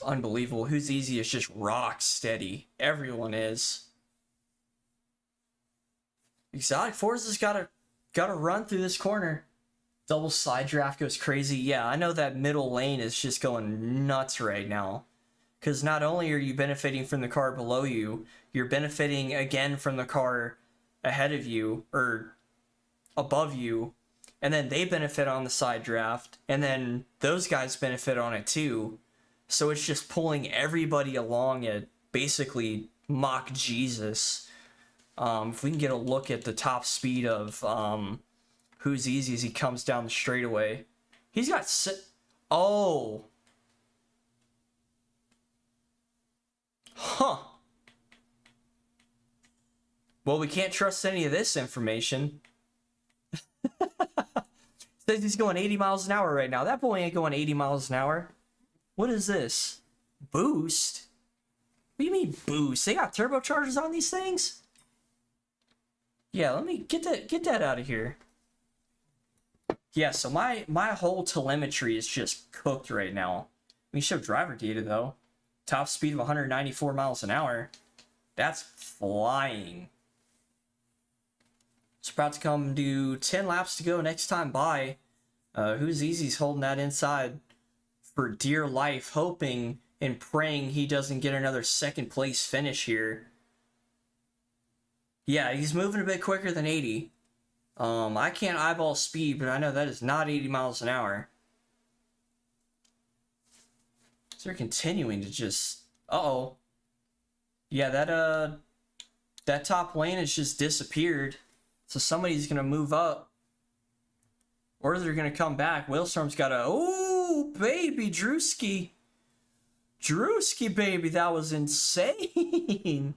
Unbelievable. Who's easy is just rock steady. Everyone is. Exotic Forza's gotta run through this corner. Double side draft goes crazy. Yeah, I know that middle lane is just going nuts right now. Because not only are you benefiting from the car below you, you're benefiting again from the car ahead of you, or above you, and then they benefit on the side draft, and then those guys benefit on it too. So it's just pulling everybody along at basically Mach Jesus. If we can get a look at the top speed of Who's Easy as he comes down the straightaway. He's got oh. Huh. Well, we can't trust any of this information. Says he's going 80 miles an hour right now. That boy ain't going 80 miles an hour. What is this? Boost? What do you mean boost? They got turbochargers on these things? Yeah, let me get that out of here. Yeah, so my whole telemetry is just cooked right now. We show driver data though. Top speed of 194 miles an hour. That's flying. It's about to come to 10 laps to go next time by. Who's Easy's holding that inside for dear life, hoping and praying he doesn't get another second place finish here. Yeah, he's moving a bit quicker than 80. I can't eyeball speed, but I know that is not 80 miles an hour. So they're continuing to just... Uh-oh. Yeah, that top lane has just disappeared. So somebody's going to move up. Or they're going to come back. Whalestorm's got a... Oh, baby, Drewski. Drewski, baby, that was insane.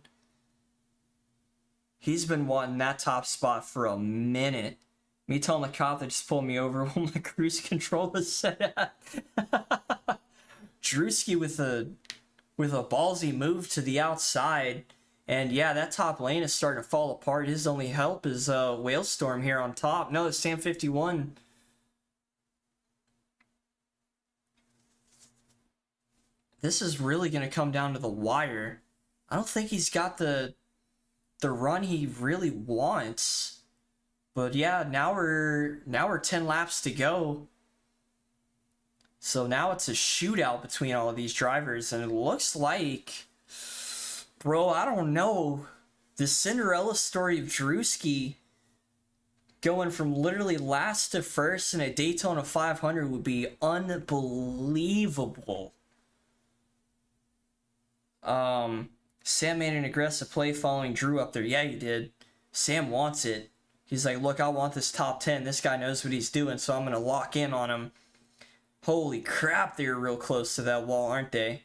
He's been wanting that top spot for a minute. Me telling the cop that just pulled me over when my cruise control was set at. Drewski with a ballsy move to the outside. And yeah, that top lane is starting to fall apart. His only help is Whalestorm here on top. No, it's Sam 51. This is really going to come down to the wire. I don't think he's got the run he really wants. But yeah, now we're 10 laps to go. So now it's a shootout between all of these drivers, and it looks like, bro, I don't know. The Cinderella story of Drewski going from literally last to first in a Daytona 500 would be unbelievable. Sam made an aggressive play following Drew up there. Yeah, he did. Sam wants it. He's like, look, I want this top 10. This guy knows what he's doing, so I'm going to lock in on him. Holy crap, they were real close to that wall, aren't they?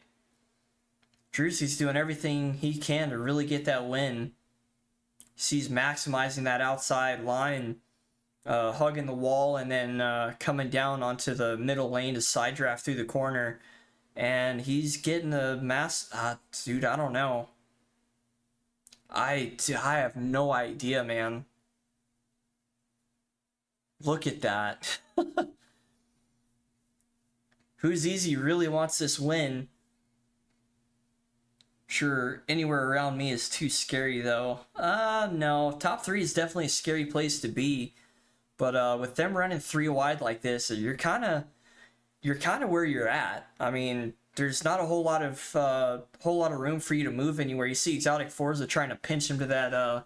Drewski's doing everything he can to really get that win. He's maximizing that outside line, hugging the wall, and then coming down onto the middle lane to side draft through the corner. And he's getting the dude, I don't know. I have no idea, man. Look at that. Who's Easy really wants this win. Sure, anywhere around me is too scary, though. No. Top 3 is definitely a scary place to be. But with them running 3 wide like this, you're kind of where you're at. I mean, there's not a whole lot of room for you to move anywhere. You see Exotic Forza trying to pinch him to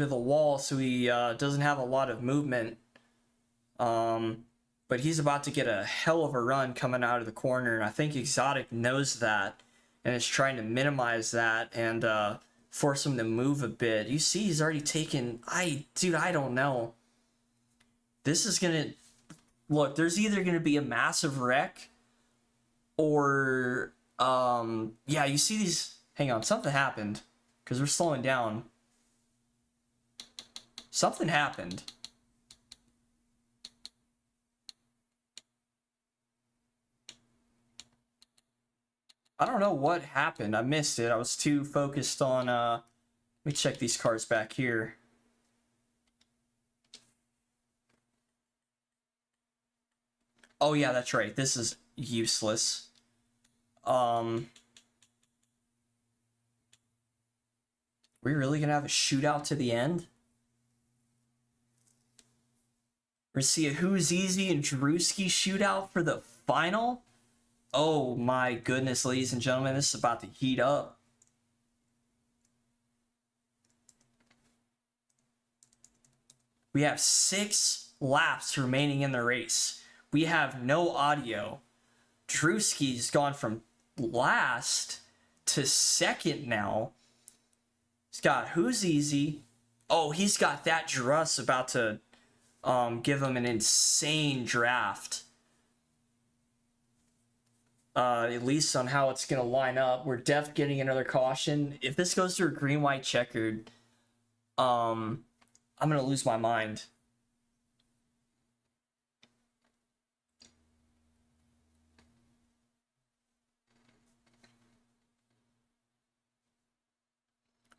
the wall so he doesn't have a lot of movement. But he's about to get a hell of a run coming out of the corner, and I think Exotic knows that and is trying to minimize that and force him to move a bit. You see he's already taken... I don't know. This is gonna look. There's either gonna be a massive wreck, or yeah. You see these? Hang on, something happened because we're slowing down. Something happened. I don't know what happened. I missed it. I was too focused on let me check these cars back here. Oh yeah, that's right. This is useless. We really gonna have a shootout to the end? We're gonna see a Who's Easy and Drewski shootout for the final? Oh my goodness, ladies and gentlemen, this is about to heat up. We have 6 laps remaining in the race. We have no audio. Drewski's gone from last to second now. He's got Who's Easy. Oh, he's got that Druss about to give him an insane draft. At least on how it's going to line up. We're def getting another caution. If this goes to a green-white checkered, I'm going to lose my mind.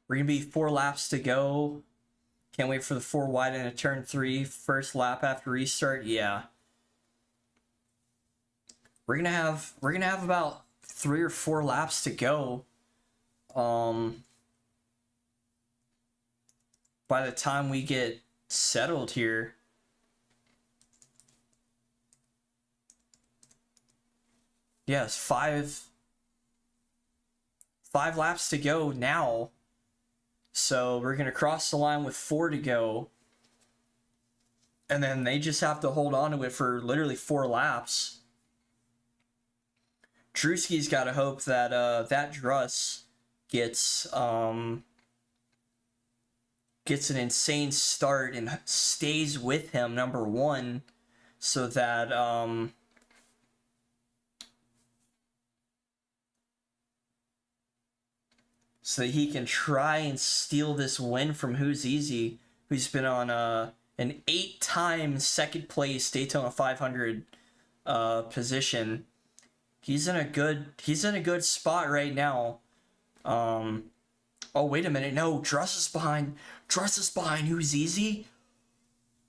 We're going to be 4 laps to go. Can't wait for the 4 wide into turn 3. First lap after restart. Yeah. We're gonna have about 3 or 4 laps to go. By the time we get settled here. Yes, 5 laps to go now. So we're gonna cross the line with 4 to go. And then they just have to hold on to it for literally 4 laps. Drewski's got to hope that that Druss gets an insane start and stays with him, number 1, so that he can try and steal this win from Who's Easy, who's been on an 8-time second place Daytona 500 position. He's in a good spot right now. Oh, wait a minute. No, Druss is behind. Who's Easy?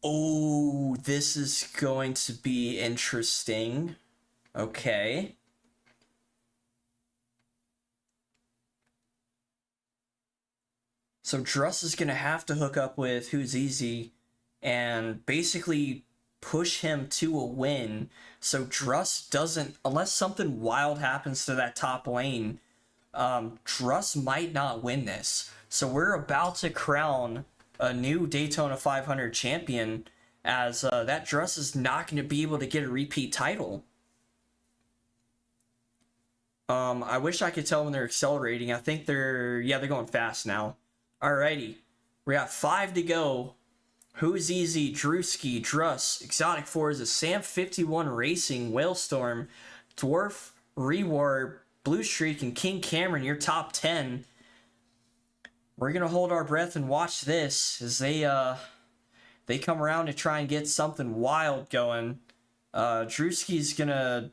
Oh, this is going to be interesting. Okay. So Druss is going to have to hook up with Who's Easy and basically push him to a win. So Druss doesn't, unless something wild happens to that top lane, Druss might not win this. So we're about to crown a new Daytona 500 champion, as that Druss is not going to be able to get a repeat title. I wish I could tell when they're accelerating. I think they're going fast now. Alrighty, we got 5 to go. Who's Easy, Drewski, Druss, Exotic Forza, Sam 51 Racing, Whalestorm, Dwarf, Rewar, Blue Streak, and King Cameron, your top 10. We're gonna hold our breath and watch this as they come around to try and get something wild going. Drewski's gonna,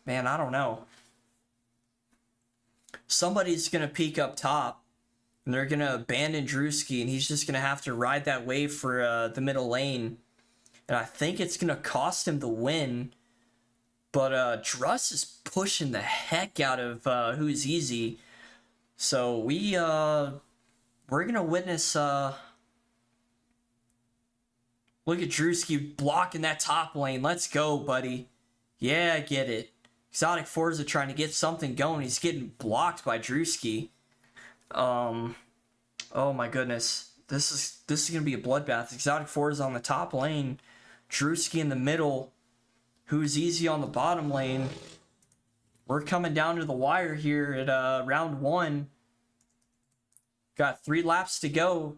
man, I don't know. Somebody's gonna peak up top. And they're going to abandon Drewski, and he's just going to have to ride that wave for the middle lane. And I think it's going to cost him the win. But Druss is pushing the heck out of Who's Easy. So we're going to witness... look at Drewski blocking that top lane. Let's go, buddy. Yeah, I get it. Exotic Forza trying to get something going. He's getting blocked by Drewski. Oh my goodness. This is gonna be a bloodbath. Exotic Forza on the top lane. Drewski in the middle. Who's Easy on the bottom lane. We're coming down to the wire here at round 1. Got 3 laps to go.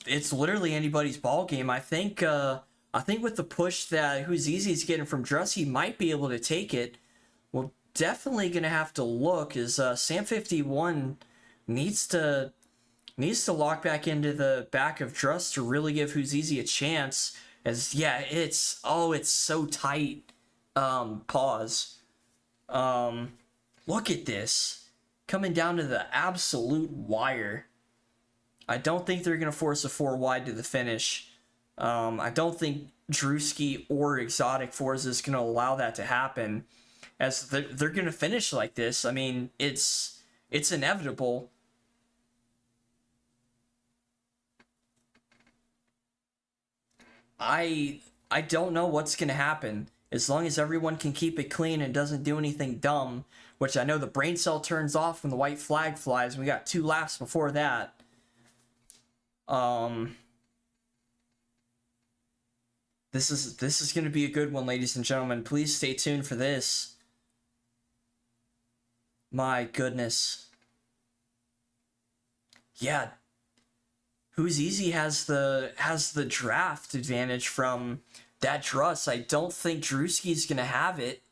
it's literally anybody's ball game. I think with the push that Who's Easy's getting from Druss, he might be able to take it. We're definitely gonna have to look. Is Sam 51 needs to lock back into the back of Druss to really give Who's Easy a chance. As yeah, it's so tight. Pause. Look at this coming down to the absolute wire. I don't think they're gonna force a 4 wide to the finish. I don't think Drewski or Exotic Forza is going to allow that to happen, as they're going to finish like this. I mean, it's inevitable. I don't know what's going to happen. As long as everyone can keep it clean and doesn't do anything dumb, which I know the brain cell turns off when the white flag flies. We got 2 laps before that. This is going to be a good one, ladies and gentlemen. Please stay tuned for this. My goodness. Yeah. Who's Easy has the draft advantage from that Druss. I don't think Drewski's going to have it.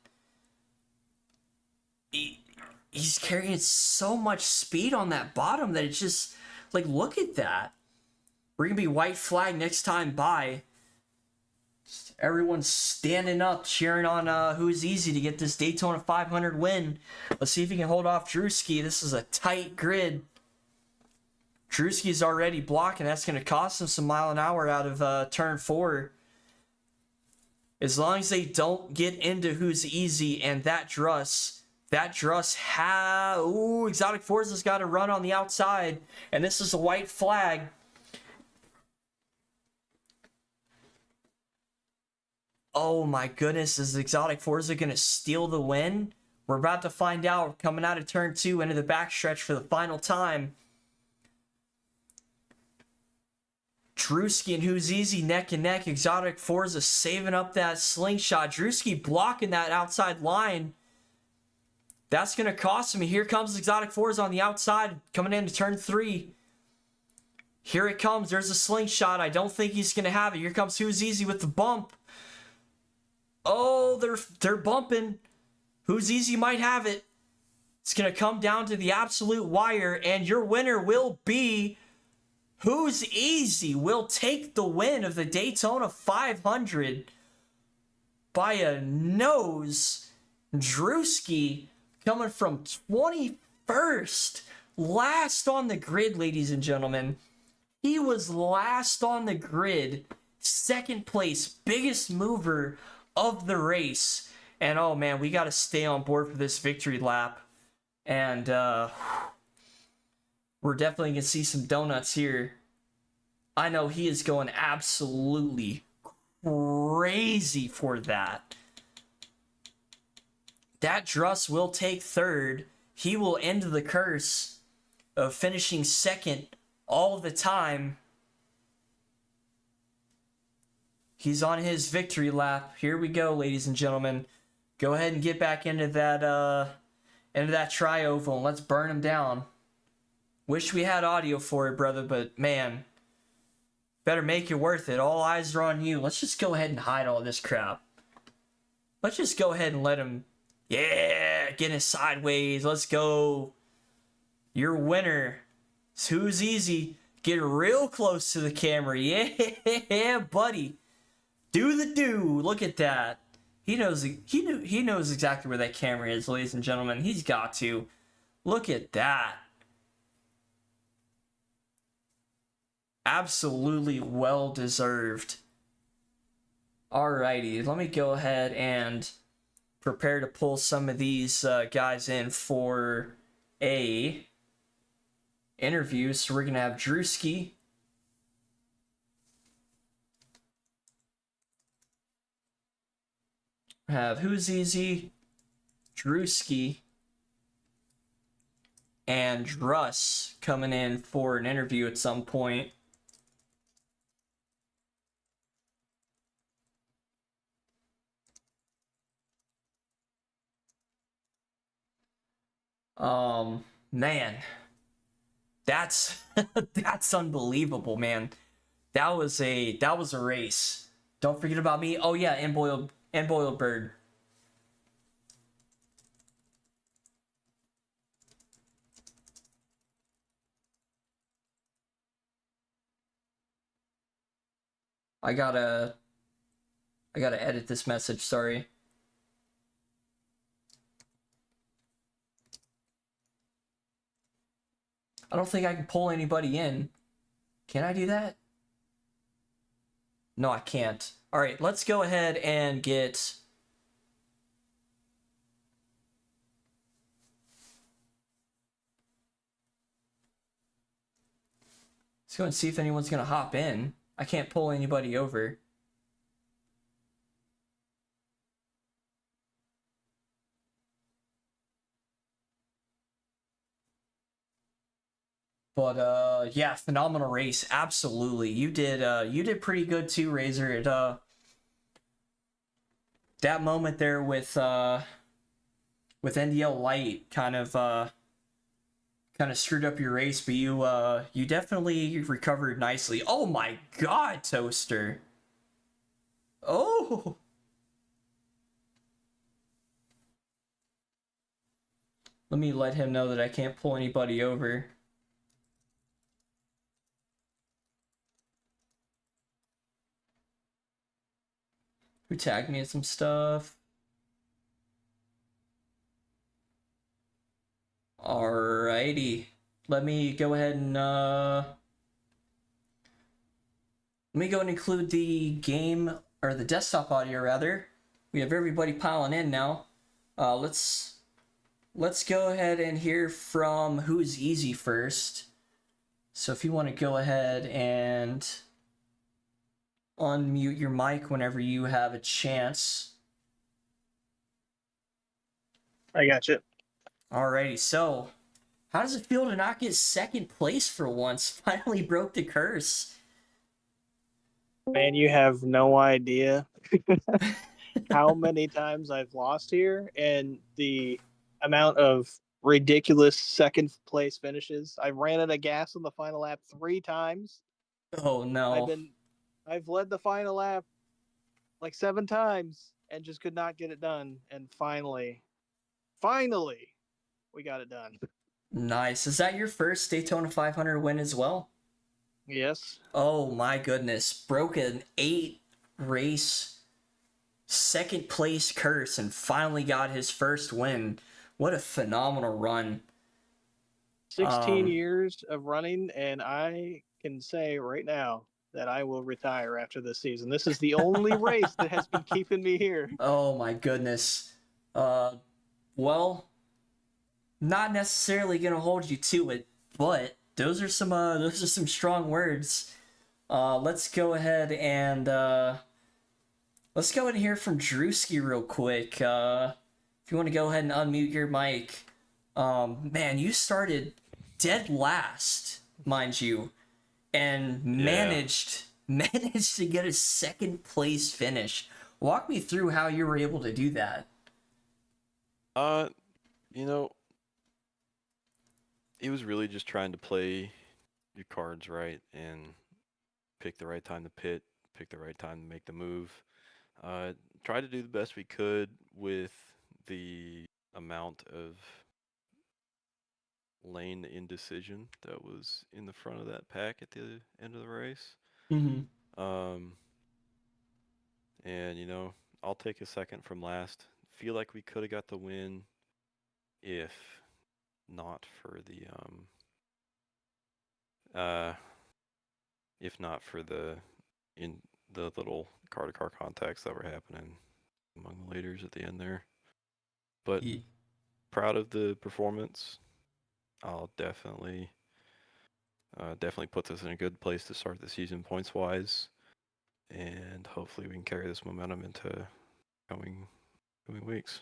He's carrying so much speed on that bottom that it's just like, look at that. We're going to be white flag next time by. Everyone's standing up, cheering on Who's Easy to get this Daytona 500 win. Let's see if he can hold off Drewski. This is a tight grid. Drewski's already blocking. That's going to cost him some mile an hour out of turn 4. As long as they don't get into Who's Easy and that Druss ooh, Exotic Forza's got to run on the outside. And this is a white flag. Oh my goodness, is Exotic Forza going to steal the win? We're about to find out. Coming out of turn 2 into the backstretch for the final time. Drewski and Who's Easy neck and neck. Exotic Forza saving up that slingshot. Drewski blocking that outside line. That's going to cost him. Here comes Exotic Forza on the outside coming into turn 3. Here it comes. There's a slingshot. I don't think he's going to have it. Here comes Who's Easy with the bump. Oh, they're bumping. Who's Easy might have it. It's going to come down to the absolute wire, and your winner will be Who's Easy. Will take the win of the Daytona 500 by a nose. Drewski coming from 21st, last on the grid, ladies and gentlemen. He was last on the grid, second place, biggest mover of the race. And oh man, we got to stay on board for this victory lap. And we're definitely going to see some donuts here. I know he is going absolutely crazy for that. That Druss will take 3rd. He will end the curse of finishing 2nd all the time. He's on his victory lap. Here we go, ladies and gentlemen. Go ahead and get back into that tri-oval and let's burn him down. Wish we had audio for it, brother, but man, better make it worth it. All eyes are on you. Let's just go ahead and hide all this crap. Let's just go ahead and let him, yeah, get it sideways. Let's go. Your winner is Who's Easy. Get real close to the camera. Yeah, buddy. Do the do. Look at that. He knows exactly where that camera is, ladies and gentlemen. He's got to. Look at that. Absolutely well deserved. Alrighty, let me go ahead and prepare to pull some of these guys in for a interview. So we're gonna have Drewski. Have Who's Easy, Drewski, and Druss coming in for an interview at some point. Man, that's that's unbelievable, man. That was a race. Don't forget about me. Oh yeah, and boiled bird. I gotta edit this message. Sorry. I don't think I can pull anybody in. Can I do that? No, I can't. All right, let's go ahead and get. Let's go and see if anyone's gonna hop in. I can't pull anybody over. But yeah, phenomenal race. Absolutely. You did pretty good too, Razor. That moment there with NDL Light kind of screwed up your race, but you definitely recovered nicely. Oh my god, Toaster. Oh. Let me let him know that I can't pull anybody over. Who tagged me in some stuff? Alrighty. Let me go ahead and let me go and include the game, or the desktop audio rather. We have everybody piling in now. Let's go ahead and hear from Who's Easy first. So if you want to go ahead and unmute your mic whenever you have a chance. I got you. Alrighty, so how does it feel to not get second place for once? Finally broke the curse. Man, you have no idea how many times I've lost here and the amount of ridiculous second place finishes. I ran out of gas on the final lap 3 times. Oh no. I've led the final lap like 7 times and just could not get it done. And finally, we got it done. Nice. Is that your first Daytona 500 win as well? Yes. Oh my goodness. Broke an 8-race second place curse and finally got his first win. What a phenomenal run. 16 years of running, and I can say right now that I will retire after this season. This is the only race that has been keeping me here. Oh my goodness. Well, not necessarily gonna hold you to it, but those are some strong words. Let's go ahead and hear from Drewski real quick. If you want to go ahead and unmute your mic. Man, you started dead last, mind you, and managed to get a second place finish. Walk me through how you were able to do that. You know, it was really just trying to play your cards right and pick the right time to pit, pick the right time to make the move. Try to do the best we could with the amount of lane indecision that was in the front of that pack at the end of the race. Mm-hmm. And I'll take a second from last. Feel like we could have got the win if not for the in the little car to car contacts that were happening among the leaders at the end there. But proud of the performance. I'll definitely put us in a good place to start the season points wise, and hopefully we can carry this momentum into coming weeks.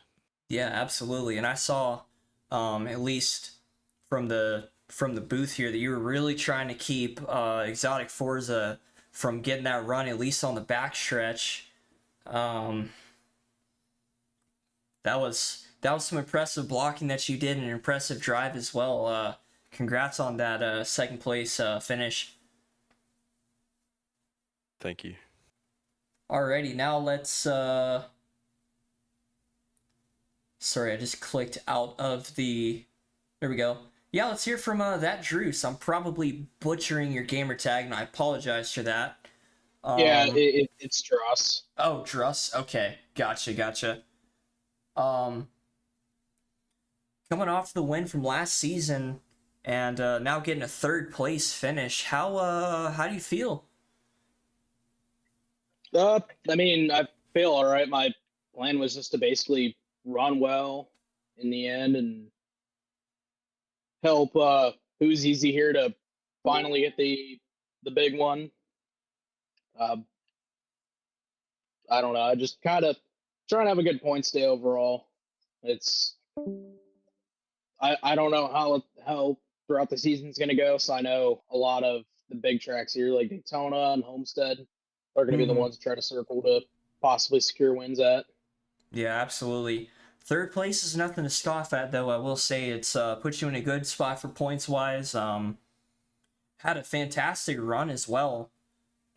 Yeah, absolutely. And I saw, at least from the booth here, that you were really trying to keep Exotic Forza from getting that run, at least on the backstretch. That was some impressive blocking that you did, and an impressive drive as well. Congrats on that second place finish. Thank you. Alrighty, now let's sorry, I just clicked out of the. There we go. Yeah, let's hear from that Druce. I'm probably butchering your gamer tag, and I apologize for that. Yeah, it's Dross. Oh, Druss. Okay, gotcha. Um, Coming off the win from last season, and now getting a third place finish. How do you feel? I mean, I feel all right. My plan was just to basically run well in the end and help Who's Easy here to finally get the big one. Uh, I don't know. I just kind of trying to have a good points day overall. It's I don't know how throughout the season's going to go. So I know a lot of the big tracks here, like Daytona and Homestead, are going to be the ones to try to circle to possibly secure wins at. Yeah, absolutely. Third place is nothing to scoff at, though. I will say it's put you in a good spot for points wise. Had a fantastic run as well.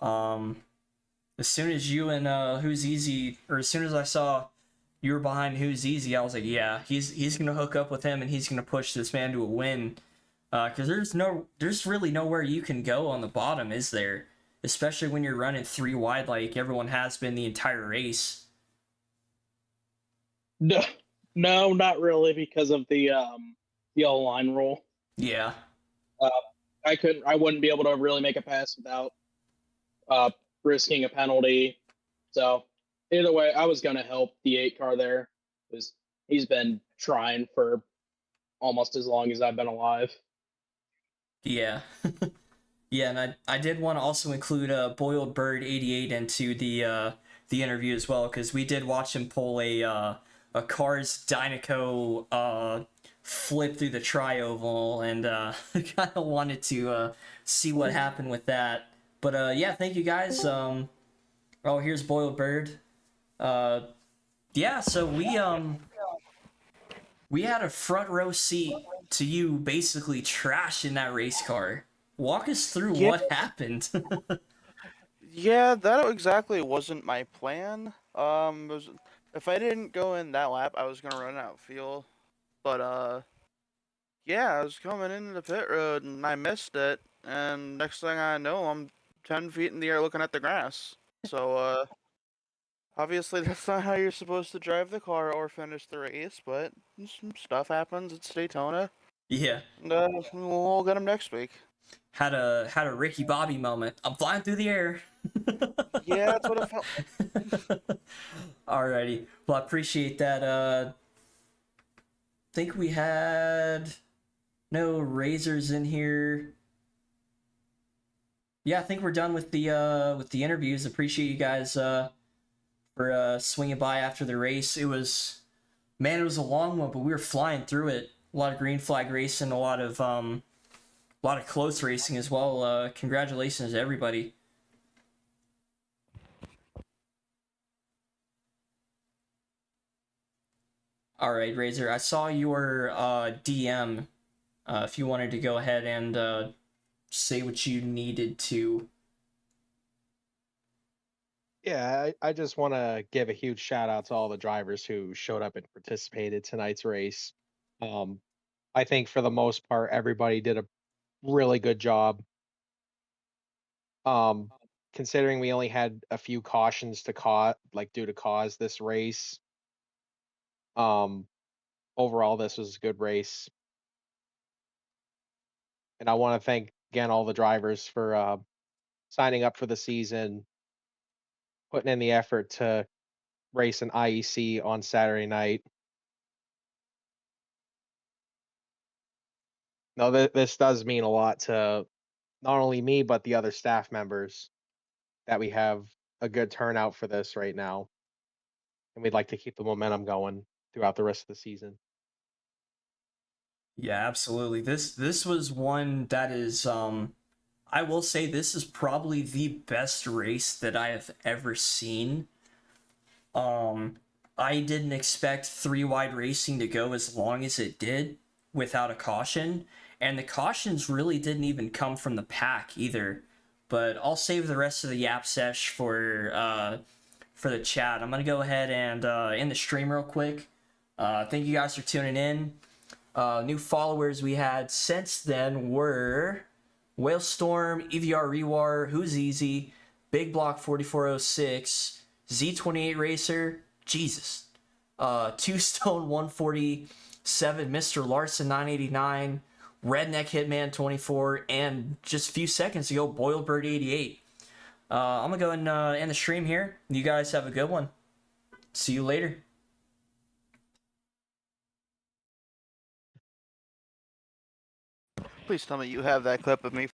As soon as you and Who's Easy, or as soon as I saw you were behind Who's Easy, I was like, yeah, he's gonna hook up with him and he's gonna push this man to a win. Because there's really nowhere you can go on the bottom, is there? Especially when you're running 3 wide like everyone has been the entire race. No, not really, because of the yellow line rule. Yeah. I wouldn't be able to really make a pass without risking a penalty. So either way, I was gonna help the 8 car there, because he's been trying for almost as long as I've been alive. Yeah. Yeah, and I did want to also include Boiled Bird 88 into the interview as well, because we did watch him pull a Cars Dynaco flip through the tri-oval, and kind of wanted to see what happened with that. But yeah, thank you guys. Oh, here's Boiled Bird. Yeah, so we had a front row seat to you basically trashing that race car. Walk us through what happened. Yeah, that exactly wasn't my plan. If I didn't go in that lap, I was gonna run out of fuel. But yeah, I was coming into the pit road and I missed it. And next thing I know, I'm 10 feet in the air looking at the grass. So obviously that's not how you're supposed to drive the car or finish the race. But some stuff happens. It's Daytona. Yeah. And we'll get them next week. Had a Ricky Bobby moment. I'm flying through the air. Yeah, that's what it felt like. Alrighty. Well, I appreciate that. Think we had no razors in here. Yeah, I think we're done with the interviews. Appreciate you guys for swinging by after the race. It was it was a long one, but we were flying through it. A lot of green flag racing, a lot of close racing as well. Congratulations to everybody. All right, Razor. I saw your DM. If you wanted to go ahead and say what you needed to. Yeah, I just want to give a huge shout out to all the drivers who showed up and participated tonight's race. I think for the most part, everybody did a really good job. Considering we only had a few cautions to due to cause this race. Overall, this was a good race. And I want to thank again all the drivers for signing up for the season, putting in the effort to race an IEC on Saturday night. No, this does mean a lot to not only me, but the other staff members, that we have a good turnout for this right now. And we'd like to keep the momentum going throughout the rest of the season. Yeah, absolutely. This was one that is I will say this is probably the best race that I have ever seen. I didn't expect 3 wide racing to go as long as it did without a caution, and the cautions really didn't even come from the pack either. but I'll save the rest of the yap sesh for the chat. I'm gonna go ahead and end the stream real quick. Thank you guys for tuning in. New followers we had since then were Whalestorm, EVR Rewar, Who's Easy, Big Block 4406, Z28 Racer, Jesus, Two Stone 147, Mr. Larson 989, Redneck Hitman 24, and just a few seconds ago, Boilbird 88. I'm gonna go and end the stream here. You guys have a good one. See you later. Please tell me you have that clip of me